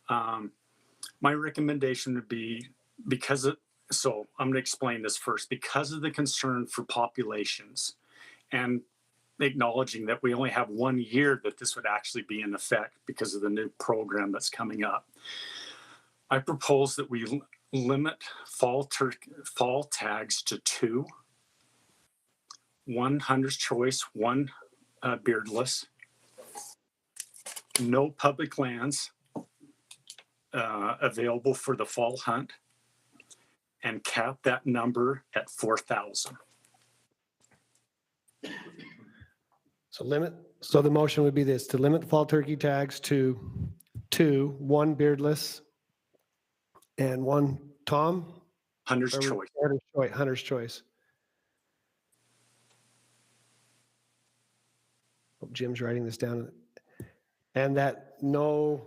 My recommendation would be so I'm going to explain this first. Because of the concern for populations and acknowledging that we only have 1 year that this would actually be in effect because of the new program that's coming up, I propose that we limit fall tags to 2. 1 hunter's choice, 1 beardless, no public lands available for the fall hunt, and cap that number at 4,000. So the motion would be this: to limit fall turkey tags to 2, 1 beardless and 1 Tom? Hunter's choice. Hunter's choice. Hope Jim's writing this down. And that no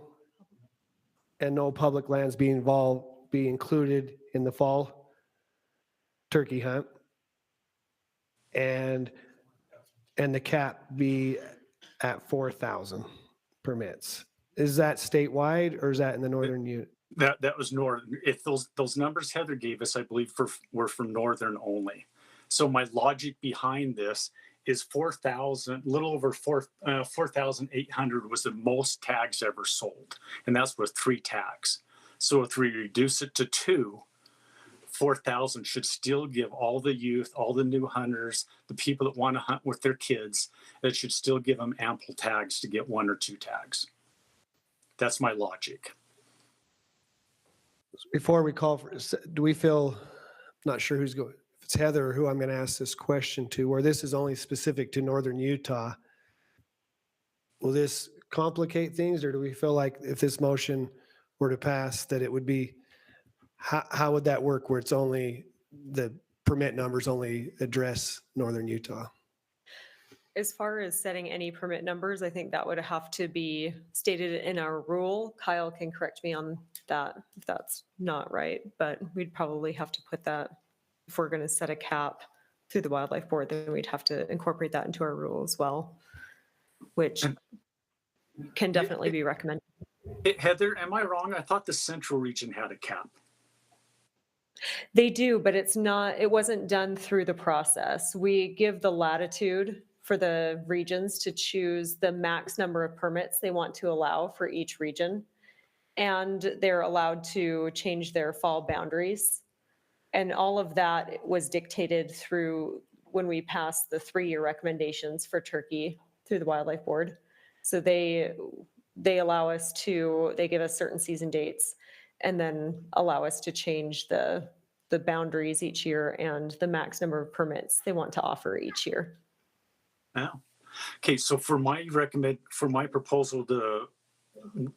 public lands be included in the fall turkey hunt. And the cap be at 4,000 permits. Is that statewide or is that in the northern unit? That was northern. If those numbers Heather gave us, I believe were from northern only. So my logic behind this is 4,000, a little over 4,800 was the most tags ever sold. And that's with 3 tags. So if we reduce it to 2, 4,000 should still give all the youth, all the new hunters, the people that want to hunt with their kids, it should still give them ample tags to get 1 or 2 tags. That's my logic. Before we call for, do we feel, not sure who's going, if it's Heather or who I'm going to ask this question to, where this is only specific to northern Utah, will this complicate things, or do we feel like if this motion were to pass that it would be, how would that work where it's only, the permit numbers only address northern Utah? As far as setting any permit numbers, I think that would have to be stated in our rule. Kyle can correct me on that if that's not right, but we'd probably have to put that, if we're going to set a cap through the wildlife board, then we'd have to incorporate that into our rule as well, which can definitely be recommended. Heather, am I wrong? I thought the central region had a cap. They do, but it wasn't done through the process. We give the latitude for the regions to choose the max number of permits they want to allow for each region. And they're allowed to change their fall boundaries. And all of that was dictated through when we passed the 3-year recommendations for turkey through the wildlife board. So they allow us to, they give us certain season dates and then allow us to change the boundaries each year and the max number of permits they want to offer each year. Wow. Okay, so for my proposal to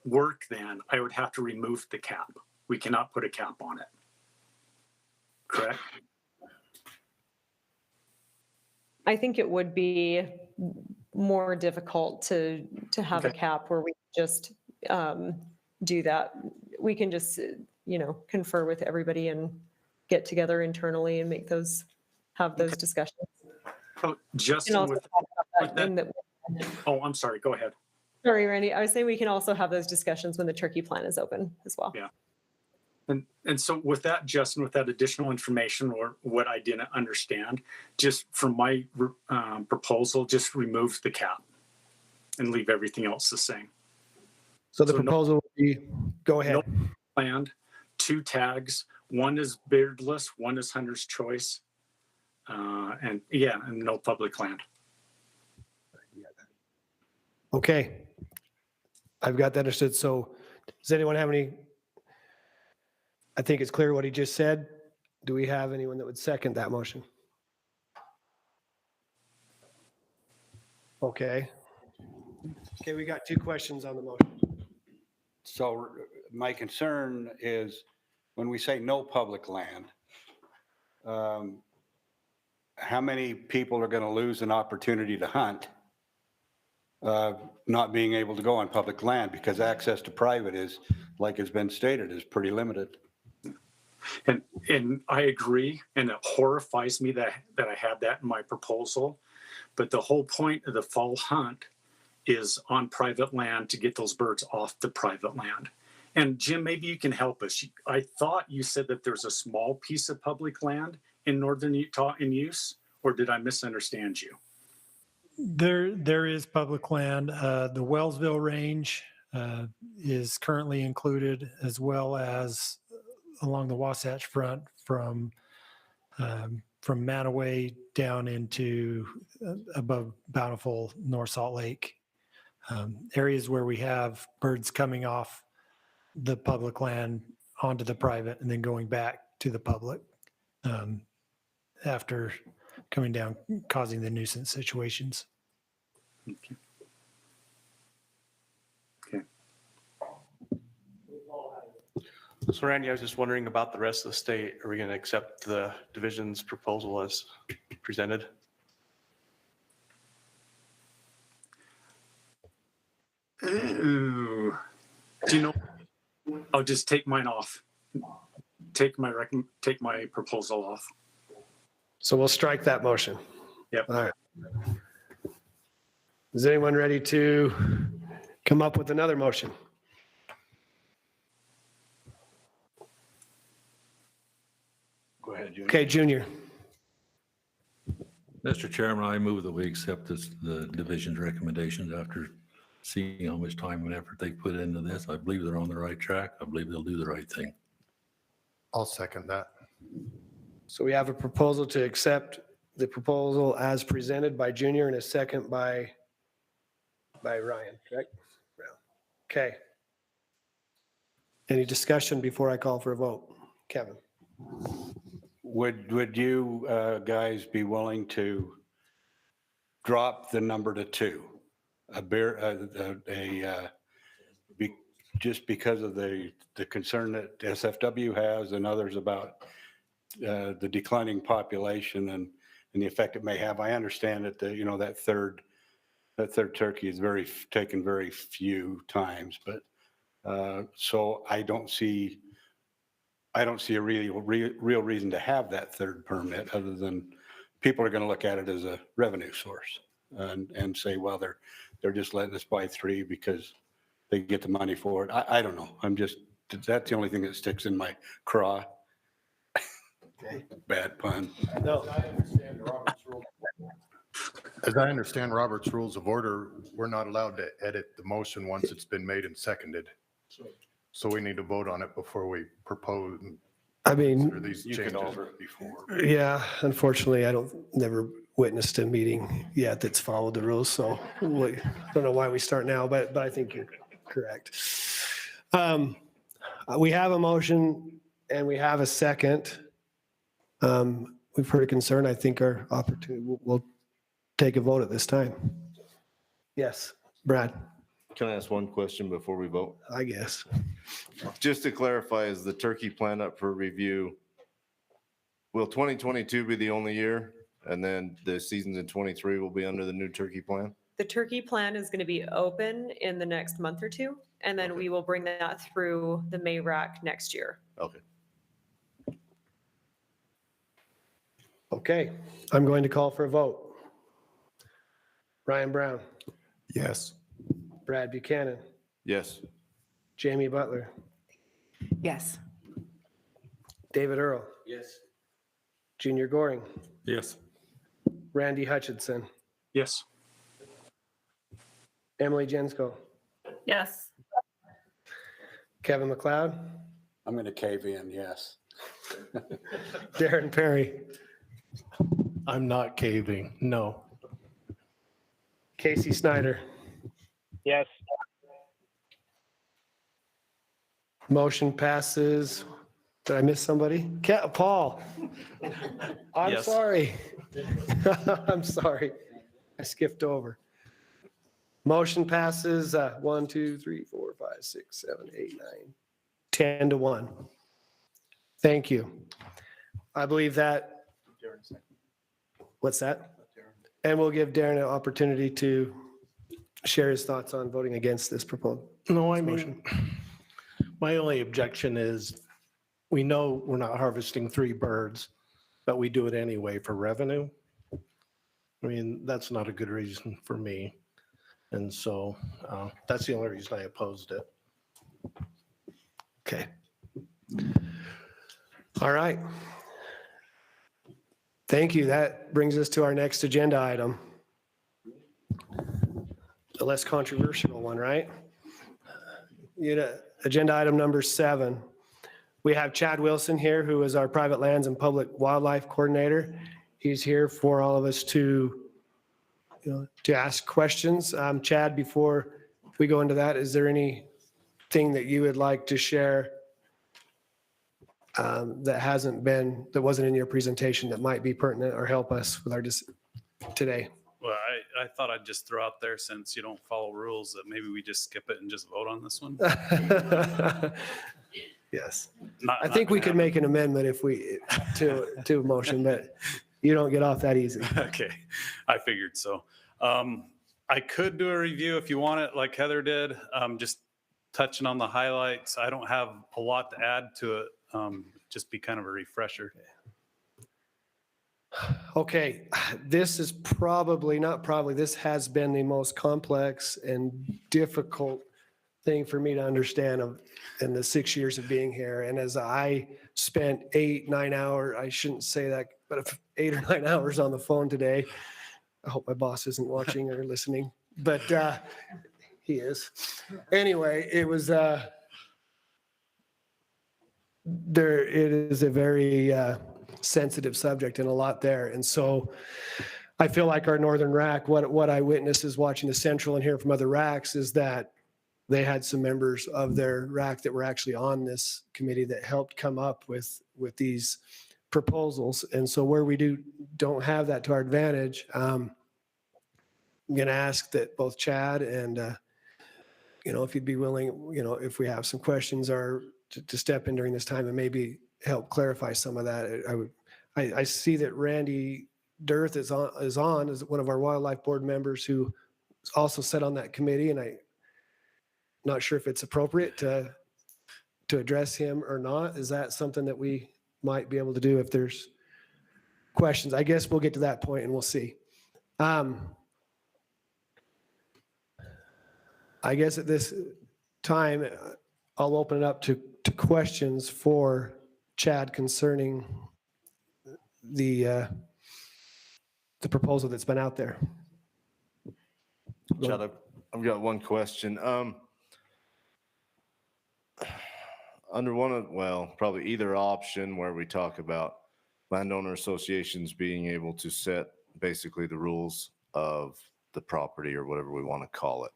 work, then I would have to remove the cap. We cannot put a cap on it. Correct? I think it would be more difficult to have a cap where we just do that. We can just, confer with everybody and get together internally and have those discussions. Oh, Justin, I'm sorry, go ahead. Sorry, Randy. I was saying we can also have those discussions when the turkey plan is open as well. Yeah. And so with that, Justin, with that additional information or what I didn't understand, just from my proposal, just remove the cap and leave everything else the same. So the proposal would be, go ahead. No land, 2 tags, 1 is beardless, 1 is hunter's choice, and no public land. Okay. I've got that understood. So does anyone have any? I think it's clear what he just said. Do we have anyone that would second that motion? Okay. Okay, we got 2 questions on the motion. So my concern is when we say no public land, how many people are going to lose an opportunity to hunt, not being able to go on public land because access to private is, like has been stated, is pretty limited. And I agree, and it horrifies me that I had that in my proposal. But the whole point of the fall hunt is on private land to get those birds off the private land. And Jim, maybe you can help us. I thought you said that there's a small piece of public land in northern Utah in use, or did I misunderstand you? There is public land. The Wellsville Range is currently included, as well as along the Wasatch Front from Manaway down into above Bountiful, North Salt Lake. Areas where we have birds coming off the public land onto the private and then going back to the public after coming down, causing the nuisance situations. Okay. So Randy, I was just wondering about the rest of the state. Are we going to accept the division's proposal as presented? Ooh. Do you know? I'll just take mine off. Take my proposal off. So we'll strike that motion. Yep. All right. Is anyone ready to come up with another motion? Go ahead, Junior. Okay, Junior. Mr. Chairman, I move that we accept the division's recommendations after seeing how much time and effort they put into this. I believe they're on the right track. I believe they'll do the right thing. I'll second that. So we have a proposal to accept the proposal as presented by Junior and a second by Ryan, correct? Okay. Any discussion before I call for a vote? Kevin? Would you guys be willing to drop the number to 2? Just because of the concern that SFW has and others about the declining population and the effect it may have. I understand that that third turkey is taken very few times, but so I don't see a real reason to have that third permit, other than people are going to look at it as a revenue source and say, well, they're just letting us buy 3 because they get the money for it. I don't know. That's the only thing that sticks in my craw. Okay. Bad pun. No. As I understand Robert's Rules of Order, we're not allowed to edit the motion once it's been made and seconded. So we need to vote on it before we propose. I mean, These You changes could alter it before. yeah, unfortunately, never witnessed a meeting yet that's followed the rules, so I don't know why we start now, but I think you're correct. We have a motion and we have a second. We've heard a concern. I think our opportunity, we'll take a vote at this time. Yes, Brad, Can I ask one question before we vote? I guess. Just to clarify, is the turkey plan up for review? Will 2022 be the only year? And then the seasons in 23 will be under the new turkey plan? The turkey plan is going to be open in the next month or 2, and then we will bring that through the May RAC next year. Okay. Okay, I'm going to call for a vote. Ryan Brown, Yes. Brad Buchanan, Yes. Jamie Butler, Yes. David Earl, Yes. Junior Goring, Yes. Randy Hutchinson, Yes. Emily Jensko, Yes. Kevin McLeod, I'm going to cave in, yes. Darren Perry, I'm not caving, no. Casey Snyder, Yes. Motion passes. Did I miss somebody? Paul. I'm Yes. sorry. I'm sorry. I skipped over. Motion passes 1, 2, 3, 4, 5, 6, 7, 8, 9, 10-1. Thank you. I believe that. What's that? And we'll give Darren an opportunity to share his thoughts on voting against this proposal. No, I mean, my only objection is we know we're not harvesting 3 birds, but we do it anyway for revenue. I mean, that's not a good reason for me. And so that's the only reason I opposed it. Okay. All right. Thank you. That brings us to our next agenda item. The less controversial one, right? Agenda item number 7. We have Chad Wilson here, who is our private lands and public wildlife coordinator. He's here for all of us to ask questions. Chad, before we go into that, is there anything that you would like to share that wasn't in your presentation that might be pertinent or help us with our today? Well, I thought I'd just throw out there, since you don't follow rules, that maybe we just skip it and just vote on this one. Yes. I think we could make an amendment to a motion, but you don't get off that easy. Okay, I figured so. I could do a review if you want it, like Heather did, just touching on the highlights. I don't have a lot to add to it, just be kind of a refresher. Okay, this is this has been the most complex and difficult thing for me to understand in the 6 years of being here. And as I spent 8, 9 hours, I shouldn't say that, but 8 or 9 hours on the phone today. I hope my boss isn't watching or listening, but he is. Anyway, it was, it is a very sensitive subject and a lot there. And so I feel like our Northern RAC, what I witnessed is watching the Central and hearing from other RACs is that they had some members of their RAC that were actually on this committee that helped come up with these proposals. And so where we don't have that to our advantage, I'm going to ask that both Chad and, if you'd be willing, if we have some questions or to step in during this time and maybe help clarify some of that. I see that Randy Dearth is on as one of our wildlife board members who also sat on that committee, and I'm not sure if it's appropriate to address him or not. Is that something that we might be able to do if there's questions? I guess we'll get to that point and we'll see. I guess at this time, I'll open it up to questions for Chad concerning the proposal that's been out there. Chad, I've got one question. Under probably either option where we talk about landowner associations being able to set basically the rules of the property or whatever we want to call it.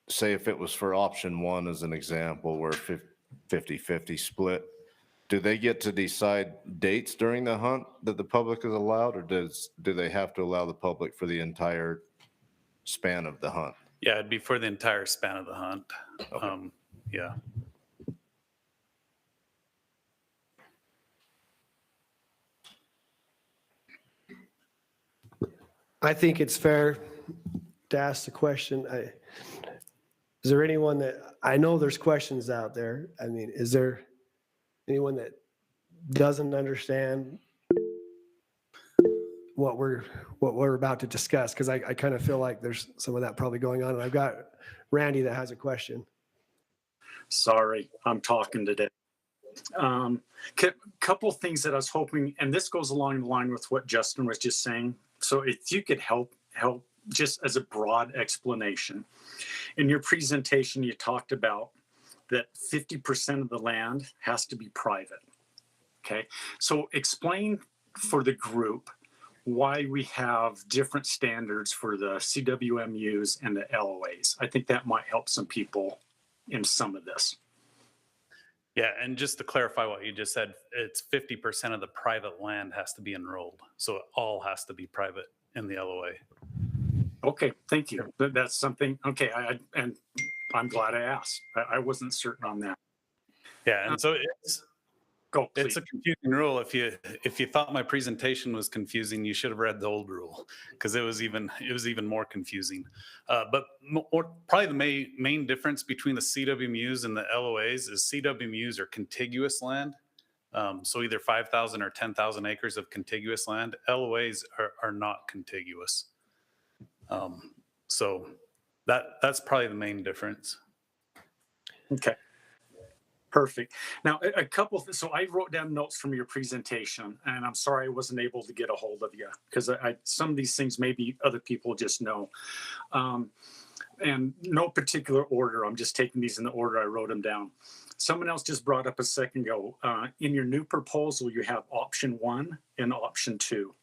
Say if it was for option 1 as an example, where 50-50 split, do they get to decide dates during the hunt that the public is allowed, or do they have to allow the public for the entire span of the hunt? Yeah, it'd be for the entire span of the hunt. Okay. Yeah. I think it's fair to ask the question. Is there anyone I know there's questions out there. I mean, is there anyone that doesn't understand what we're about to discuss? Because I kind of feel like there's some of that probably going on. And I've got Randy that has a question. Sorry, I'm talking today. Couple things that I was hoping, and this goes along the line with what Justin was just saying. So if you could help just as a broad explanation. In your presentation, you talked about that 50% of the land has to be private. Okay, so explain for the group why we have different standards for the CWMUs and the LOAs. I think that might help some people in some of this. Yeah, and just to clarify what you just said, it's 50% of the private land has to be enrolled. So it all has to be private in the LOA. Okay, thank you. That's something, okay, and I'm glad I asked. I wasn't certain on that. Yeah, and so it's a confusing rule. If you thought my presentation was confusing, you should have read the old rule, because it was even more confusing. But probably the main difference between the CWMUs and the LOAs is CWMUs are contiguous land. So either 5,000 or 10,000 acres of contiguous land. LOAs are not contiguous. So that's probably the main difference. Okay. Perfect. Now, a couple. So I wrote down notes from your presentation, and I'm sorry I wasn't able to get a hold of you, because some of these things maybe other people just know. And no particular order. I'm just taking these in the order I wrote them down. Someone else just brought up a second ago. In your new proposal, you have option 1 and option 2.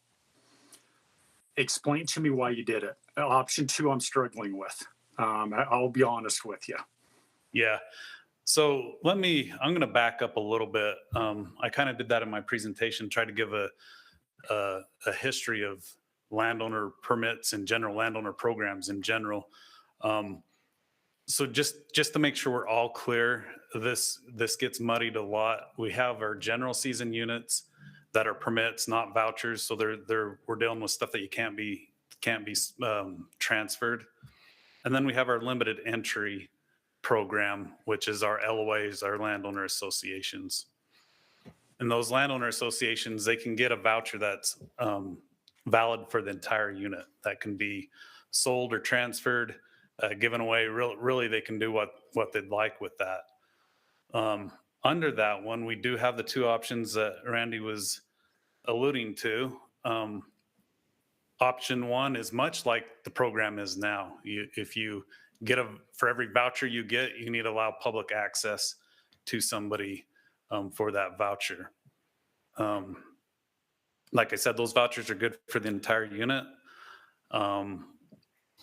Explain to me why you did it. Option 2, I'm struggling with. I'll be honest with you. Yeah. So I'm going to back up a little bit. I kind of did that in my presentation, tried to give a history of landowner permits in general, landowner programs in general. So just to make sure we're all clear, this gets muddied a lot. We have our general season units that are permits, not vouchers. So we're dealing with stuff that you can't be transferred. And then we have our limited entry program, which is our LOAs, our landowner associations. And those landowner associations, they can get a voucher that's valid for the entire unit, that can be sold or transferred, given away. Really, they can do what they'd like with that. Under that one, we do have the 2 options that Randy was alluding to. Option 1 is much like the program is now. If you get for every voucher you get, you need to allow public access to somebody for that voucher. Like I said, those vouchers are good for the entire unit.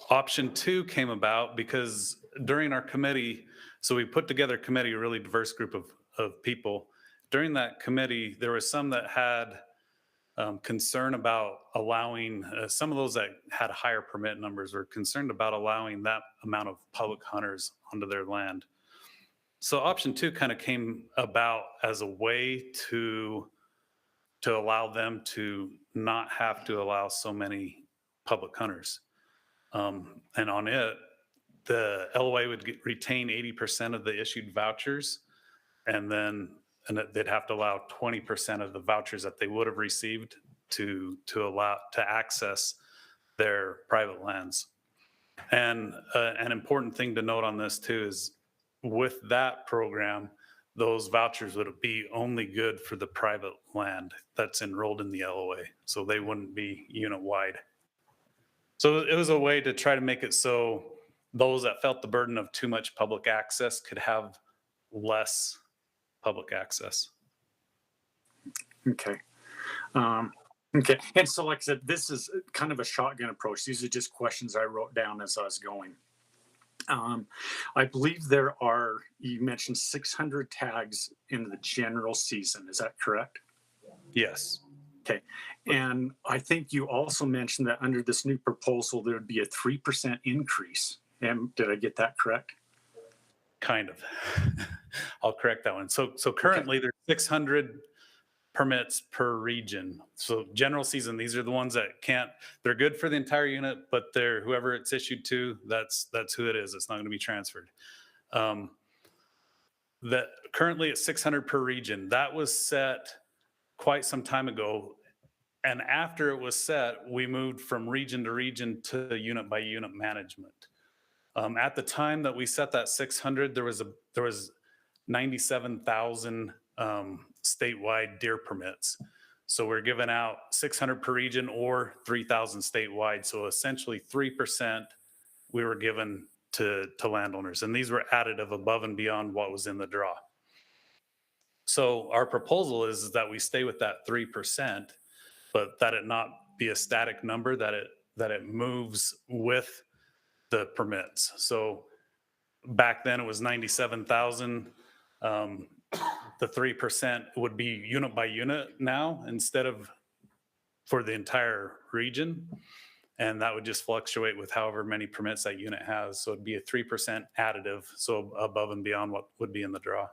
Option 2 came about because during our committee, so we put together a committee, a really diverse group of people. During that committee, there was some that had concern about allowing, some of those that had higher permit numbers were concerned about allowing that amount of public hunters onto their land. So option 2 kind of came about as a way to allow them to not have to allow so many public hunters. And on it, the LOA would retain 80% of the issued vouchers, and they'd have to allow 20% of the vouchers that they would have received to access their private lands. And an important thing to note on this too is with that program, those vouchers would be only good for the private land that's enrolled in the LOA. So they wouldn't be unit-wide. So it was a way to try to make it so those that felt the burden of too much public access could have less public access. Okay. Okay. And so, like I said, this is kind of a shotgun approach. These are just questions I wrote down as I was going. I believe you mentioned 600 tags in the general season. Is that correct? Yes. Okay. And I think you also mentioned that under this new proposal, there would be a 3% increase. And did I get that correct? Kind of. I'll correct that one. So currently there's 600 permits per region. So general season, these are the ones that they're good for the entire unit, but whoever it's issued to, that's who it is. It's not going to be transferred. That currently it's 600 per region. That was set quite some time ago. And after it was set, we moved from region to region to unit by unit management. At the time that we set that 600, there was 97,000 statewide deer permits. So we're giving out 600 per region or 3,000 statewide. So essentially 3% we were given to landowners. And these were additive above and beyond what was in the draw. So our proposal is that we stay with that 3%, but that it not be a static number that it moves with the permits. So back then it was 97,000. The 3% would be unit by unit now instead of for the entire region. And that would just fluctuate with however many permits that unit has. So it'd be a 3% additive. So above and beyond what would be in the draw.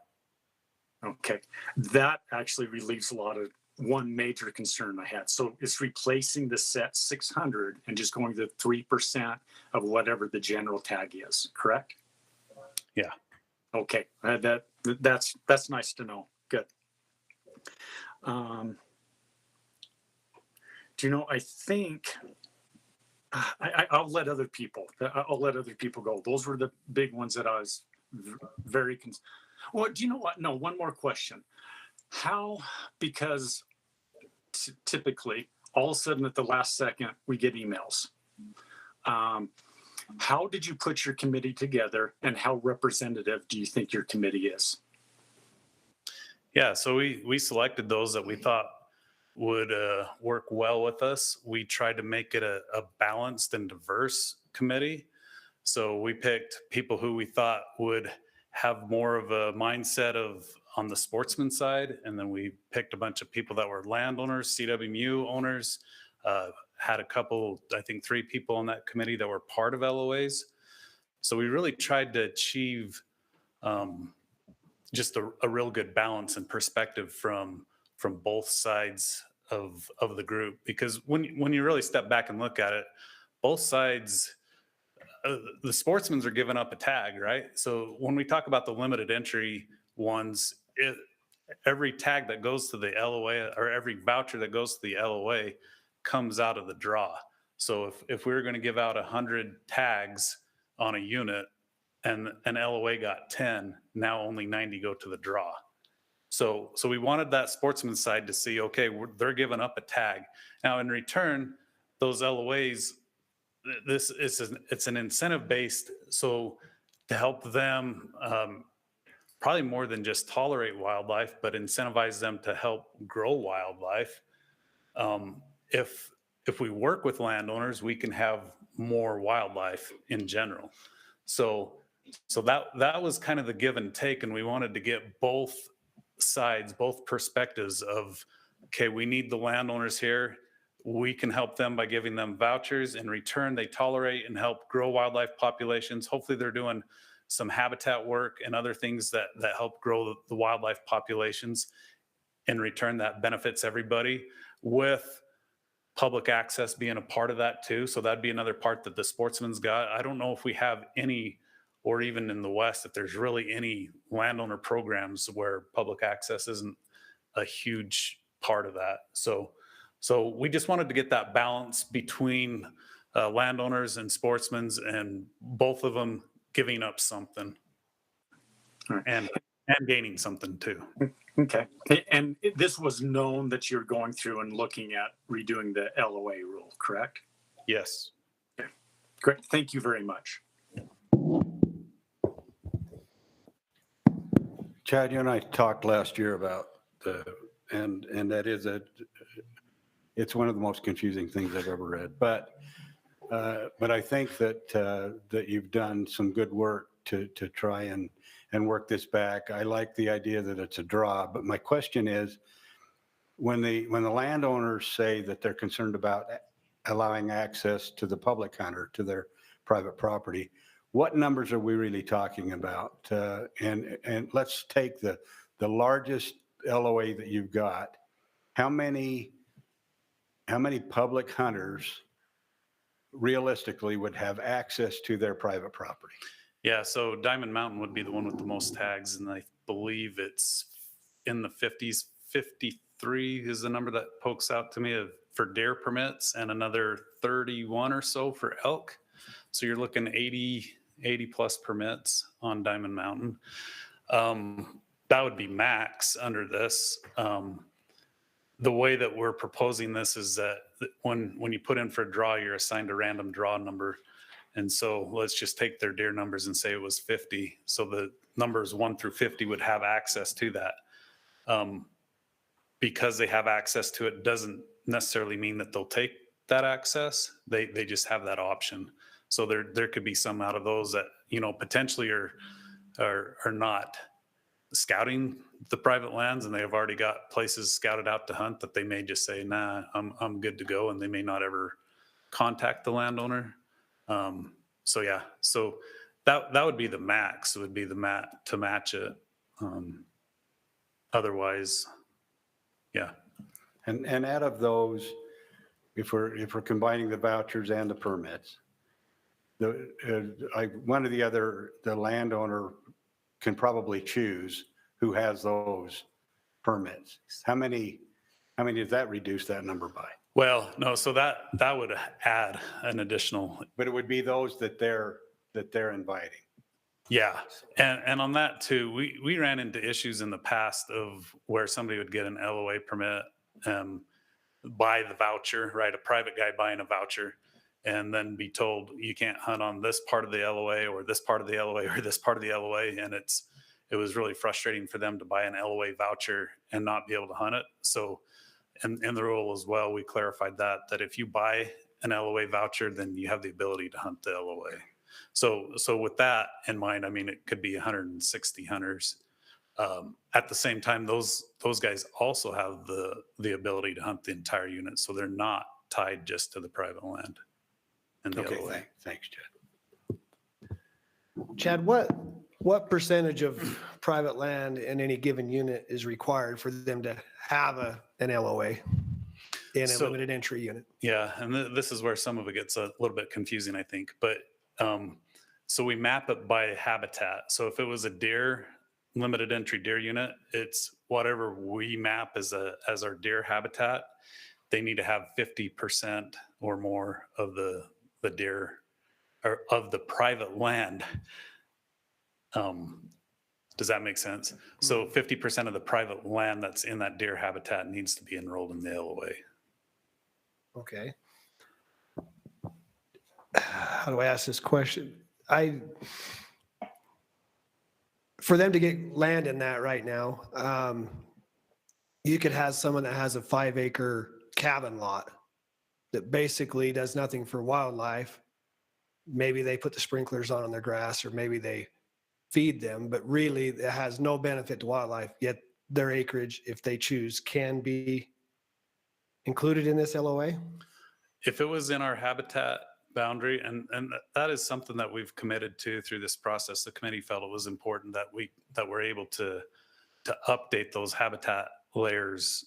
Okay, that actually relieves a lot of one major concern I had. So it's replacing the set 600 and just going to 3% of whatever the general tag is, correct? Yeah. Okay, that's nice to know. Good. Do you know, I think I'll let other people go. Those were the big ones that I was very well, do you know what? No, one more question. How, because typically all of a sudden at the last second, we get emails. How did you put your committee together and how representative do you think your committee is? Yeah, so we selected those that we thought would work well with us. We tried to make it a balanced and diverse committee. So we picked people who we thought would have more of a mindset of on the sportsman side. And then we picked a bunch of people that were landowners, CWMU owners, had a couple, I think 3 people on that committee that were part of LOAs. So we really tried to achieve just a real good balance and perspective from both sides of the group. Because when you really step back and look at it, both sides, the sportsmen are giving up a tag, right? So when we talk about the limited entry ones, every tag that goes to the LOA or every voucher that goes to the LOA comes out of the draw. So if we were going to give out 100 tags on a unit and an LOA got 10, now only 90 go to the draw. So we wanted that sportsman side to see, okay, they're giving up a tag. Now in return, those LOAs, it's an incentive based. So to help them, probably more than just tolerate wildlife, but incentivize them to help grow wildlife. If we work with landowners, we can have more wildlife in general. So that was kind of the give and take, and we wanted to get both sides, both perspectives of, okay, we need the landowners here. We can help them by giving them vouchers. In return, they tolerate and help grow wildlife populations. Hopefully they're doing some habitat work and other things that help grow the wildlife populations. In return, that benefits everybody, with public access being a part of that too. So that'd be another part that the sportsman's got. I don't know if we have any, or even in the West, if there's really any landowner programs where public access isn't a huge part of that. So we just wanted to get that balance between landowners and sportsmen, and both of them giving up something and gaining something too. Okay. And this was known that you're going through and looking at redoing the LOA rule, correct? Yes. Okay. Great. Thank you very much. Chad, you and I talked last year about and that is it's one of the most confusing things I've ever read. But I think that you've done some good work to try and work this back. I like the idea that it's a draw, but my question is, when the landowners say that they're concerned about allowing access to the public hunter to their private property, what numbers are we really talking about? And let's take the largest LOA that you've got. How many public hunters realistically would have access to their private property? Yeah, so Diamond Mountain would be the one with the most tags, and I believe it's in the 50s. 53 is the number that pokes out to me for deer permits, and another 31 or so for elk. So you're looking 80 plus permits on Diamond Mountain. That would be max under this. The way that we're proposing this is that when you put in for a draw, you're assigned a random draw number. And so let's just take their deer numbers and say it was 50. So the numbers 1 through 50 would have access to that. Because they have access to it doesn't necessarily mean that they'll take that access, they just have that option. So there could be some out of those that, you know, potentially are not scouting the private lands, and they have already got places scouted out to hunt, that they may just say, nah, I'm good to go. And they may not ever contact the landowner. So yeah, so that would be the max, would be the to match it. Otherwise, yeah. And out of those, if we're combining the vouchers and the permits, one or the other, the landowner can probably choose who has those permits. How many does that reduce that number by? Well, no, so that would add an additional. But it would be those that they're inviting. Yeah, and on that too, we ran into issues in the past of where somebody would get an LOA permit, buy the voucher, right? A private guy buying a voucher, and then be told you can't hunt on this part of the LOA or this part of the LOA or this part of the LOA, and it was really frustrating for them to buy an LOA voucher and not be able to hunt it. So, in the rule as well, we clarified that if you buy an LOA voucher, then you have the ability to hunt the LOA. So with that in mind, I mean, it could be 160 hunters. At the same time, those guys also have the ability to hunt the entire unit, so they're not tied just to the private land and the LOA. Thanks, Chad. Chad, what percentage of private land in any given unit is required for them to have an LOA in a limited entry unit? Yeah, and this is where some of it gets a little bit confusing, I think. But so we map it by habitat. So if it was a deer, limited entry deer unit, it's whatever we map as our deer habitat. They need to have 50% or more of the deer or of the private land. Does that make sense? So 50% of the private land that's in that deer habitat needs to be enrolled in the LOA. Okay. How do I ask this question? For them to get land in that right now, you could have someone that has a 5-acre cabin lot that basically does nothing for wildlife. Maybe they put the sprinklers on their grass, or maybe they feed them, but really it has no benefit to wildlife, yet their acreage, if they choose, can be included in this LOA? If it was in our habitat boundary, and that is something that we've committed to through this process, the committee felt it was important that we're able to update those habitat layers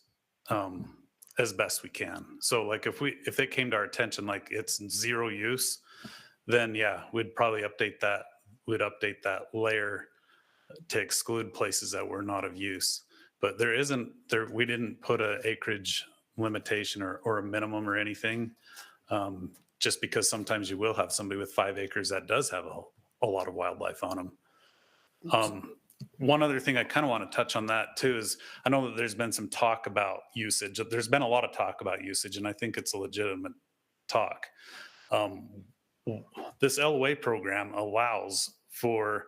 as best we can. So like if it came to our attention like it's zero use, then yeah, we'd probably update that. We'd update that layer to exclude places that were not of use. But we didn't put an acreage limitation or a minimum or anything, just because sometimes you will have somebody with 5 acres that does have a lot of wildlife on them. One other thing I kind of want to touch on that too is I know that there's been some talk about usage. There's been a lot of talk about usage, and I think it's a legitimate talk. This LOA program allows for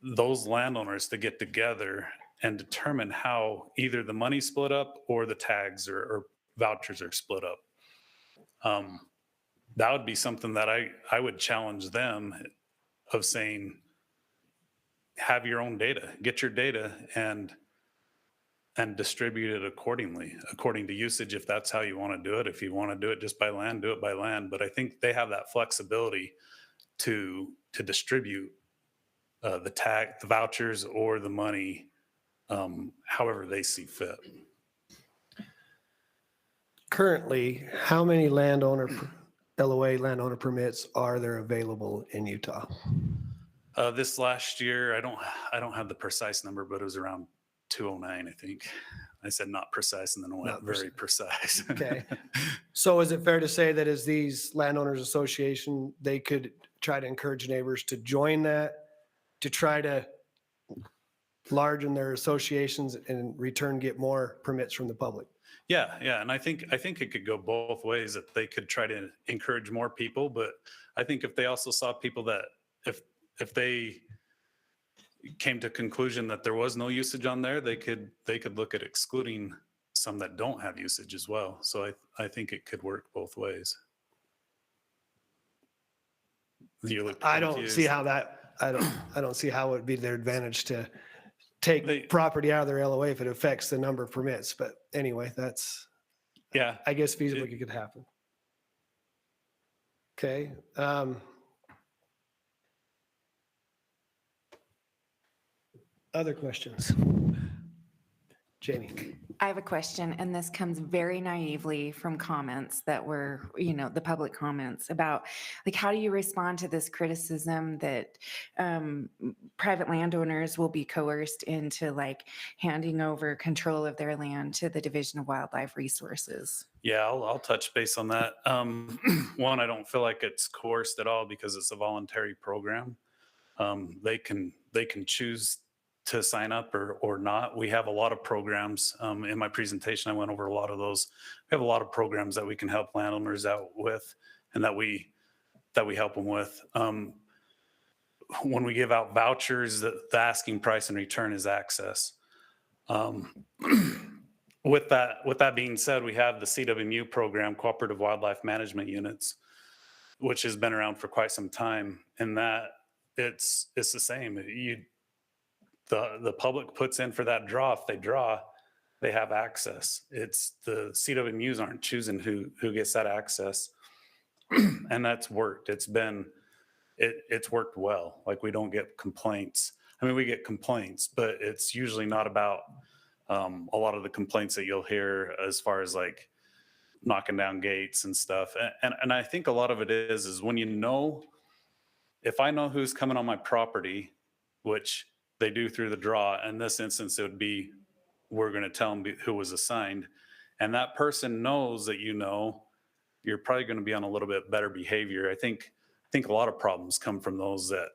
those landowners to get together and determine how either the money's split up or the tags or vouchers are split up. That would be something that I would challenge them of saying, have your own data, get your data and distribute it accordingly, according to usage, if that's how you want to do it. If you want to do it just by land, do it by land. But I think they have that flexibility to distribute the vouchers or the money, however they see fit. Currently, how many LOA landowner permits are there available in Utah? This last year, I don't have the precise number, but it was around 209, I think. I said not precise, and then it went very precise. Okay. So is it fair to say that as these landowners association, they could try to encourage neighbors to join that, to try to largen their associations and in return get more permits from the public? Yeah, and I think it could go both ways. That they could try to encourage more people, but I think if they also saw people that if they came to conclusion that there was no usage on there, they could look at excluding some that don't have usage as well. So I think it could work both ways. You look I don't confused. see how that, I don't see how it would be their advantage to take property out of their LOA if it affects the number of permits. But anyway, that's, Yeah. I guess feasibly it could happen. Okay. Other questions? Jamie. I have a question, and this comes very naively from comments that were, the public comments about, like, how do you respond to this criticism that private landowners will be coerced into, like, handing over control of their land to the Division of Wildlife Resources? Yeah, I'll touch base on that. One, I don't feel like it's coerced at all because it's a voluntary program. They can choose to sign up or not. We have a lot of programs. In my presentation, I went over a lot of those. We have a lot of programs that we can help landowners out with and that we help them with. When we give out vouchers, the asking price in return is access. With that being said, we have the CWMU program, Cooperative Wildlife Management Units, which has been around for quite some time. And that it's the same. The public puts in for that draw. If they draw, they have access. It's the CWMUs aren't choosing who gets that access. And that's worked. It's worked well. Like, we don't get complaints. I mean, we get complaints, but it's usually not about a lot of the complaints that you'll hear as far as like knocking down gates and stuff. And I think a lot of it is when if I know who's coming on my property, which they do through the draw. In this instance, it would be, we're going to tell them who was assigned. And that person knows that you're probably going to be on a little bit better behavior. I think a lot of problems come from those that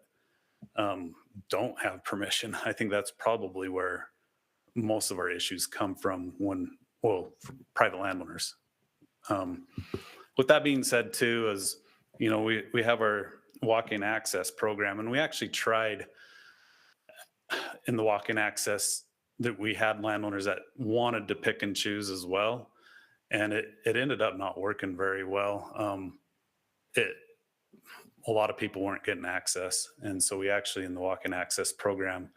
don't have permission. I think that's probably where most of our issues come from from private landowners. With that being said too, is, we have our walk-in access program, and we actually tried in the walk-in access that we had landowners that wanted to pick and choose as well. And it ended up not working very well. A lot of people weren't getting access. And so we actually, in the walk-in access program,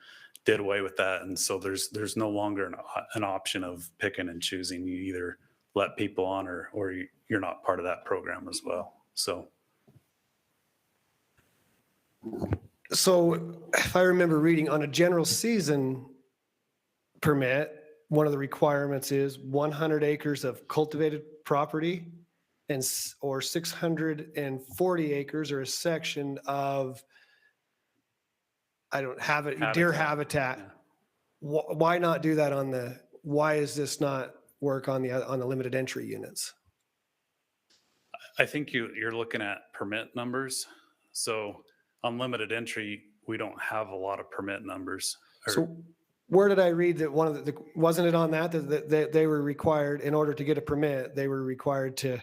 did away with that. And so there's no longer an option of picking and choosing. You either let people on or you're not part of that program as well. So if I remember reading, on a general season permit, one of the requirements is 100 acres of cultivated property or 640 acres or a section of, deer habitat. Why not do that why is this not work on the limited entry units? I think you're looking at permit numbers. So on limited entry, we don't have a lot of permit numbers. So where did I read that wasn't it on that they were required, in order to get a permit, they were required to,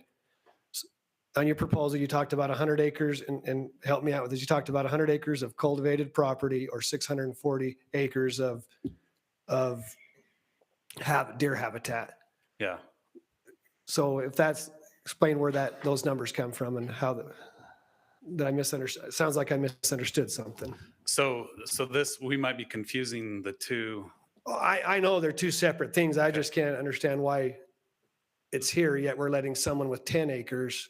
on your proposal, you talked about 100 acres and help me out with this. You talked about 100 acres of cultivated property or 640 acres of deer habitat. Yeah. So if explain where those numbers come from and how that I misunderstood. It sounds like I misunderstood something. So we might be confusing the two. I know they're two separate things. I just can't understand why it's here, yet we're letting someone with 10 acres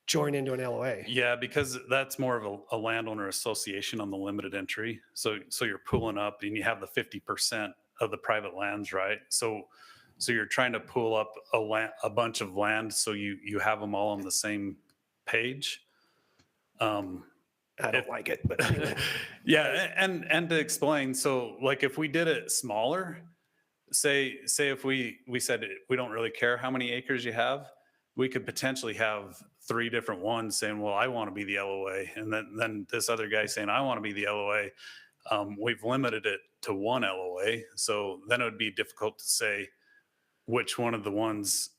join into an LOA. Yeah, because that's more of a landowner association on the limited entry. So you're pooling up and you have the 50% of the private lands, right? So you're trying to pool up a bunch of land so you have them all on the same page. I don't like it, but anyway. Yeah, and to explain, so like if we did it smaller, say if we said we don't really care how many acres you have, we could potentially have 3 different ones saying, well, I want to be the LOA, and then this other guy saying, I want to be the LOA. We've limited it to 1 LOA, so then it would be difficult to say which one of the ones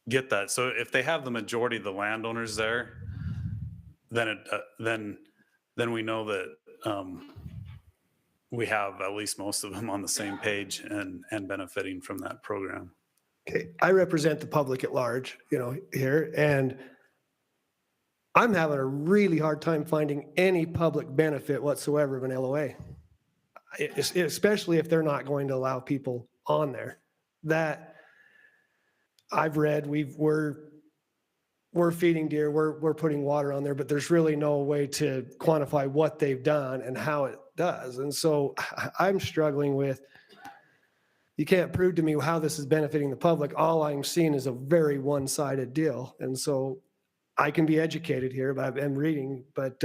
get that. So if they have the majority of the landowners there, then we know that we have at least most of them on the same page and benefiting from that program. Okay, I represent the public at large, here, and I'm having a really hard time finding any public benefit whatsoever of an LOA. Especially if they're not going to allow people on there. That I've read, we're feeding deer, we're putting water on there, but there's really no way to quantify what they've done and how it does. And so I'm struggling with, you can't prove to me how this is benefiting the public. All I'm seeing is a very one-sided deal. And so I can be educated here, but I'm reading, but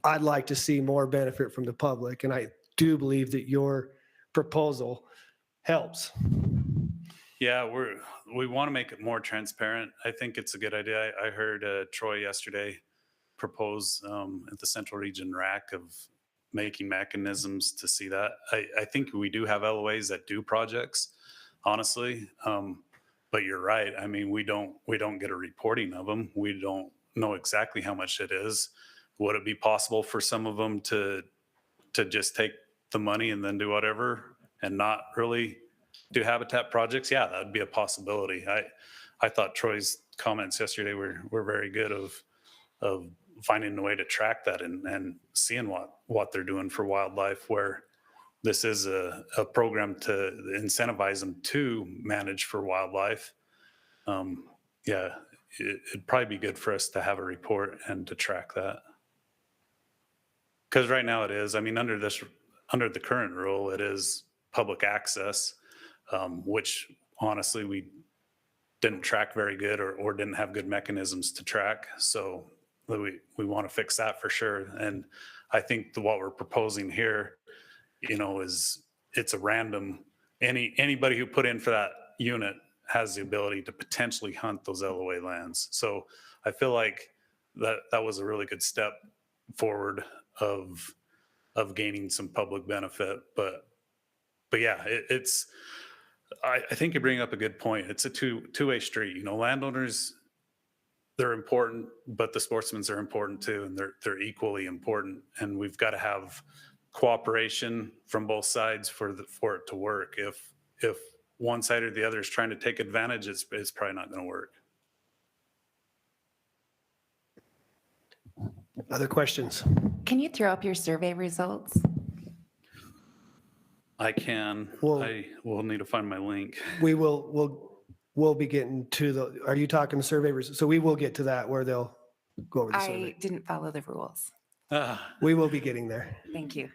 I'd like to see more benefit from the public. And I do believe that your proposal helps. Yeah, we want to make it more transparent. I think it's a good idea. I heard Troy yesterday propose at the Central Region RAC of making mechanisms to see that. I think we do have LOAs that do projects, honestly. But you're right. I mean, we don't get a reporting of them. We don't know exactly how much it is. Would it be possible for some of them to just take the money and then do whatever and not really do habitat projects? Yeah, that'd be a possibility. I thought Troy's comments yesterday were very good of finding a way to track that and seeing what they're doing for wildlife, where this is a program to incentivize them to manage for wildlife. Yeah, it'd probably be good for us to have a report and to track that. Because right now it is, I mean, under the current rule, it is public access, which honestly we didn't track very good or didn't have good mechanisms to track. So we want to fix that for sure. And I think what we're proposing here, is it's a random, anybody who put in for that unit has the ability to potentially hunt those LOA lands. So I feel like that was a really good step forward of gaining some public benefit. But yeah, I think you bring up a good point. It's a two-way street. Landowners, they're important, but the sportsmen are important too, and they're equally important. And we've got to have cooperation from both sides for it to work. If one side or the other is trying to take advantage, it's probably not going to work. Other questions? Can you throw up your survey results? I can. I will need to find my link. We'll be getting to are you talking the survey results? So we will get to that where they'll go over the survey. I didn't follow the rules. We will be getting there. Thank you.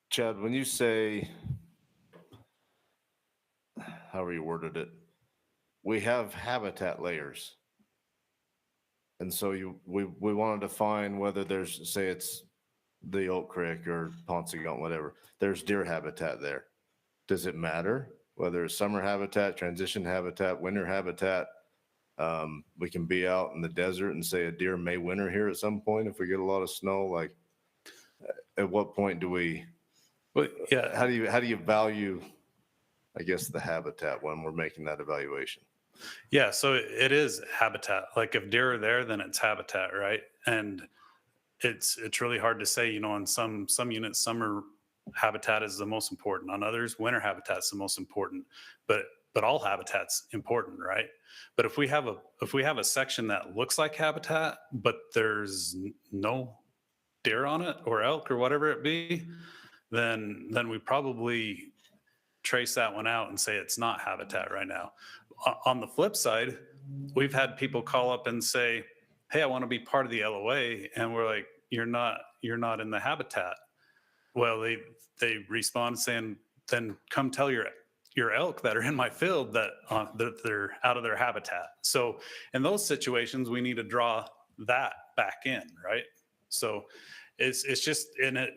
Chad, when you say, however you worded it, we have habitat layers. And so we want to define whether there's, say it's the Oak Creek or Ponce-Gaunt, whatever, there's deer habitat there. Does it matter whether it's summer habitat, transition habitat, winter habitat? We can be out in the desert and say a deer may winter here at some point if we get a lot of snow. Like, at what point do we? Well, yeah. How do you value, I guess, the habitat when we're making that evaluation? Yeah, so it is habitat. Like if deer are there, then it's habitat, right? And it's really hard to say. On some units, summer habitat is the most important. On others, winter habitat is the most important. But all habitat's important, right? But if we have a section that looks like habitat, but there's no deer on it or elk or whatever it be, then we probably trace that one out and say it's not habitat right now. On the flip side, we've had people call up and say, hey, I want to be part of the LOA. And we're like, you're not in the habitat. Well, they respond saying, then come tell your elk that are in my field that they're out of their habitat. So in those situations, we need to draw that back in, right? So it's just in it.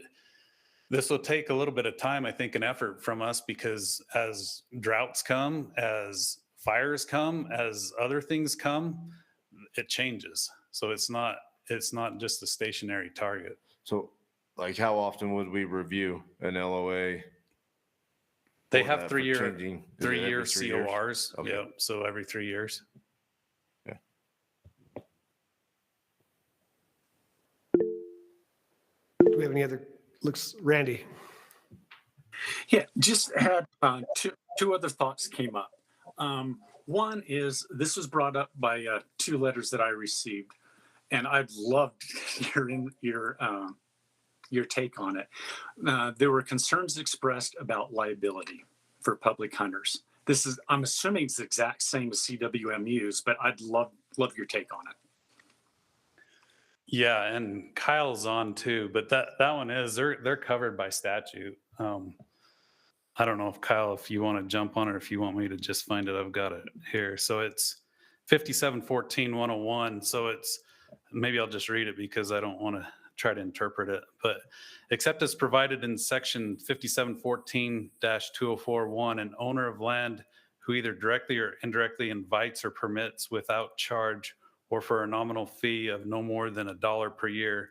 This will take a little bit of time, I think, and effort from us, because as droughts come, as fires come, as other things come, it changes. So it's not just a stationary target. So like how often would we review an LOA? They have 3 year changing? Is it three every year 3 years? CORs. Okay. Yeah. So every 3 years. Yeah. Do we have any other looks? Randy? Yeah, just had two other thoughts came up. One is this was brought up by 2 letters that I received, and I'd loved your take on it. There were concerns expressed about liability for public hunters. I'm assuming it's the exact same as CWMU's, but I'd love your take on it. Yeah, and Kyle's on too, but that one is they're covered by statute. I don't know if Kyle, if you want to jump on it, or if you want me to just find it, I've got it here. So it's 5714-101. So it's, maybe I'll just read it because I don't want to try to interpret it, but except as provided in section 5714-2041, an owner of land who either directly or indirectly invites or permits without charge or for a nominal fee of no more than $1 per year,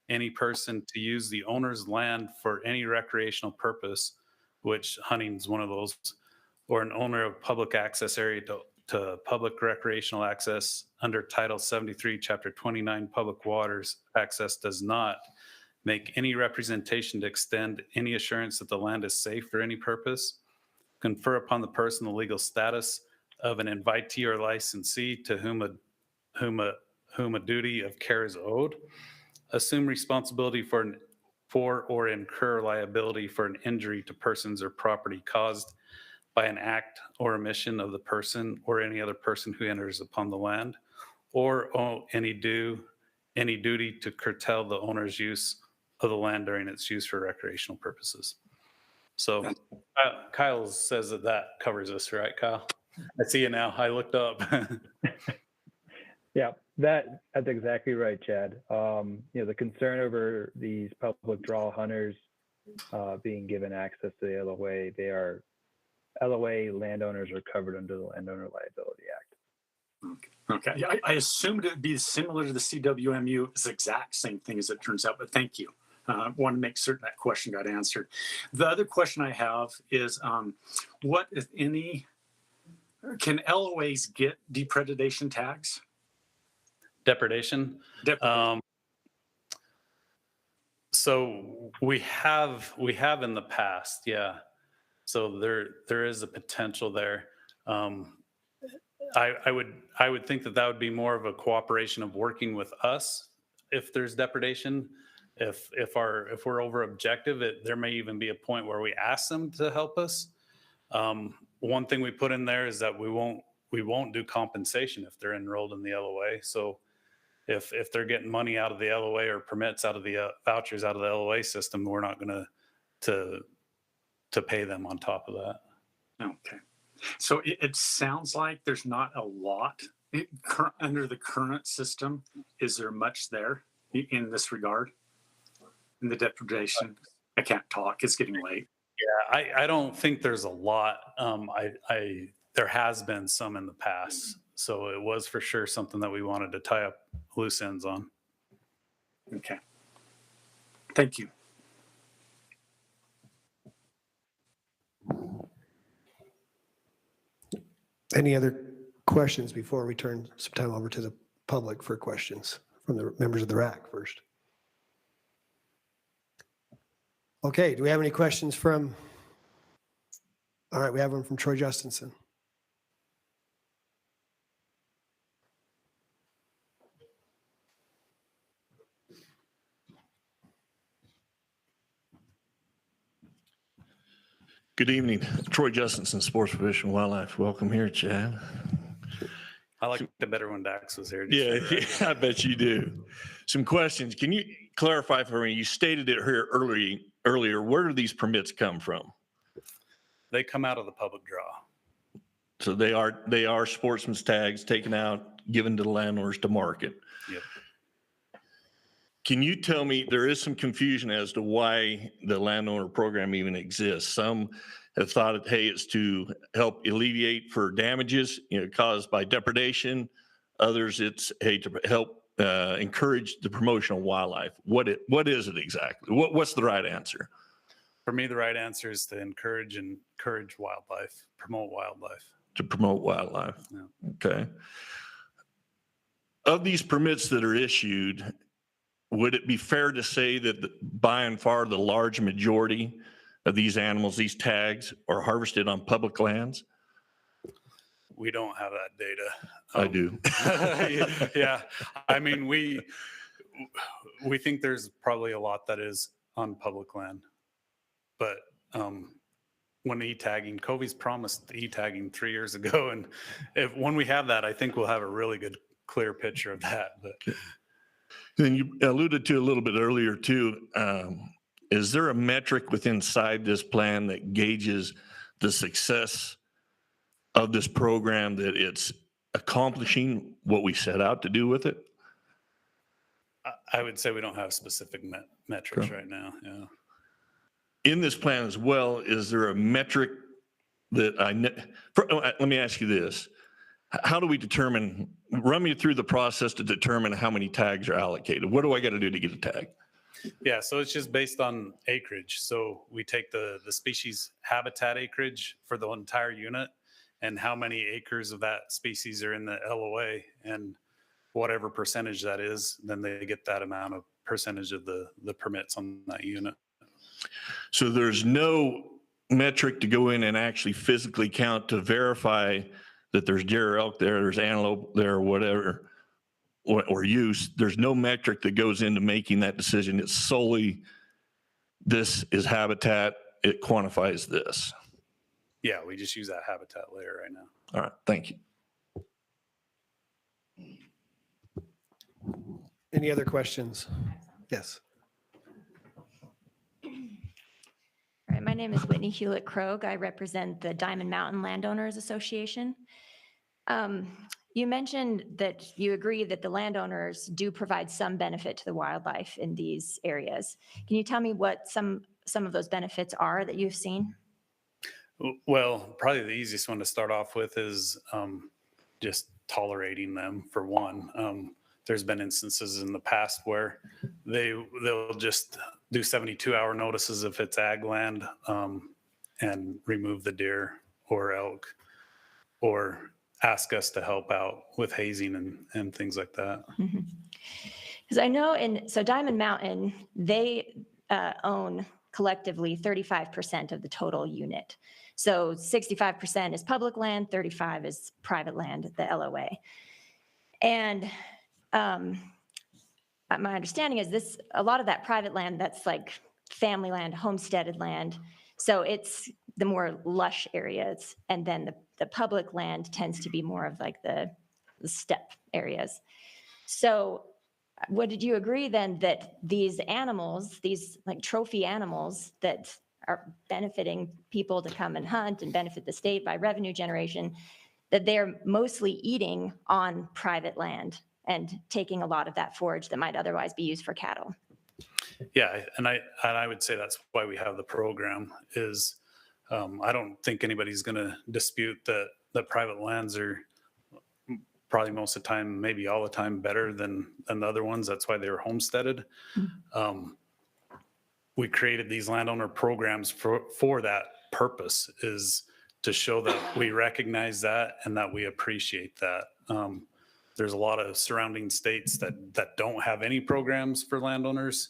any person to use the owner's land for any recreational purpose, which hunting is one of those, or an owner of public access area to public recreational access under Title 73, Chapter 29, Public Waters Access does not make any representation to extend any assurance that the land is safe for any purpose, confer upon the person the legal status of an invitee or licensee to whom a duty of care is owed, assume responsibility for or incur liability for an injury to persons or property caused by an act or omission of the person or any other person who enters upon the land, or owe any duty to curtail the owner's use of the land during its use for recreational purposes. So Kyle says that covers us, right, Kyle? I see you now. I looked up. Yeah, that's exactly right, Chad. The concern over these public draw hunters being given access to the LOA, LOA landowners are covered under the Landowner Liability Act. Okay, I assumed it would be similar to the CWMU. It's the exact same thing as it turns out, but thank you. I want to make certain that question got answered. The other question I have is, what, if any, can LOAs get depredation tags? Depredation. So we have in the past, yeah. So there is a potential there. I would think that would be more of a cooperation of working with us if there's depredation. If we're over objective, there may even be a point where we ask them to help us. One thing we put in there is that we won't do compensation if they're enrolled in the LOA. So if they're getting money out of the LOA or permits out of the vouchers out of the LOA system, we're not going to pay them on top of that. Okay. So it sounds like there's not a lot under the current system. Is there much there in this regard? In the depredation? I can't talk. It's getting late. Yeah, I don't think there's a lot. There has been some in the past. So it was for sure something that we wanted to tie up loose ends on. Okay. Thank you. Any other questions before we turn some time over to the public for questions from the members of the RAC first? Okay, do we have any questions from? All right, we have one from Troy Justinson. Good evening, Troy Justinson, Sports Fish and Wildlife. Welcome here, Chad. I like the better when Dax was here. Yeah, I bet you do. Some questions. Can you clarify for me? You stated it here earlier. Where do these permits come from? They come out of the public draw. So they are sportsman's tags taken out, given to the landowners to market. Yep. Can you tell me, there is some confusion as to why the landowner program even exists. Some have thought, hey, it's to help alleviate for damages caused by depredation. Others, it's, hey, to help encourage the promotion of wildlife. What is it exactly? What's the right answer? For me, the right answer is to encourage wildlife, promote wildlife. To promote wildlife. Yeah. Okay. Of these permits that are issued, would it be fair to say that by and far the large majority of these animals, these tags, are harvested on public lands? We don't have that data. I do. Yeah, I mean, we think there's probably a lot that is on public land, but when e-tagging, Covey's promised e-tagging 3 years ago, and when we have that, I think we'll have a really good, clear picture of that. But then you alluded to a little bit earlier too. Is there a metric inside this plan that gauges the success of this program, that it's accomplishing what we set out to do with it? I would say we don't have specific metrics right now. Yeah. In this plan as well, is there a metric that let me ask you this. How do we determine, run me through the process to determine how many tags are allocated? What do I got to do to get a tag? Yeah, so it's just based on acreage. So we take the species habitat acreage for the entire unit and how many acres of that species are in the LOA, and whatever percentage that is, then they get that amount of percentage of the permits on that unit. So there's no metric to go in and actually physically count to verify that there's deer or elk there, there's antelope there, or whatever, or use. There's no metric that goes into making that decision. It's solely, this is habitat, it quantifies this. Yeah, we just use that habitat layer right now. All right, thank you. Any other questions? Yes. All right, my name is Whitney Hewlett-Krogh. I represent the Diamond Mountain Landowners Association. You mentioned that you agree that the landowners do provide some benefit to the wildlife in these areas. Can you tell me what some of those benefits are that you've seen? Well, probably the easiest one to start off with is just tolerating them, for one. There's been instances in the past where they'll just do 72-hour notices if it's ag land, and remove the deer or elk, or ask us to help out with hazing and things like that. Because I know so Diamond Mountain, they own collectively 35% of the total unit. So 65% is public land, 35 is private land, the LOA. And my understanding is a lot of that private land, that's like family land, homesteaded land. So it's the more lush areas. And then the public land tends to be more of like the steppe areas. So did you agree then that these animals, these like trophy animals that are benefiting people to come and hunt and benefit the state by revenue generation, that they're mostly eating on private land and taking a lot of that forage that might otherwise be used for cattle? Yeah, and I would say that's why we have the program. Is I don't think anybody's going to dispute that private lands are probably most of the time, maybe all the time, better than the other ones. That's why they were homesteaded. We created these landowner programs for that purpose, is to show that we recognize that and that we appreciate that. There's a lot of surrounding states that don't have any programs for landowners.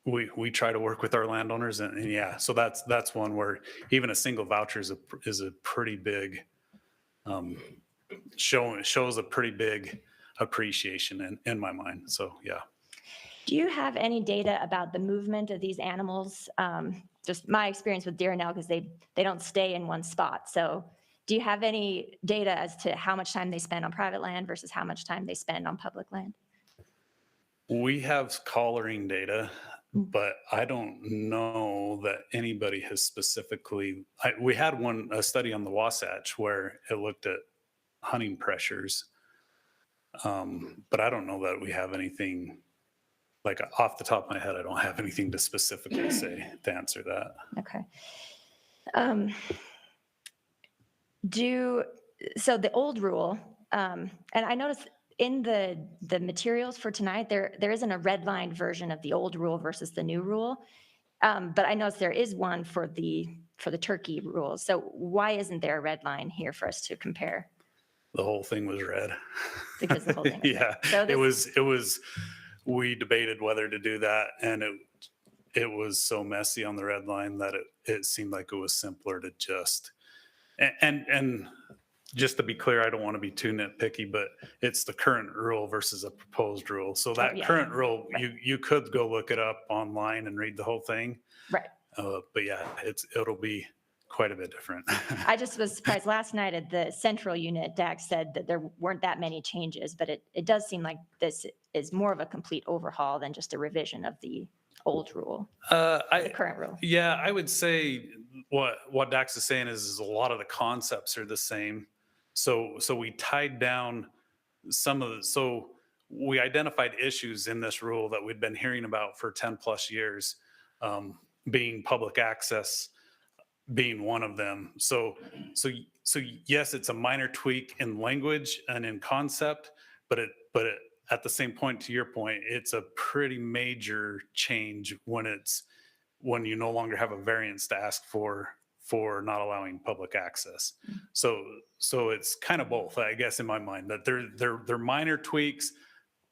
We try to work with our landowners, and yeah, so that's one where even a single voucher is a pretty big shows a pretty big appreciation in my mind. So yeah. Do you have any data about the movement of these animals? Just my experience with deer and elk is they don't stay in one spot. So do you have any data as to how much time they spend on private land versus how much time they spend on public land? We have collaring data, but I don't know that anybody has specifically. We had a study on the Wasatch where it looked at hunting pressures, but I don't know that we have anything. Like off the top of my head, I don't have anything to specifically say to answer that. Okay. So the old rule, and I noticed in the materials for tonight, there isn't a redlined version of the old rule versus the new rule. But I noticed there is one for the turkey rules. So why isn't there a red line here for us to compare? The whole thing was red. Because the whole thing was yeah, red. So it was. We debated whether to do that, and it was so messy on the red line that it seemed like it was simpler to just, and just to be clear, I don't want to be too nitpicky, but it's the current rule versus a proposed rule. So that yeah. current rule, Right. you could go look it up online and read the whole thing. Right. But yeah, it'll be quite a bit different. I just was surprised last night at the central unit, Dax said that there weren't that many changes, but it does seem like this is more of a complete overhaul than just a revision of the old rule, the current rule. Yeah, I would say what Dax is saying is a lot of the concepts are the same. So we tied down so we identified issues in this rule that we'd been hearing about for 10 plus years, being public access being one of them. So yes, it's a minor tweak in language and in concept, but at the same point, to your point, it's a pretty major change when you no longer have a variance to ask for not allowing public access. So it's kind of both, I guess, in my mind, that they're minor tweaks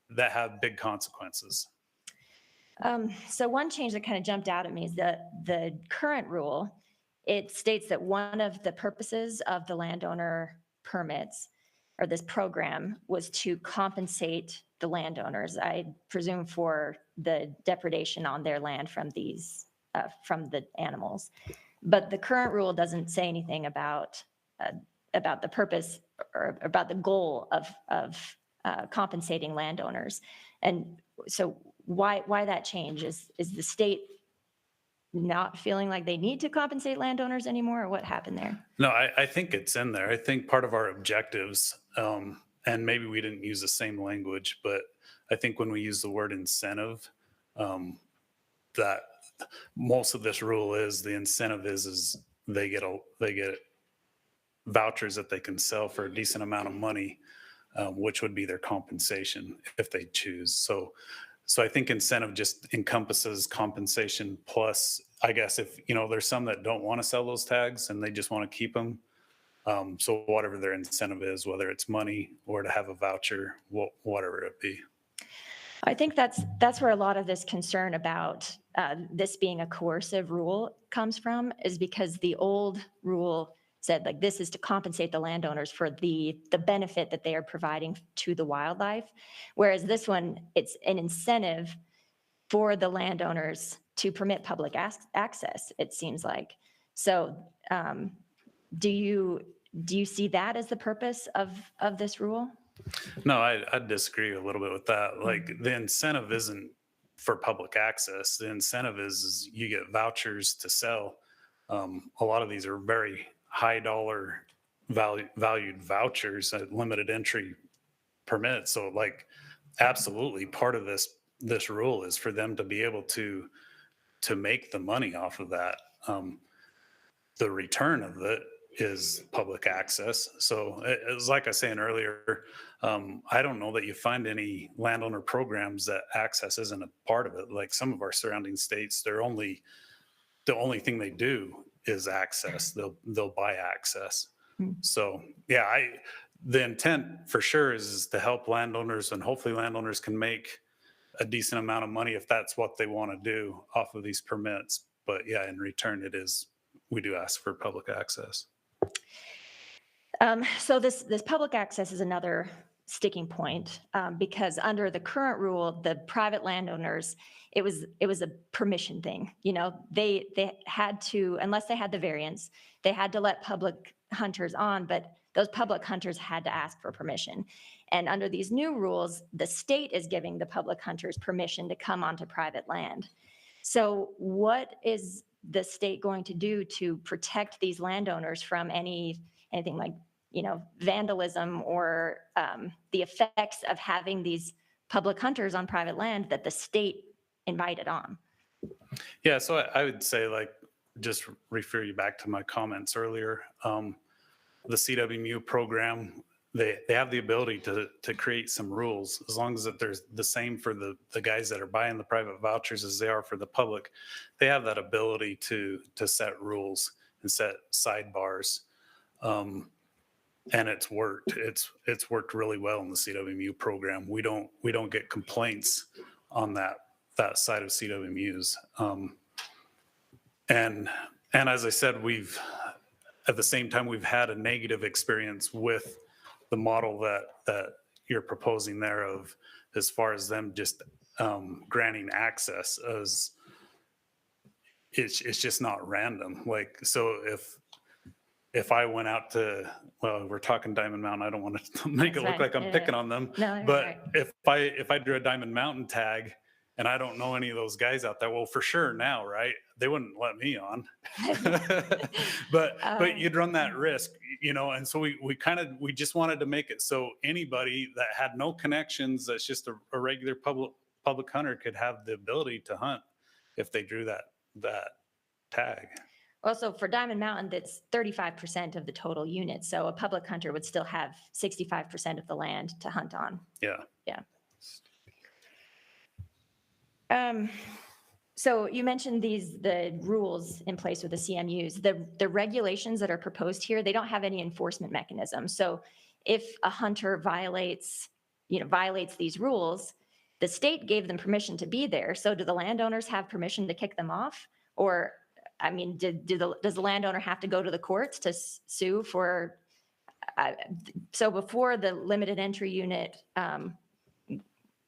that have big consequences. So one change that kind of jumped out at me is the current rule. It states that one of the purposes of the landowner permits or this program was to compensate the landowners, I presume, for the depredation on their land from from the animals. But the current rule doesn't say anything about the purpose or about the goal of compensating landowners. And so why that change? Is the state not feeling like they need to compensate landowners anymore, or what happened there? No, I think it's in there. I think part of our objectives, and maybe we didn't use the same language, but I think when we use the word incentive, that most of this rule is the incentive is they get vouchers that they can sell for a decent amount of money, which would be their compensation if they choose. So I think incentive just encompasses compensation plus, I guess, if, there's some that don't want to sell those tags and they just want to keep them. So whatever their incentive is, whether it's money or to have a voucher, whatever it be. I think that's where a lot of this concern about this being a coercive rule comes from, is because the old rule said, like, this is to compensate the landowners for the benefit that they are providing to the wildlife. Whereas this one, it's an incentive for the landowners to permit public access, it seems like. So do you see that as the purpose of this rule? No, I disagree a little bit with that. Like, the incentive isn't for public access. The incentive is you get vouchers to sell. A lot of these are very high dollar valued vouchers at limited entry permits. So, like, absolutely part of this rule is for them to be able to make the money off of that. The return of it is public access. So it was like I was saying earlier, I don't know that you find any landowner programs that access isn't a part of it. Like some of our surrounding states, the only thing they do is access. They'll buy access. So yeah, the intent for sure is to help landowners, and hopefully landowners can make a decent amount of money if that's what they want to do off of these permits. But yeah, in return, we do ask for public access. So this public access is another sticking point, because under the current rule, the private landowners, it was a permission thing. They had to, unless they had the variance, they had to let public hunters on, but those public hunters had to ask for permission. And under these new rules, the state is giving the public hunters permission to come onto private land. So what is the state going to do to protect these landowners from anything like, vandalism or the effects of having these public hunters on private land that the state invited on? Yeah, so I would say, like, just refer you back to my comments earlier. The CWMU program, they have the ability to create some rules, as long as that there's the same for the guys that are buying the private vouchers as they are for the public. They have that ability to set rules and set sidebars. And it's worked. It's worked really well in the CWMU program. We don't get complaints on that that side of CWMUs. And as I said, at the same time, we've had a negative experience with the model that you're proposing there of, as far as them just granting access, as it's just not random. Like, so if I went out to, well, we're talking Diamond Mountain, I don't want to make That's it look right. like I'm picking on them, No, you're but right. if I drew a Diamond Mountain tag and I don't know any of those guys out there, well, for sure now, right? They wouldn't let me on. But you'd run that risk, you know, and so we just wanted to make it so anybody that had no connections, that's just a regular public hunter, could have the ability to hunt if they drew that tag. Also, for Diamond Mountain, that's 35% of the total unit. So a public hunter would still have 65% of the land to hunt on. Yeah. Yeah. So you mentioned the rules in place with the CMUs. The regulations that are proposed here, they don't have any enforcement mechanism. So if a hunter violates these rules, the state gave them permission to be there. So do the landowners have permission to kick them off? Or, I mean, does the landowner have to go to the courts to sue for? So before the limited entry unit,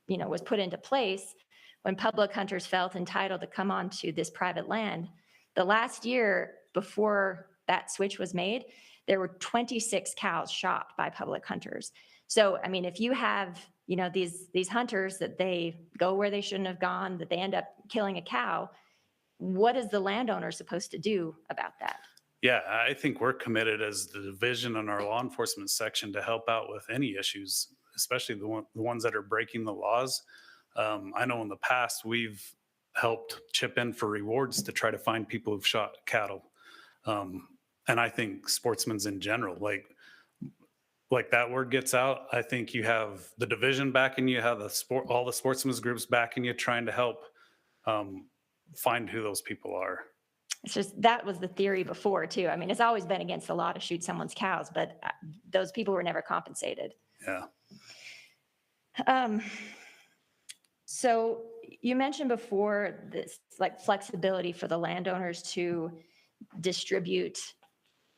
was put into place, when public hunters felt entitled to come onto this private land, the last year before that switch was made, there were 26 cows shot by public hunters. So, I mean, if you have, these hunters that they go where they shouldn't have gone, that they end up killing a cow, what is the landowner supposed to do about that? Yeah, I think we're committed as the division in our law enforcement section to help out with any issues, especially the ones that are breaking the laws. I know in the past we've helped chip in for rewards to try to find people who've shot cattle. And I think sportsmen's in general, like that word gets out, I think you have the division backing you, have all the sportsmen's groups backing you, trying to help find who those people are. It's just, that was the theory before too. I mean, it's always been against the law to shoot someone's cows, but those people were never compensated. Yeah. So you mentioned before this flexibility for the landowners to distribute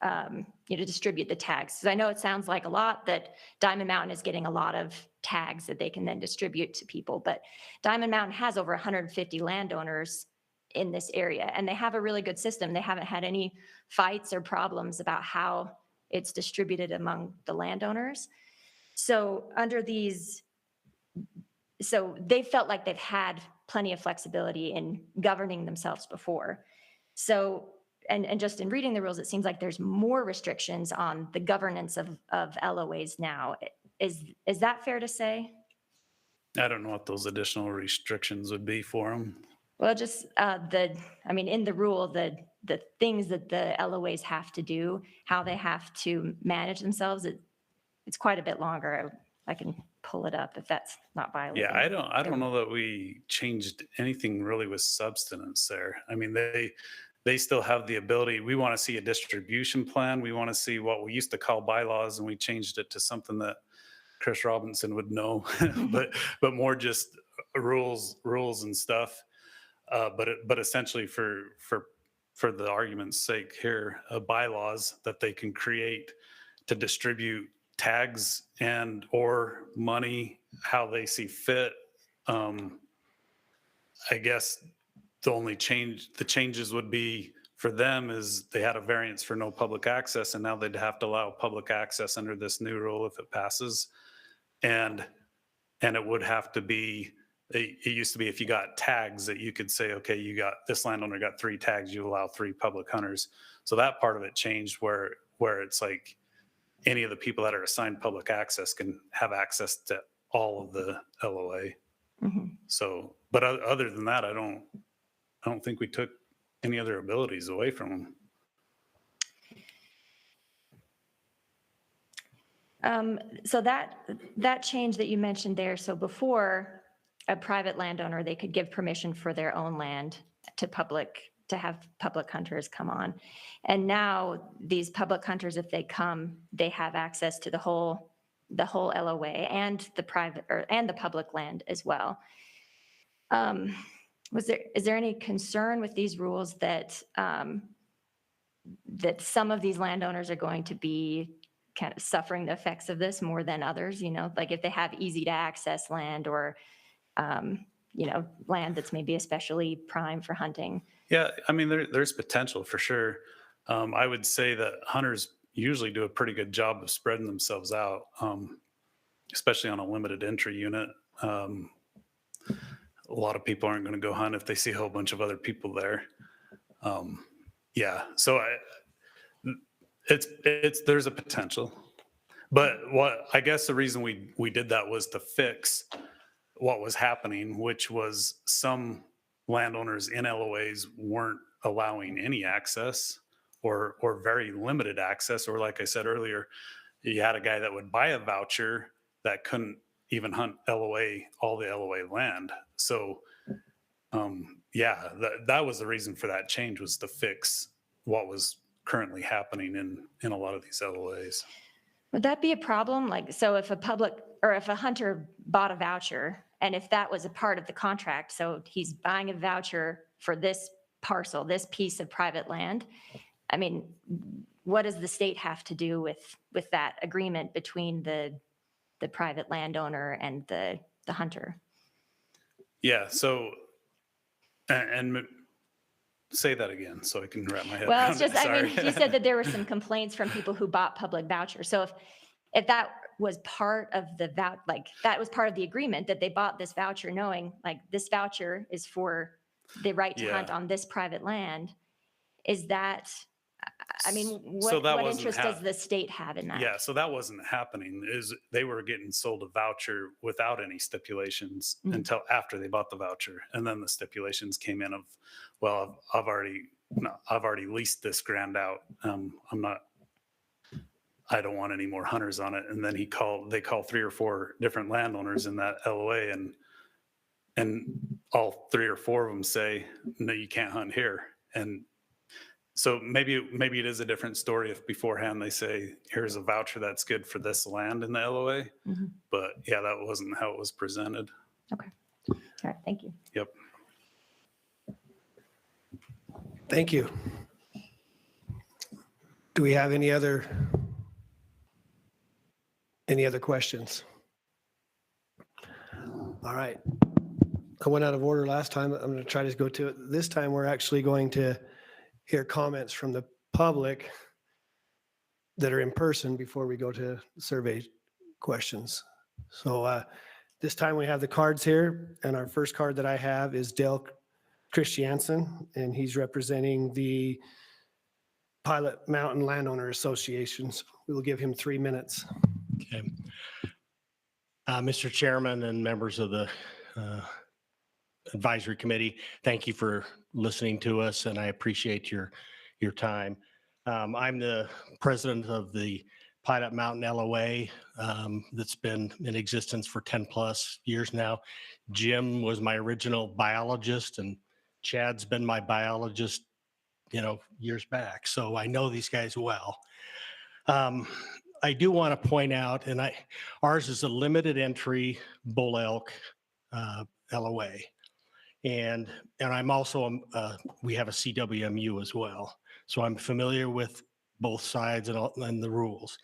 the tags. So I know it sounds like a lot that Diamond Mountain is getting a lot of tags that they can then distribute to people, but Diamond Mountain has over 150 landowners in this area, and they have a really good system. They haven't had any fights or problems about how it's distributed among the landowners. So so they felt like they've had plenty of flexibility in governing themselves before. So, and just in reading the rules, it seems like there's more restrictions on the governance of LOAs now. Is that fair to say? I don't know what those additional restrictions would be for them. Well, just in the rule, the things that the LOAs have to do, how they have to manage themselves, it's quite a bit longer. I can pull it up if that's not violating. Yeah, I don't know that we changed anything really with substance there. I mean, they still have the ability. We want to see a distribution plan. We want to see what we used to call bylaws, and we changed it to something that Chris Robinson would know, but more just rules and stuff. But essentially for the argument's sake here, bylaws that they can create to distribute tags and or money how they see fit. I guess the changes would be for them is they had a variance for no public access, and now they'd have to allow public access under this new rule if it passes. And it would have to be, it used to be if you got tags that you could say, okay, this landowner got 3 tags, you allow 3 public hunters. So that part of it changed where it's like any of the people that are assigned public access can have access to all of the LOA. Mm-hmm. So, but other than that, I don't think we took any other abilities away from them. So that change that you mentioned there, so before a private landowner, they could give permission for their own land to have public hunters come on. And now these public hunters, if they come, they have access to the whole LOA and the private and the public land as well. Is there any concern with these rules that, that some of these landowners are going to be kind of suffering the effects of this more than others, you know, like if they have easy to access land or, you know, land that's maybe especially prime for hunting? Yeah, I mean, there's potential for sure. I would say that hunters usually do a pretty good job of spreading themselves out, especially on a limited entry unit. A lot of people aren't going to go hunt if they see a whole bunch of other people there. Yeah, so there's a potential, but what I guess the reason we did that was to fix what was happening, which was some landowners in LOAs weren't allowing any access or very limited access, or like I said earlier, you had a guy that would buy a voucher that couldn't even hunt all the LOA land. So yeah, that was the reason for that change, was to fix what was currently happening in a lot of these LOAs. Would that be a problem? Like, so if a hunter bought a voucher, and if that was a part of the contract, so he's buying a voucher for this parcel, this piece of private land, I mean, what does the state have to do with that agreement between the private landowner and the hunter? Yeah, so, and say that again so I can wrap my head Well, around it's just, it. I mean, Sorry. you said that there were some complaints from people who bought public vouchers. So if that was part of that was part of the agreement, that they bought this voucher knowing like this voucher is for the right to hunt on this private land, is that, I mean, what interest does the state have in that? Yeah, so that wasn't happening. They were getting sold a voucher without any stipulations until after they bought the voucher, and then the stipulations came in of, well, I've already leased this ground out. I don't want any more hunters on it. And then they called 3 or 4 different landowners in that LOA, and all 3 or 4 of them say, no, you can't hunt here. And so maybe it is a different story if beforehand they say, here's a voucher that's good for this land in the LOA. But yeah, that wasn't how it was presented. Okay. All right. Thank you. Yep. Thank you. Do we have any other questions? All right. I went out of order last time. I'm going to try to go to it. This time we're actually going to hear comments from the public that are in person before we go to survey questions. So this time we have the cards here, and our first card that I have is Dale Christiansen, and he's representing the Pilot Mountain Landowner Associations. We will give him 3 minutes. Okay. Mr. Chairman and members of the advisory committee, thank you for listening to us, and I appreciate your time. I'm the president of the Pilot Mountain LOA that's been in existence for 10 plus years now. Jim was my original biologist, and Chad's been my biologist, years back. So I know these guys well. I do want to point out, and ours is a limited entry bull elk LOA. And I'm also, we have a CWMU as well. So I'm familiar with both sides and the rules.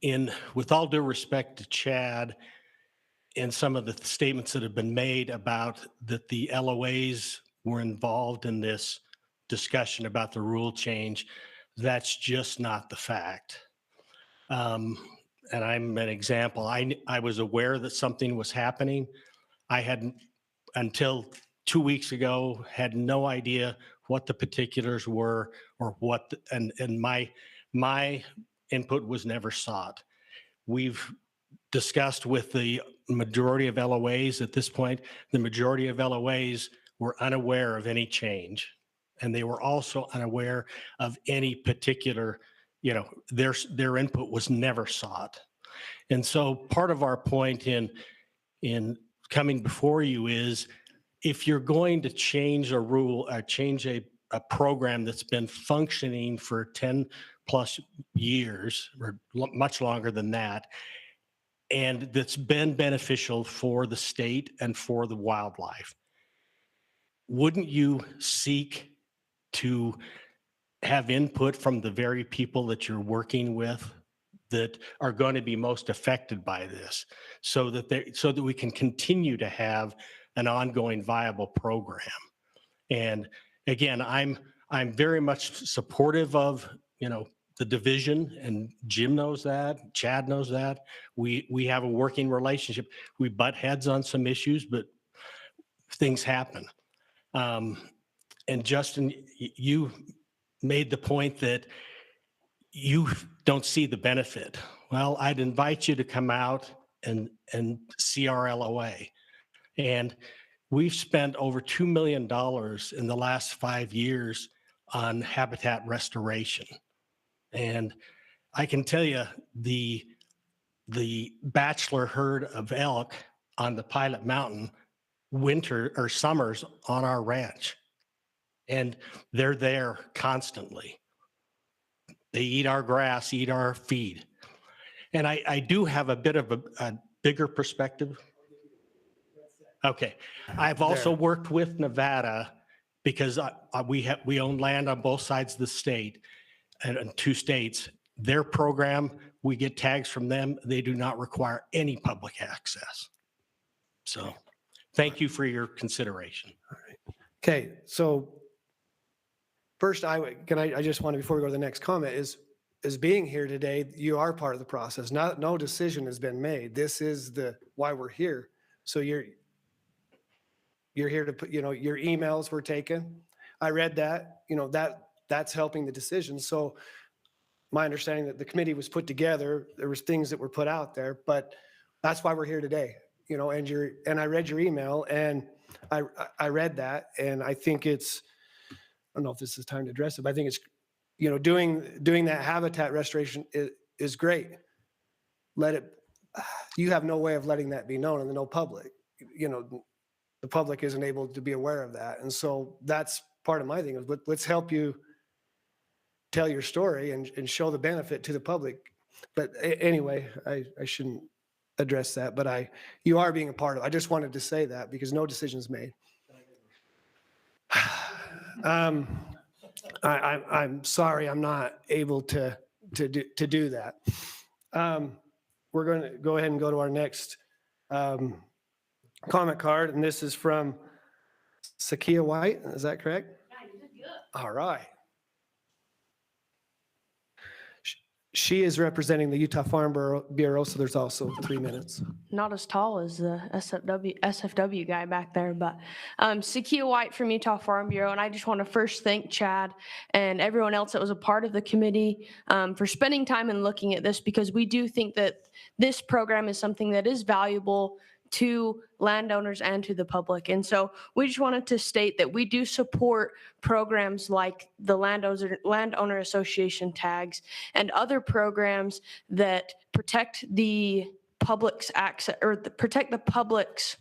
With all due respect to Chad and some of the statements that have been made about that the LOAs were involved in this discussion about the rule change, that's just not the fact. And I'm an example. I was aware that something was happening. I had, until 2 weeks ago, had no idea what the particulars were or what, and my input was never sought. We've discussed with the majority of LOAs at this point, the majority of LOAs were unaware of any change. And they were also unaware of any particular, their input was never sought. And so part of our point in coming before you is, if you're going to change a rule or change a program that's been functioning for 10 plus years or much longer than that, and that's been beneficial for the state and for the wildlife. Wouldn't you seek to have input from the very people that you're working with that are going to be most affected by this, so that we can continue to have an ongoing viable program? And again, I'm very much supportive of, the division, and Jim knows that, Chad knows that. We have a working relationship. We butt heads on some issues, but things happen. And Justin, you made the point that you don't see the benefit. Well, I'd invite you to come out and see our LOA. And we've spent over $2 million in the last 5 years on habitat restoration. And I can tell you the bachelor herd of elk on the Pilot Mountain winter or summers on our ranch. And they're there constantly. They eat our grass, eat our feed. And I do have a bit of a bigger perspective. Okay. I've also worked with Nevada because we own land on both sides of the state and 2 states. Their program, we get tags from them. They do not require any public access. So thank you for your consideration. All right. Okay. So first, I just want to, before we go to the next comment, is being here today, you are part of the process. No decision has been made. This is why we're here. So you're here to put, your emails were taken. I read that, that's helping the decision. So my understanding that the committee was put together, there was things that were put out there, but that's why we're here today, and I read your email, and I read that, and I think I don't know if this is time to address it, but I think it's, doing that habitat restoration is great. You have no way of letting that be known in the no public. The public isn't able to be aware of that. And so that's part of my thing, is let's help you tell your story and show the benefit to the public. But anyway, I shouldn't address that, but you are being a part of it. I just wanted to say that because no decision's made. I'm sorry, I'm not able to do that. We're going to go ahead and go to our next comment card, and this is from Sakia White. Is that correct? Yeah, you did good. All right. She is representing the Utah Farm Bureau, so there's also 3 minutes. Not as tall as the SFW guy back there, but Sakia White from Utah Farm Bureau, and I just want to first thank Chad and everyone else that was a part of the committee for spending time and looking at this, because we do think that this program is something that is valuable to landowners and to the public. And so we just wanted to state that we do support programs like the Landowner Association tags and other programs that protect the public's access, or protect the public's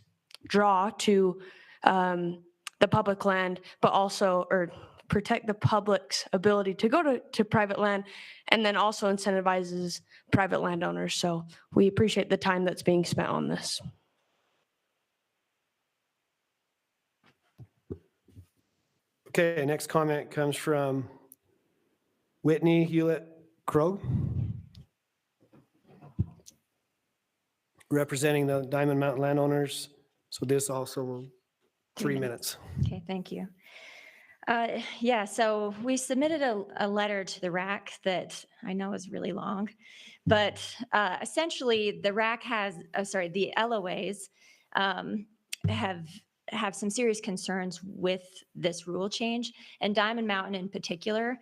draw to the public land, but also, or protect the public's ability to go to private land, and then also incentivizes private landowners. So we appreciate the time that's being spent on this. Okay, next comment comes from Whitney Hewlett-Krogh, representing the Diamond Mountain landowners. So this also 3 minutes. Okay, thank you. Yeah, so we submitted a letter to the RAC that I know is really long, but essentially the RAC the LOAs have some serious concerns with this rule change, and Diamond Mountain in particular.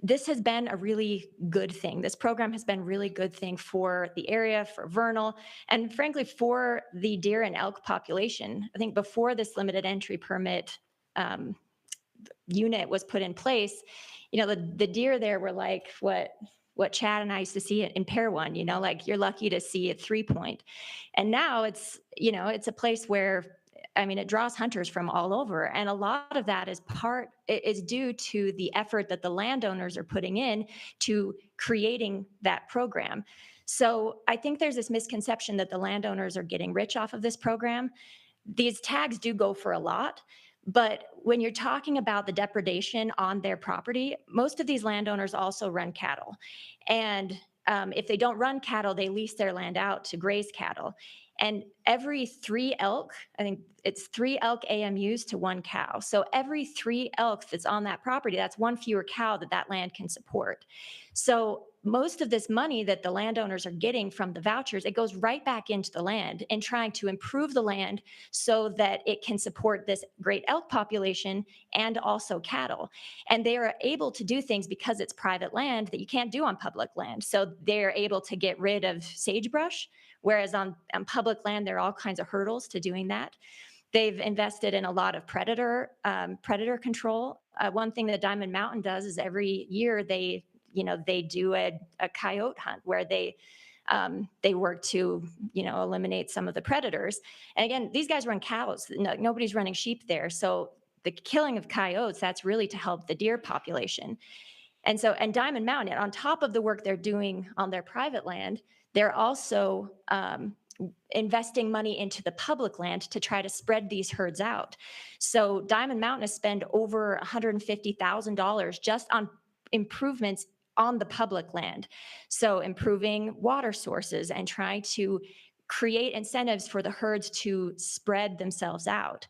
This has been a really good thing. This program has been a really good thing for the area, for vernal, and frankly, for the deer and elk population. I think before this limited entry permit unit was put in place, the deer there were like what Chad and I used to see in Pair 1, like you're lucky to see a 3-point. And now it's a place where, it draws hunters from all over. And a lot of that is due to the effort that the landowners are putting in to creating that program. So I think there's this misconception that the landowners are getting rich off of this program. These tags do go for a lot, but when you're talking about the depredation on their property, most of these landowners also run cattle. And if they don't run cattle, they lease their land out to graze cattle. And every 3 elk, I think it's 3 elk AMUs to 1 cow. So every 3 elk that's on that property, that's 1 fewer cow that land can support. So most of this money that the landowners are getting from the vouchers, it goes right back into the land and trying to improve the land so that it can support this great elk population and also cattle. And they are able to do things because it's private land that you can't do on public land. So they're able to get rid of sagebrush, whereas on public land, there are all kinds of hurdles to doing that. They've invested in a lot of predator control. One thing that Diamond Mountain does is every year they do a coyote hunt where they work to, eliminate some of the predators. And again, these guys run cows. Nobody's running sheep there. So the killing of coyotes, that's really to help the deer population. And Diamond Mountain, on top of the work they're doing on their private land, they're also investing money into the public land to try to spread these herds out. So Diamond Mountain has spent over $150,000 just on improvements on the public land. So improving water sources and trying to create incentives for the herds to spread themselves out.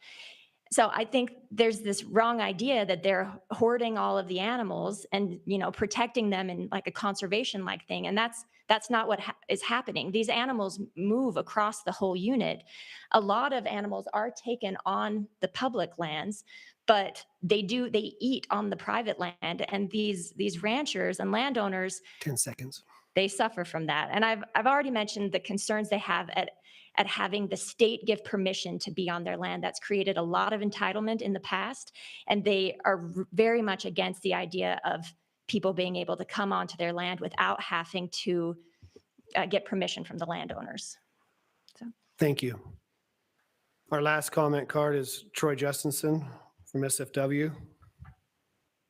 So I think there's this wrong idea that they're hoarding all of the animals and, protecting them in like a conservation-like thing. And that's not what is happening. These animals move across the whole unit. A lot of animals are taken on the public lands, but they eat on the private land. And these ranchers and landowners, 10 seconds. They suffer from that. And I've already mentioned the concerns they have at having the state give permission to be on their land. That's created a lot of entitlement in the past. And they are very much against the idea of people being able to come onto their land without having to get permission from the landowners. So. Thank you. Our last comment card is Troy Justinson from SFW.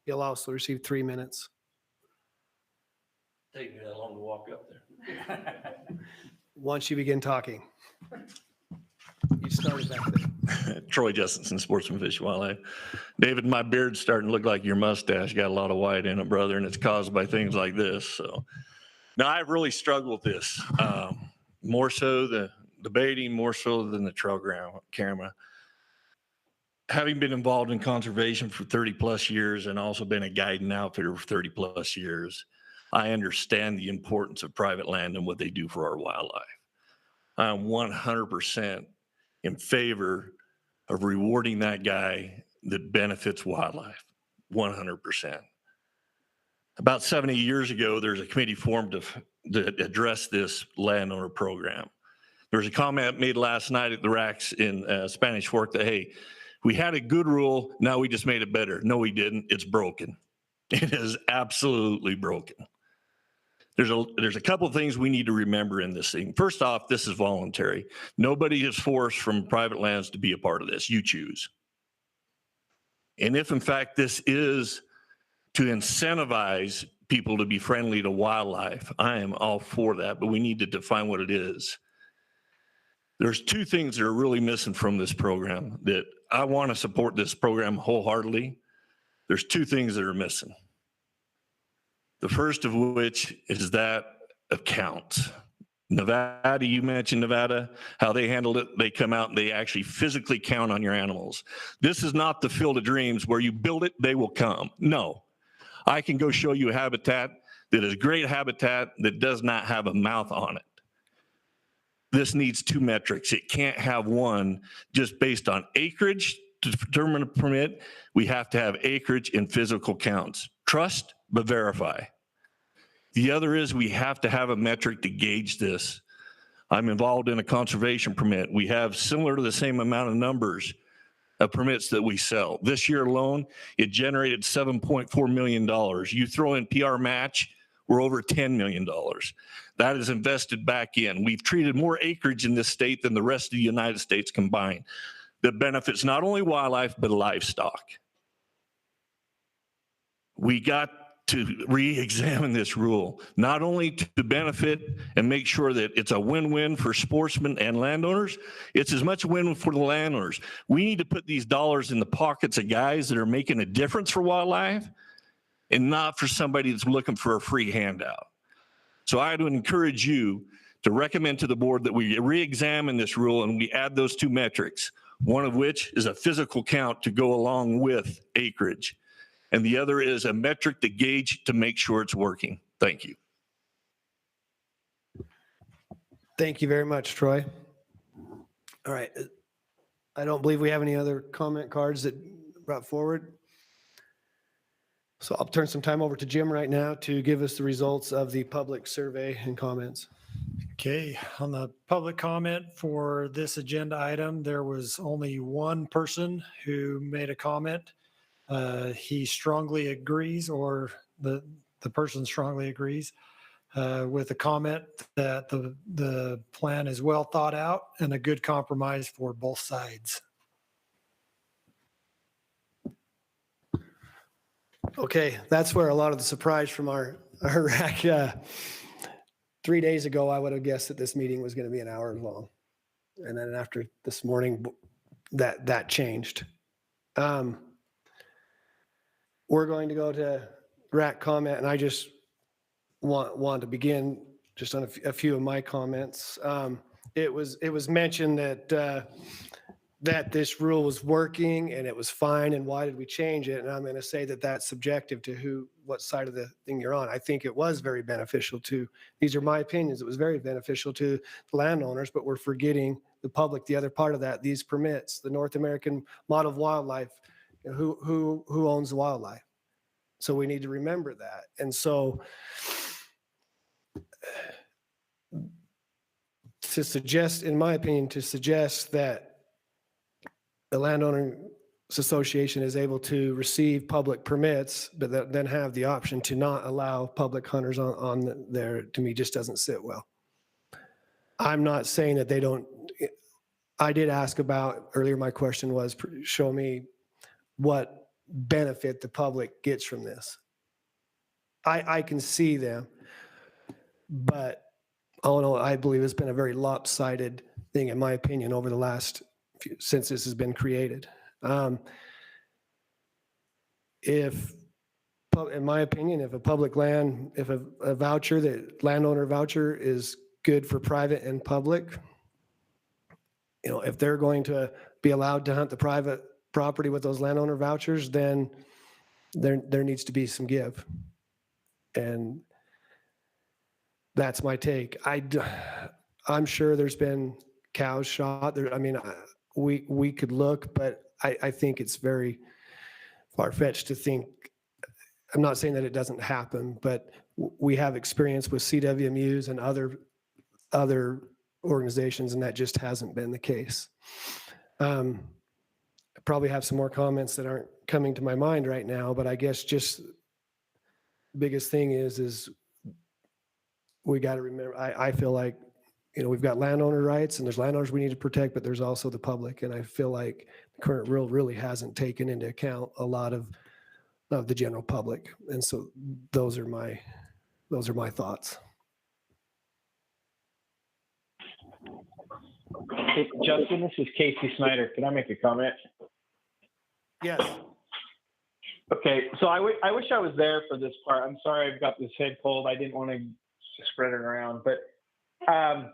He'll also receive 3 minutes. Take me that long to walk up there. Once you begin talking. You started back there. Troy Justinson, Sportsman Fish Wildlife. David, my beard's starting to look like your mustache. Got a lot of white in it, brother, and it's caused by things like this. So now I've really struggled with this. More so the debating, more so than the trail camera. Having been involved in conservation for 30 plus years and also been a guide and outfitter for 30 plus years, I understand the importance of private land and what they do for our wildlife. I'm 100% in favor of rewarding that guy that benefits wildlife, 100%. About 70 years ago, there's a committee formed to address this landowner program. There was a comment made last night at the RACs in Spanish Fork that, hey, we had a good rule, now we just made it better. No, we didn't. It's broken. It is absolutely broken. There's a couple of things we need to remember in this thing. First off, this is voluntary. Nobody is forced from private lands to be a part of this. You choose. And if in fact this is to incentivize people to be friendly to wildlife, I am all for that, but we need to define what it is. There's 2 things that are really missing from this program that I want to support this program wholeheartedly. There's 2 things that are missing. The first of which is that of counts. Nevada, you mentioned Nevada, how they handled it. They come out and they actually physically count on your animals. This is not the field of dreams where you build it, they will come. No, I can go show you a habitat that is great habitat that does not have a mouth on it. This needs 2 metrics. It can't have one just based on acreage to determine a permit. We have to have acreage and physical counts. Trust, but verify. The other is we have to have a metric to gauge this. I'm involved in a conservation permit. We have similar to the same amount of numbers of permits that we sell. This year alone, it generated $7.4 million. You throw in PR match, we're over $10 million. That is invested back in. We've treated more acreage in this state than the rest of the United States combined. That benefits not only wildlife, but livestock. We got to re-examine this rule, not only to benefit and make sure that it's a win-win for sportsmen and landowners, it's as much a win for the landowners. We need to put these dollars in the pockets of guys that are making a difference for wildlife and not for somebody that's looking for a free handout. So I would encourage you to recommend to the board that we re-examine this rule and we add those two metrics, one of which is a physical count to go along with acreage. And the other is a metric to gauge to make sure it's working. Thank you. Thank you very much, Troy. All right. I don't believe we have any other comment cards that brought forward. So I'll turn some time over to Jim right now to give us the results of the public survey and comments. Okay, on the public comment for this agenda item, there was only one person who made a comment. He strongly agrees, or the person strongly agrees with the comment that the plan is well thought out and a good compromise for both sides. Okay, that's where a lot of the surprise from our RAC. 3 days ago, I would have guessed that this meeting was going to be an hour long. And then after this morning, that changed. We're going to go to RAC comment, and I just want to begin just on a few of my comments. It was mentioned that this rule was working and it was fine, and why did we change it? And I'm going to say that that's subjective to what side of the thing you're on. I think it was very beneficial to, these are my opinions, it was very beneficial to the landowners, but we're forgetting the public, the other part of that, these permits, the North American Model of Wildlife, who owns the wildlife? So we need to remember that. And so to suggest, in my opinion, to suggest that the Landowners Association is able to receive public permits, but then have the option to not allow public hunters on there, to me, just doesn't sit well. I'm not saying that they don't. I did ask about, earlier my question was, show me what benefit the public gets from this. I can see them, but all in all, I believe it's been a very lopsided thing, in my opinion, over the last since this has been created. In my opinion, if a public land, if a voucher, the landowner voucher is good for private and public, if they're going to be allowed to hunt the private property with those landowner vouchers, then there needs to be some give. And that's my take. I'm sure there's been cows shot there. I mean, we could look, but I think it's very far-fetched to think. I'm not saying that it doesn't happen, but we have experience with CWMUs and other organizations, and that just hasn't been the case. I probably have some more comments that aren't coming to my mind right now, but I guess just the biggest thing is we got to remember, I feel like, we've got landowner rights and there's landowners we need to protect, but there's also the public. And I feel like the current rule really hasn't taken into account a lot of the general public. And so those are my thoughts. Hey, Justin, this is Casey Snyder. Can I make a comment? Yes. Okay, so I wish I was there for this part. I'm sorry I've got this head cold. I didn't want to spread it around, but I'm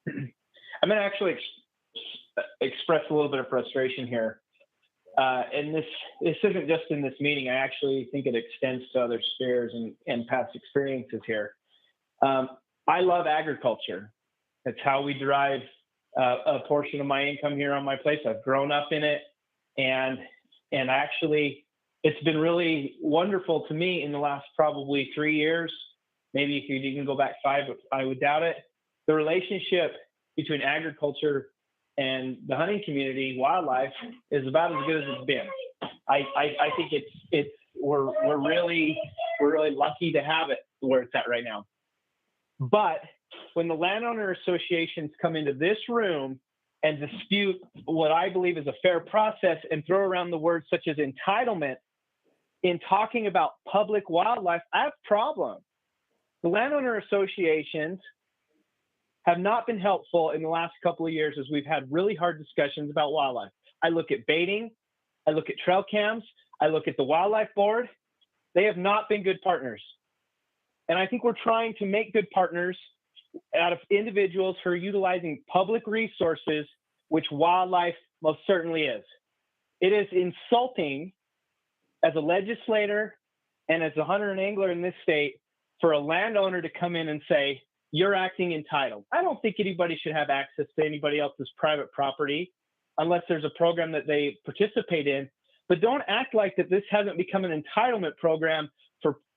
going to actually express a little bit of frustration here. And this isn't just in this meeting. I actually think it extends to other spheres and past experiences here. I love agriculture. It's how we derive a portion of my income here on my place. I've grown up in it, and actually it's been really wonderful to me in the last probably 3 years. Maybe if you even go back 5, I would doubt it. The relationship between agriculture and the hunting community, wildlife, is about as good as it's been. I think we're really lucky to have it where it's at right now. But when the landowner associations come into this room and dispute what I believe is a fair process and throw around the words such as entitlement, in talking about public wildlife, I have problems. The landowner associations have not been helpful in the last couple of years as we've had really hard discussions about wildlife. I look at baiting, I look at trail cams, I look at the wildlife board. They have not been good partners. And I think we're trying to make good partners out of individuals who are utilizing public resources, which wildlife most certainly is. It is insulting as a legislator and as a hunter and angler in this state for a landowner to come in and say, you're acting entitled. I don't think anybody should have access to anybody else's private property unless there's a program that they participate in. But don't act like that this hasn't become an entitlement program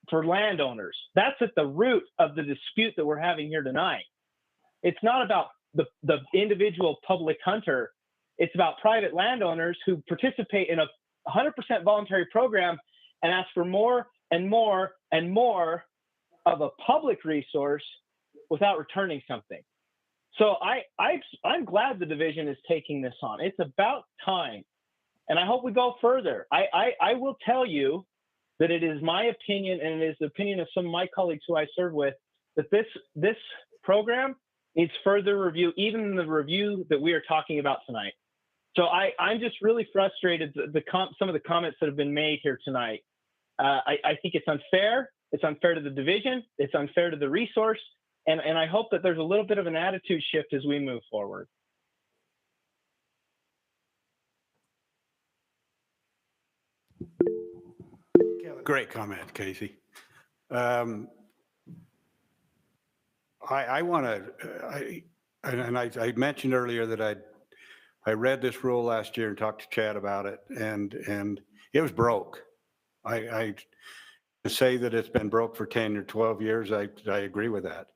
for landowners. That's at the root of the dispute that we're having here tonight. It's not about the individual public hunter. It's about private landowners who participate in a 100% voluntary program and ask for more and more and more of a public resource without returning something. So I'm glad the division is taking this on. It's about time. And I hope we go further. I will tell you that it is my opinion, and it is the opinion of some of my colleagues who I serve with, that this program needs further review, even in the review that we are talking about tonight. So I'm just really frustrated some of the comments that have been made here tonight. I think it's unfair. It's unfair to the division. It's unfair to the resource. And I hope that there's a little bit of an attitude shift as we move forward. Great comment, Casey. I mentioned earlier that I read this rule last year and talked to Chad about it, and it was broke. I to say that it's been broke for 10 or 12 years, I agree with that.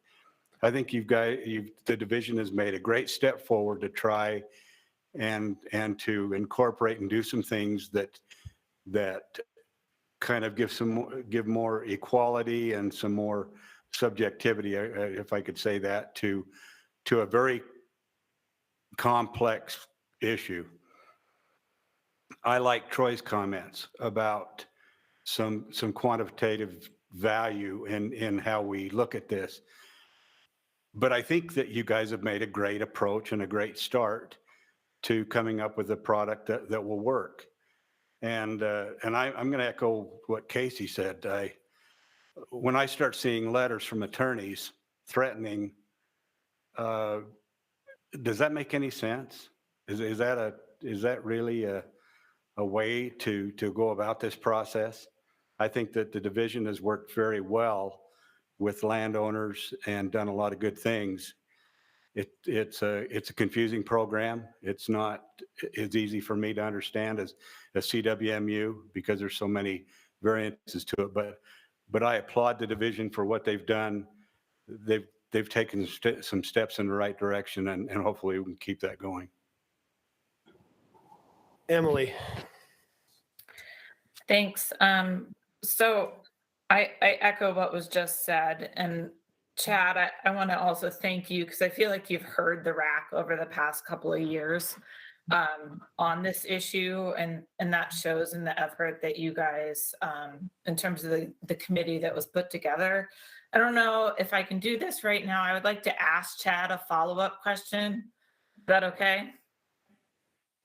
I think the division has made a great step forward to try and to incorporate and do some things that kind of give more equality and some more subjectivity, if I could say that, to a very complex issue. I like Troy's comments about some quantitative value in how we look at this. But I think that you guys have made a great approach and a great start to coming up with a product that will work. And I'm going to echo what Casey said. When I start seeing letters from attorneys threatening, does that make any sense? Is that really a way to go about this process? I think that the division has worked very well with landowners and done a lot of good things. It's a confusing program. It's not as easy for me to understand as CWMU because there's so many variances to it. But I applaud the division for what they've done. They've taken some steps in the right direction, and hopefully we can keep that going. Emily. Thanks. So I echo what was just said. And Chad, I want to also thank you because I feel like you've heard the RAC over the past couple of years on this issue. And that shows in the effort that you guys, in terms of the committee that was put together. I don't know if I can do this right now. I would like to ask Chad a follow-up question. Is that okay?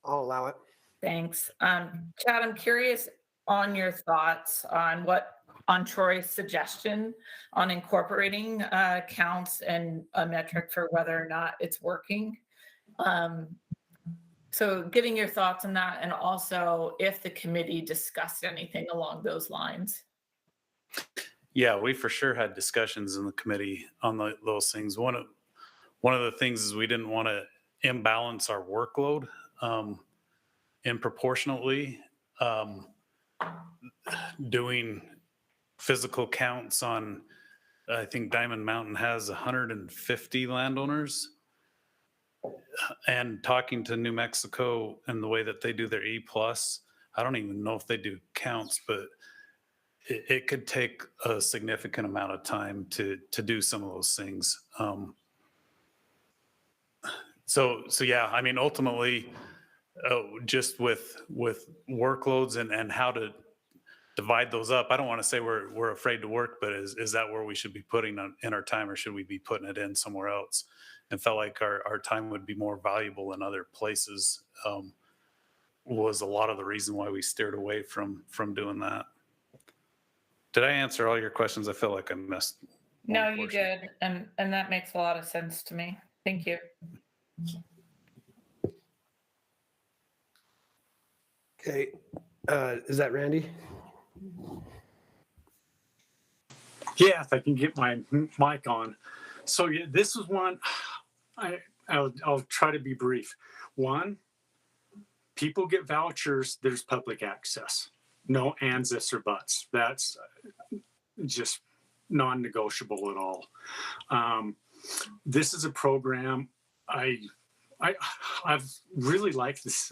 I'll allow it. Thanks. Chad, I'm curious on your thoughts on Troy's suggestion on incorporating counts and a metric for whether or not it's working. So getting your thoughts on that, and also if the committee discussed anything along those lines. Yeah, we for sure had discussions in the committee on those things. One of the things is we didn't want to imbalance our workload disproportionately. Doing physical counts on, I think Diamond Mountain has 150 landowners, and talking to New Mexico and the way that they do their E+, I don't even know if they do counts, but it could take a significant amount of time to do some of those things. So yeah, I mean, ultimately, just with workloads and how divide those up. I don't want to say we're afraid to work, but is that where we should be putting in our time, or should we be putting it in somewhere else? And felt like our time would be more valuable in other places. Was a lot of the reason why we steered away from doing that. Did I answer all your questions? I feel like I missed. No, you did. And that makes a lot of sense to me. Thank you. Okay, is that Randy? Yeah, if I can get my mic on. So yeah, this is one. I'll try to be brief. One, people get vouchers. There's public access. No ands, ifs, or buts. That's just non-negotiable at all. This is a program I've really liked this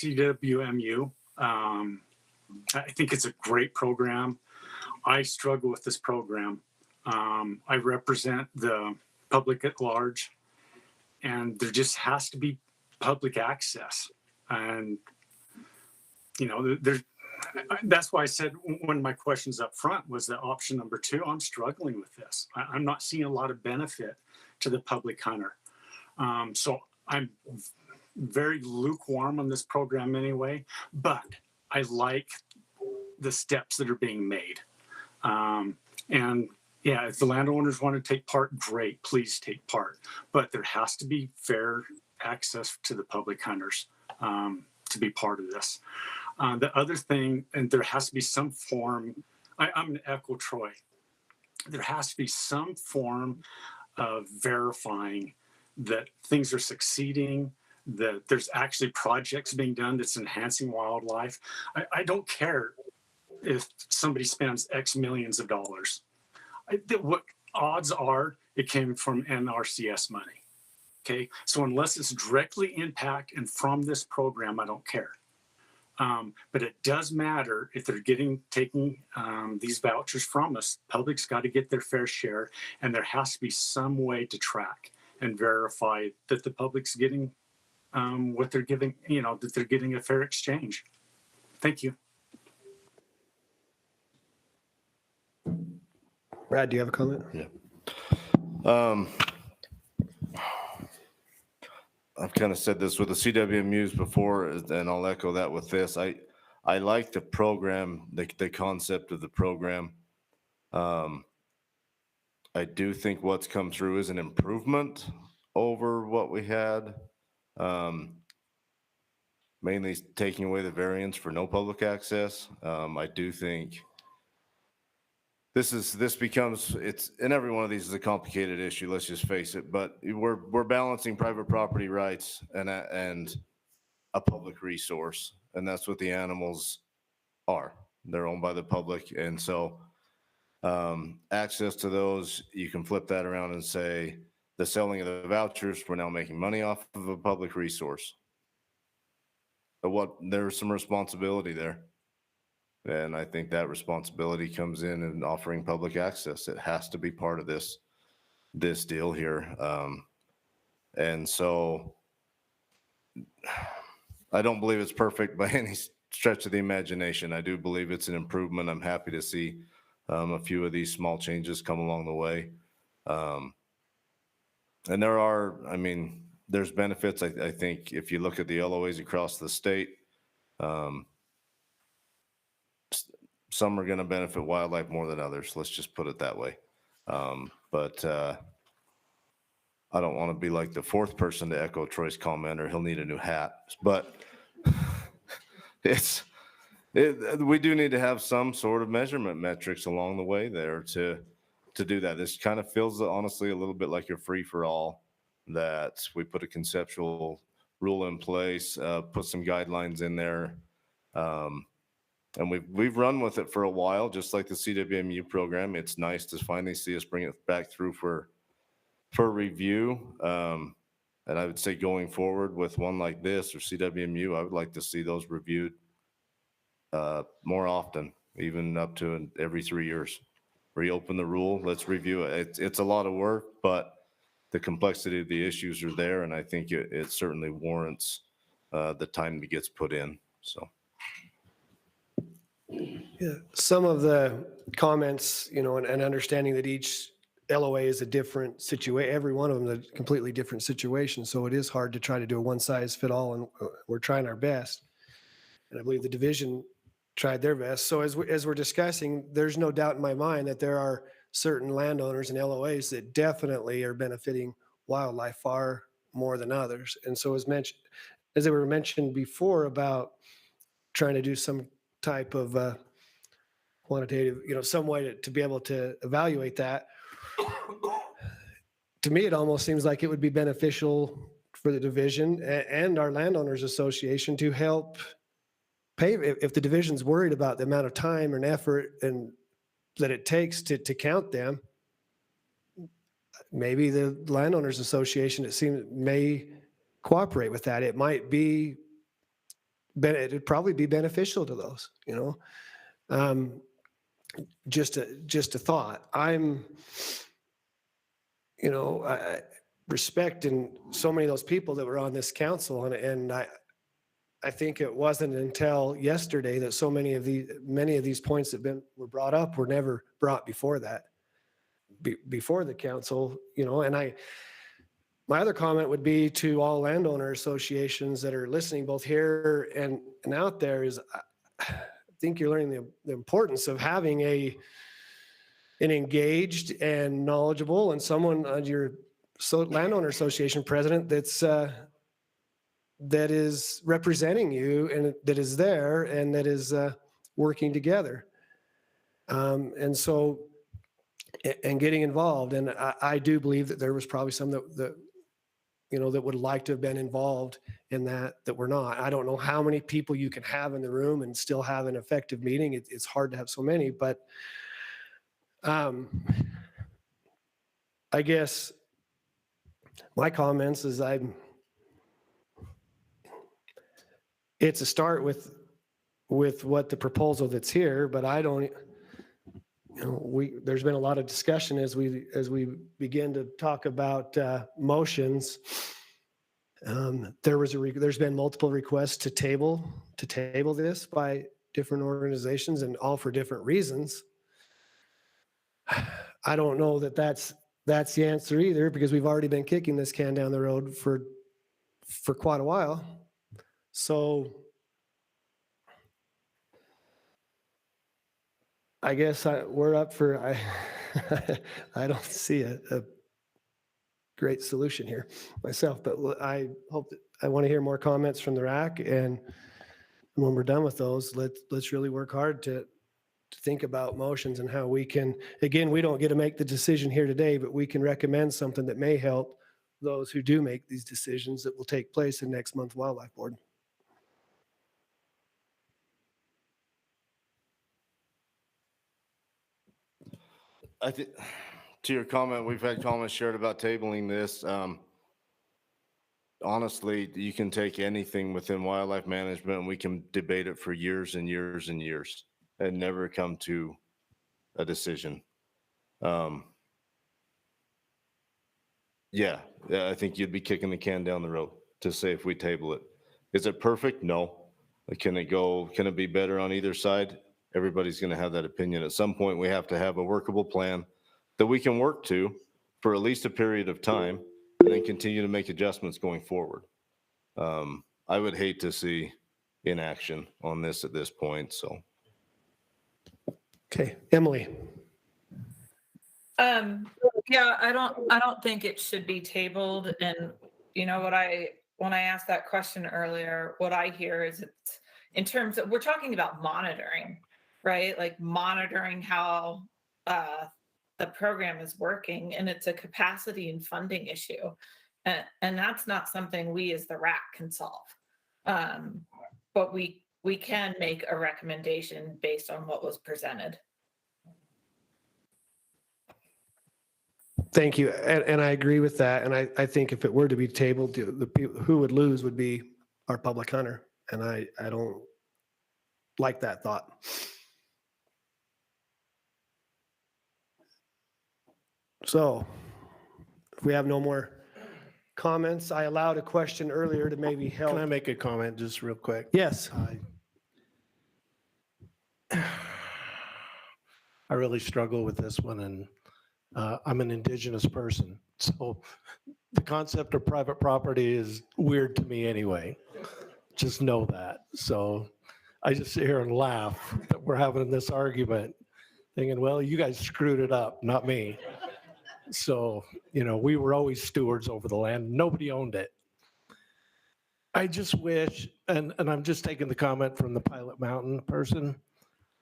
CWMU. I think it's a great program. I struggle with this program. I represent the public at large, and there just has to be public access. And, you know, that's why I said one of my questions up front was that option number 2, I'm struggling with this. I'm not seeing a lot of benefit to the public hunter. So I'm very lukewarm on this program anyway, but I like the steps that are being made. And yeah, if the landowners want to take part, great, please take part. But there has to be fair access to the public hunters to be part of this. The other thing, and there has to be some form, I'm going to echo Troy, there has to be some form of verifying that things are succeeding, that there's actually projects being done that's enhancing wildlife. I don't care if somebody spends X millions of dollars. What odds are it came from NRCS money? Okay, so unless it's directly impact and from this program, I don't care. But it does matter if they're taking these vouchers from us. Public's got to get their fair share, and there has to be some way to track and verify that the public's getting what they're giving, you know, that they're getting a fair exchange. Thank you. Brad, do you have a comment? Yeah. I've kind of said this with the CWMUs before, and I'll echo that with this. I like the program, the concept of the program. I do think what's come through is an improvement over what we had. Mainly taking away the variance for no public access. I do think this becomes, and every one of these is a complicated issue, let's just face it, but we're balancing private property rights and a public resource, and that's what the animals are. They're owned by the public, and so access to those, you can flip that around and say the selling of the vouchers, we're now making money off of a public resource. But there's some responsibility there. And I think that responsibility comes in offering public access. It has to be part of this deal here. And so I don't believe it's perfect by any stretch of the imagination. I do believe it's an improvement. I'm happy to see a few of these small changes come along the way. And there's benefits. I think if you look at the LOAs across the state, some are going to benefit wildlife more than others. Let's just put it that way. But I don't want to be like the fourth person to echo Troy's comment, or he'll need a new hat. But we do need to have some sort of measurement metrics along the way there to do that. This kind of feels honestly a little bit like a free for all, that we put a conceptual rule in place, put some guidelines in there. And we've run with it for a while, just like the CWMU program. It's nice to finally see us bring it back through for review. And I would say going forward with one like this or CWMU, I would like to see those reviewed more often, even up to every 3 years. Reopen the rule, let's review it. It's a lot of work, but the complexity of the issues are there, and I think it certainly warrants the time that gets put in. So. Yeah, some of the comments, and understanding that each LOA is a different situation, every one of them is a completely different situation. So it is hard to try to do a one size fit all, and we're trying our best. And I believe the division tried their best. So as we're discussing, there's no doubt in my mind that there are certain landowners and LOAs that definitely are benefiting wildlife far more than others. And so as they were mentioned before about trying to do some type of quantitative, some way to be able to evaluate that. To me, it almost seems like it would be beneficial for the division and our landowners association to help pay. If the division's worried about the amount of time and effort and that it takes to count them, maybe the landowners association, it seems, may cooperate with that. It might be, it'd probably be beneficial to those, just a thought. I'm, I respecting so many of those people that were on this council, and I think it wasn't until yesterday that so many of these points that were brought up were never brought before that, before the council, and my other comment would be to all landowner associations that are listening, both here and out there, is I think you're learning the importance of having an engaged and knowledgeable and someone on your landowner association president that is representing you and that is there and that is working together. And so, and getting involved. And I do believe that there was probably some that would like to have been involved in that were not. I don't know how many people you can have in the room and still have an effective meeting. It's hard to have so many, but I guess my comments is it's a start with what the proposal that's here, but I don't, there's been a lot of discussion as we begin to talk about motions. There's been multiple requests to table this by different organizations, and all for different reasons. I don't know that that's the answer either, because we've already been kicking this can down the road for quite a while. So I guess we're up for, I don't see a great solution here myself, but I hope that I want to hear more comments from the RAC, and when we're done with those, let's really work hard to think about motions and how we can, again, we don't get to make the decision here today, but we can recommend something that may help those who do make these decisions that will take place in next month's Wildlife Board. I think, to your comment, we've had comments shared about tabling this. Honestly, you can take anything within wildlife management and we can debate it for years and years and years and never come to a decision. Yeah, I think you'd be kicking the can down the road to say if we table it. Is it perfect? No. Can it be better on either side? Everybody's going to have that opinion. At some point, we have to have a workable plan that we can work to for at least a period of time and then continue to make adjustments going forward. I would hate to see inaction on this at this point, so. Okay, Emily. Yeah, I don't think it should be tabled. And when I asked that question earlier, what I hear is it's in terms of, we're talking about monitoring, right? Like monitoring how the program is working, and it's a capacity and funding issue. And that's not something we as the RAC can solve. But we can make a recommendation based on what was presented. Thank you. And I agree with that. And I think if it were to be tabled, the people who would lose would be our public hunter. And I don't like that thought. So if we have no more comments, I allowed a question earlier to maybe help. Can I make a comment just real quick? Yes. I really struggle with this one, and I'm an indigenous person. So the concept of private property is weird to me anyway. Just know that. So I just sit here and laugh that we're having this argument, thinking, well, you guys screwed it up, not me. So, you know, we were always stewards over the land. Nobody owned it. I just wish, and I'm just taking the comment from the Pilot Mountain person,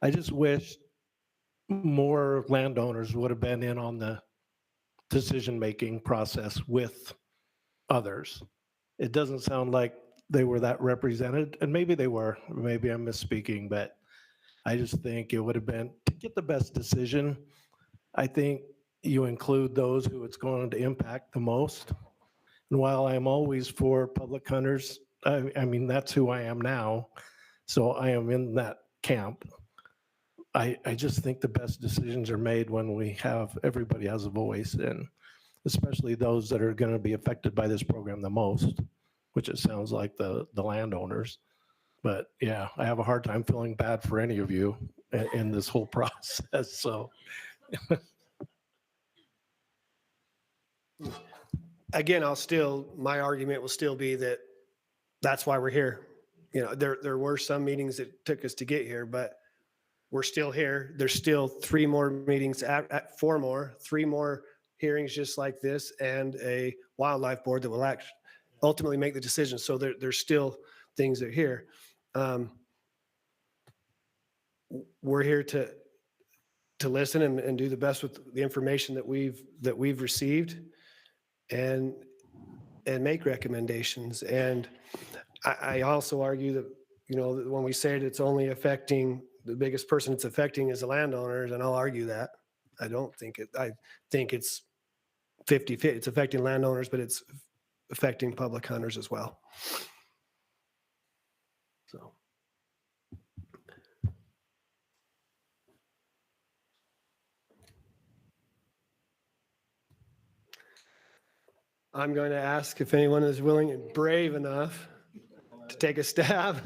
I just wish more landowners would have been in on the decision-making process with others. It doesn't sound like they were that represented, and maybe they were, maybe I'm misspeaking, but I just think it would have been, to get the best decision, I think you include those who it's going to impact the most. And while I'm always for public hunters, I mean, that's who I am now. So I am in that camp. I just think the best decisions are made when we have, everybody has a voice, and especially those that are going to be affected by this program the most, which it sounds like the landowners. But yeah, I have a hard time feeling bad for any of you in this whole process. So Again, my argument will still be that that's why we're here. You know, there were some meetings that took us to get here, but we're still here. There's still 3 more meetings, 4 more, 3 more hearings just like this, and a wildlife board that will ultimately make the decision. So there's still things that are here. We're here to listen and do the best with the information that we've received, and make recommendations. And I also argue that, you know, that when we say that it's only affecting, the biggest person it's affecting is the landowners, and I'll argue that. I think it's 50-50. It's affecting landowners, but it's affecting public hunters as well. So. I'm going to ask if anyone is willing and brave enough to take a stab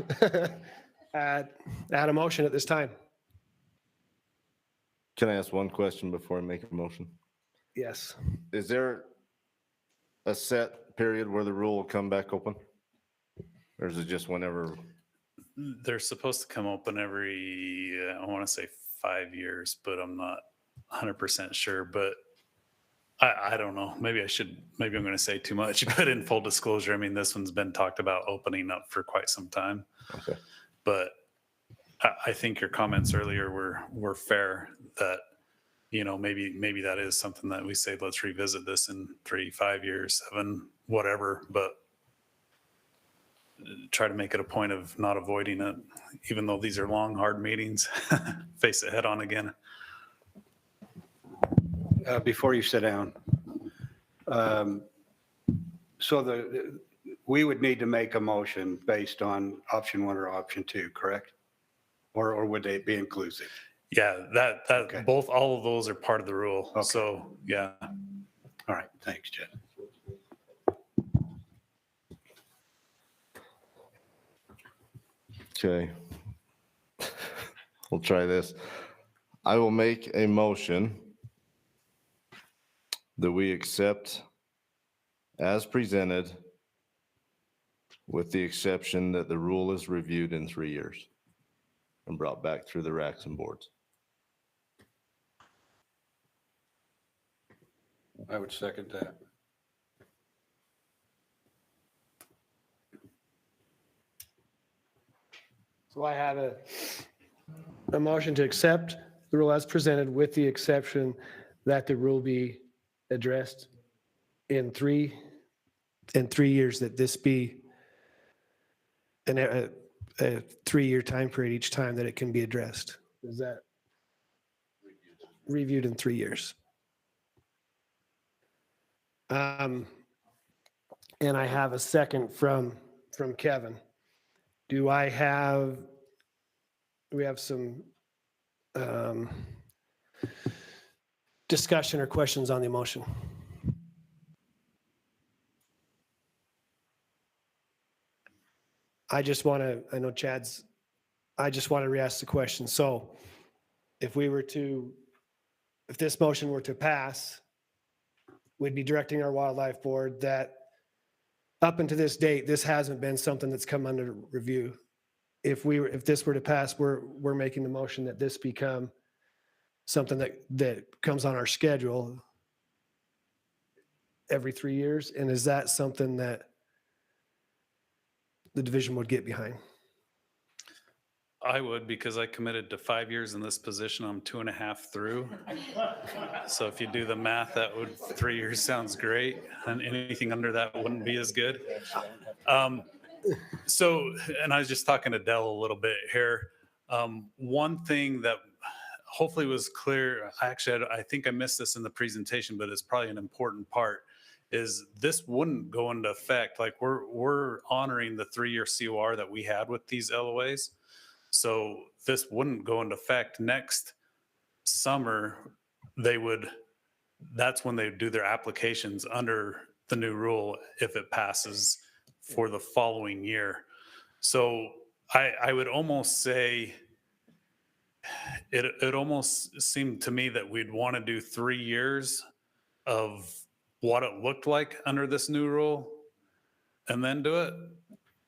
at a motion at this time. Can I ask one question before I make a motion? Yes. Is there a set period where the rule will come back open? Or is it just whenever? They're supposed to come open every, I want to say 5 years, but I'm not 100% sure. But I don't know. Maybe I'm going to say too much, but in full disclosure, I mean, this one's been talked about opening up for quite some time. Okay. But I think your comments earlier were fair, that, you know, maybe that is something that we say, let's revisit this in 3, 5 years, 7, whatever, but try to make it a point of not avoiding it, even though these are long, hard meetings. Face it head on again. Before you sit down, we would need to make a motion based on option 1 or option 2, correct? Or would they be inclusive? Yeah, that Okay. all of those are part of the rule. Okay. So yeah. All right, thanks, Jed. Okay. We'll try this. I will make a motion that we accept as presented, with the exception that the rule is reviewed in 3 years and brought back through the RACs and boards. I would second that. So I have a motion to accept the rule as presented, with the exception that the rule be addressed in 3 years, that this be a 3-year time period each time that it can be addressed. Is that reviewed in 3 years? And I have a second from Kevin. Do we have some discussion or questions on the motion? I just want to re-ask the question. So if we were to if this motion were to pass, we'd be directing our wildlife board that up until this date, this hasn't been something that's come under review. If this were to pass, we're making the motion that this become something that comes on our schedule every 3 years. And is that something that the division would get behind? I would, because I committed to 5 years in this position. I'm 2.5 through. So if you do the math, 3 years sounds great. And anything under that wouldn't be as good. So, and I was just talking to Dell a little bit here. One thing that hopefully was clear, I think I missed this in the presentation, but it's probably an important part, is this wouldn't go into effect. Like we're honoring the 3-year COR that we had with these LOAs. So this wouldn't go into effect next summer. That's when they do their applications under the new rule if it passes for the following year. So I would almost say it almost seemed to me that we'd want to do 3 years of what it looked like under this new rule and then do it.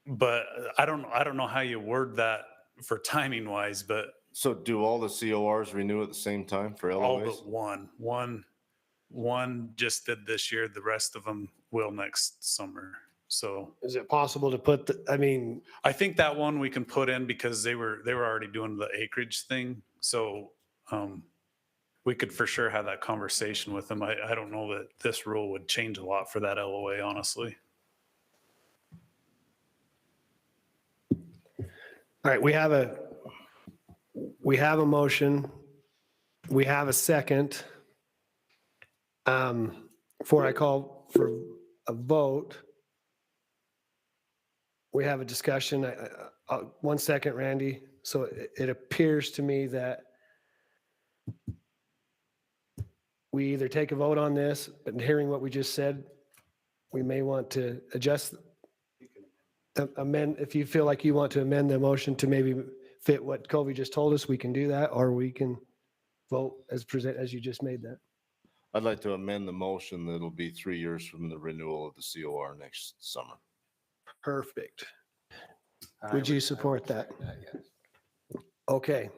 But I don't know how you word that for timing wise, but. So do all the CORs renew at the same time for All LOAs? but one just did this year. The rest of them will next summer. So is it possible to put I think that one we can put in because they were already doing the acreage thing. So we could for sure have that conversation with them. I don't know that this rule would change a lot for that LOA, honestly. All right, we have a motion. We have a second. Before I call for a vote, we have a discussion. 1 second, Randy. So it appears to me that we either take a vote on this, but hearing what we just said, we may want to adjust, amend. If you feel like you want to amend the motion to maybe fit what Colby just told us, we can do that, or we can vote as you just made that. I'd like to amend the motion that it'll be 3 years from the renewal of the COR next summer. Perfect. Would you support that? Okay.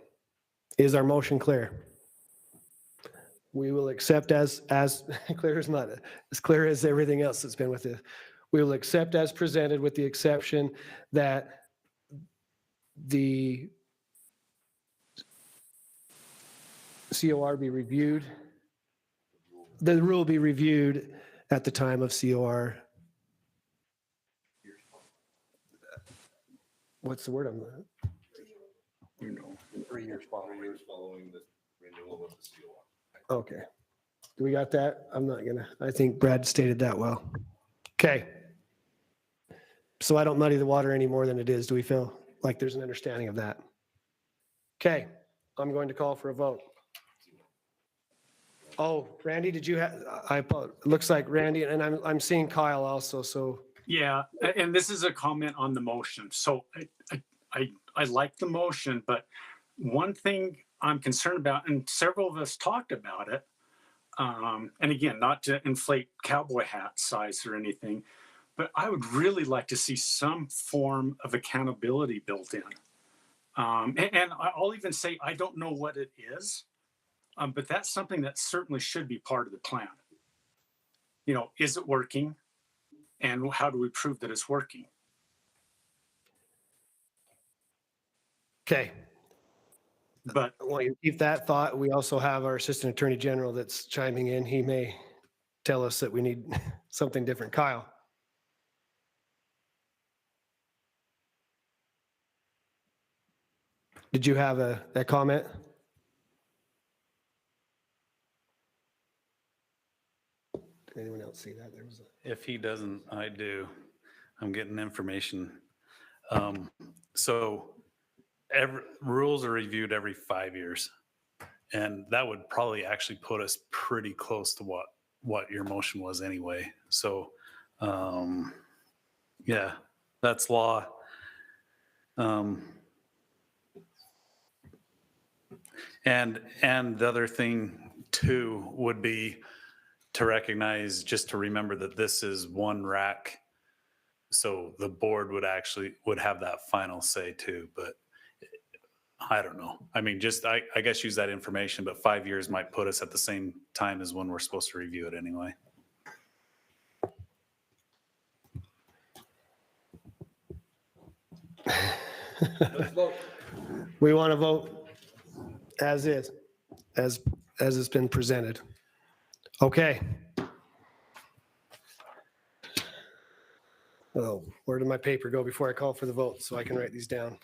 Is our motion clear? We will accept as clear as not as clear as everything else that's been with it. We will accept as presented with the exception that the COR be reviewed. The rule be reviewed at the time of COR. What's the word on that? 3 years following the renewal of the COR. Okay. Do we got that? I think Brad stated that well. Okay. So I don't muddy the water any more than it is. Do we feel like there's an understanding of that? Okay. I'm going to call for a vote. Oh, Randy, did you have, it looks like Randy, and I'm seeing Kyle also, so. Yeah, and this is a comment on the motion. So I like the motion, but one thing I'm concerned about, and several of us talked about it, and again, not to inflate cowboy hat size or anything, but I would really like to see some form of accountability built in. And I'll even say, I don't know what it is, but that's something that certainly should be part of the plan. You know, is it working? And how do we prove that it's working? Okay. But while you keep that thought, we also have our Assistant Attorney General that's chiming in. He may tell us that we need something different. Kyle. Did you have a comment? Did anyone else see that? If he doesn't, I do. I'm getting information. So rules are reviewed every 5 years. And that would probably actually put us pretty close to what your motion was anyway. So, yeah, that's law. And the other thing 2 would be to recognize, just to remember that this is one RAC. So the board would have that final say too, but I don't know. I mean, just, I guess use that information, but 5 years might put us at the same time as when we're supposed to review it anyway. We want to vote as is, as it's been presented. Okay. Oh, where did my paper go before I call for the vote so I can write these down?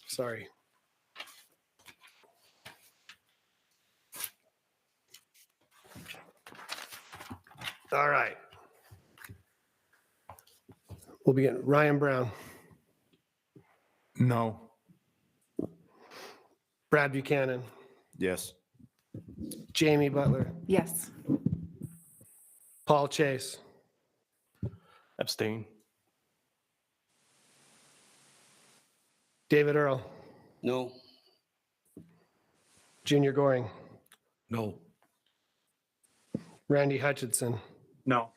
Sorry. All right. We'll begin. Ryan Brown. No. Brad Buchanan. Yes. Jamie Butler. Yes. Paul Chase. Abstain. David Earl. No. Junior Goring. No. Randy Hutchinson. No.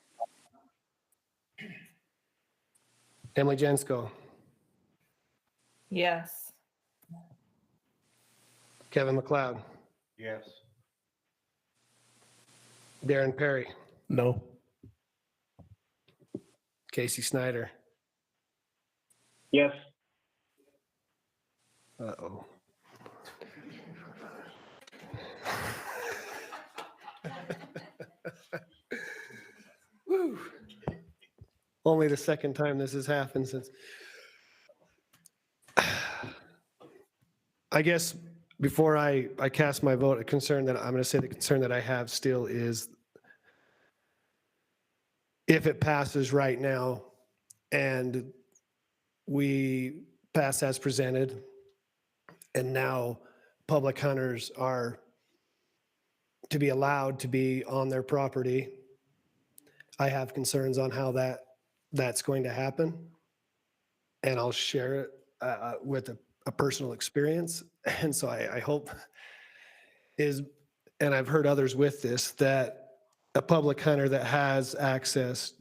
Emily Jensko. Yes. Kevin McLeod. Yes. Darren Perry. No. Casey Snyder. Yes. Uh-oh. Woo. Only the second time this has happened since. I guess before I cast my vote, the concern that I have still is if it passes right now and we pass as presented, and now public hunters are to be allowed to be on their property, I have concerns on how that's going to happen. And I'll share it with a personal experience. And so I hope and I've heard others with this, that a public hunter that has access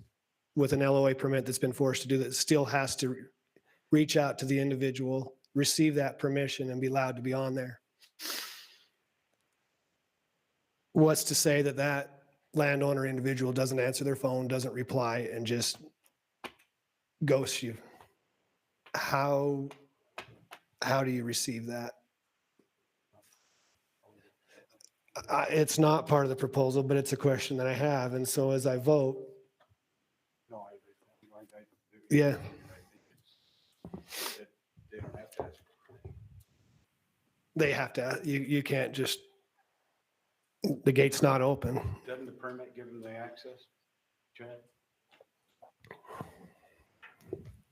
with an LOA permit that's been forced to do that still has to reach out to the individual, receive that permission, and be allowed to be on there. What's to say that that landowner individual doesn't answer their phone, doesn't reply, and just ghosts you? How do you receive that? It's not part of the proposal, but it's a question that I have. And so as I vote, yeah. They have to, you can't just, the gate's not open. Doesn't the permit give them the access, Chad?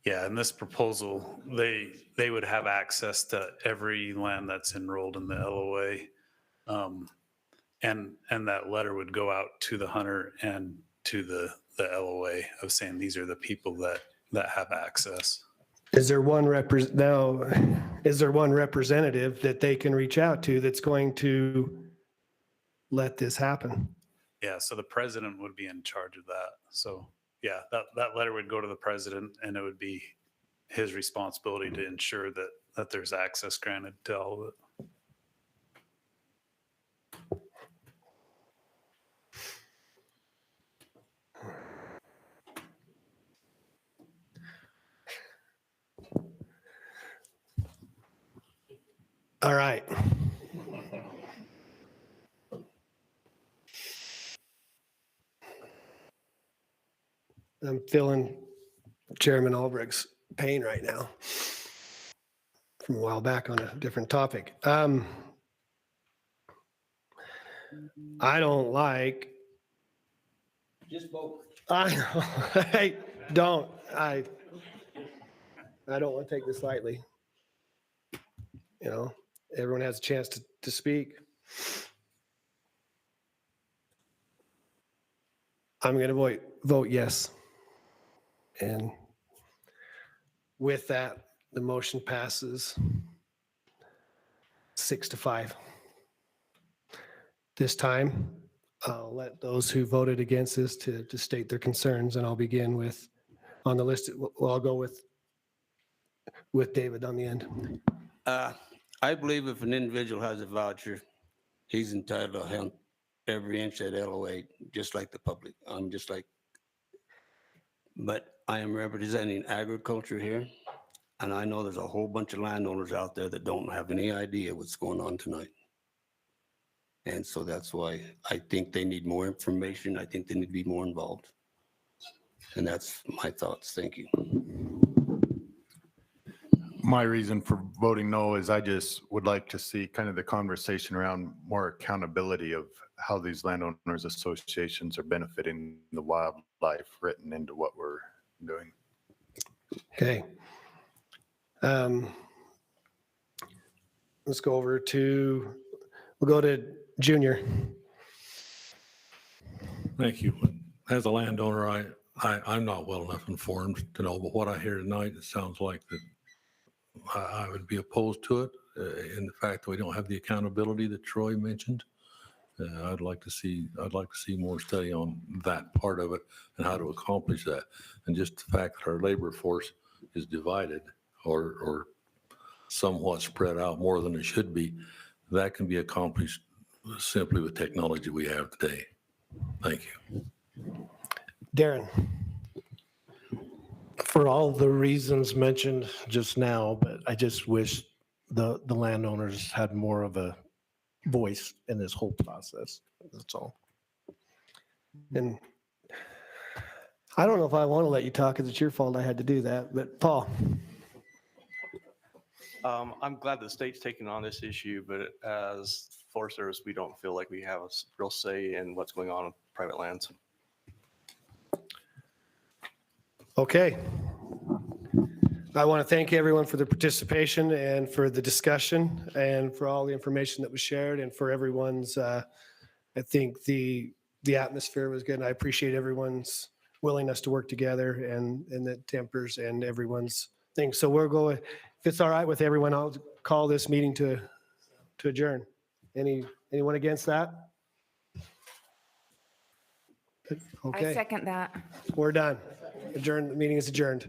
Yeah, in this proposal, they would have access to every land that's enrolled in the LOA. And that letter would go out to the hunter and to the LOA of saying, these are the people that have access. Is there one representative that they can reach out to that's going to let this happen? Yeah, so the president would be in charge of that. So yeah, that letter would go to the president, and it would be his responsibility to ensure that there's access granted to all of it. All right. I'm feeling Chairman Albrecht's pain right now from a while back on a different topic. I don't like. Just vote. I don't want to take this lightly. You know, everyone has a chance to speak. I'm going to vote yes. And with that, the motion passes 6-5. This time, I'll let those who voted against this to state their concerns, and I'll begin with, on the list, well, I'll go with David on the end. I believe if an individual has a voucher, he's entitled to have every inch of LOA, just like the public. But I am representing agriculture here, and I know there's a whole bunch of landowners out there that don't have any idea what's going on tonight. And so that's why I think they need more information. I think they need to be more involved. And that's my thoughts. Thank you. My reason for voting no is I just would like to see kind of the conversation around more accountability of how these landowners associations are benefiting the wildlife written into what we're doing. Okay. Let's go over to, we'll go to Junior. Thank you. As a landowner, I'm not well enough informed to know, but what I hear tonight, it sounds like that I would be opposed to it in the fact that we don't have the accountability that Troy mentioned. I'd like to see more study on that part of it and how to accomplish that. And just the fact that our labor force is divided or somewhat spread out more than it should be, that can be accomplished simply with technology we have today. Thank you. Darren. For all the reasons mentioned just now, but I just wish the landowners had more of a voice in this whole process. That's all. And I don't know if I want to let you talk because it's your fault I had to do that, but Paul. I'm glad the state's taking on this issue, but as Forest Service, we don't feel like we have a real say in what's going on with private lands. Okay. I want to thank everyone for their participation and for the discussion and for all the information that was shared and for everyone's, I think the atmosphere was good. And I appreciate everyone's willingness to work together and the tempers and everyone's thing. So we're going, if it's all right with everyone, I'll call this meeting to adjourn. Anyone against that? Okay. I second that. We're done. Adjourn. The meeting is adjourned.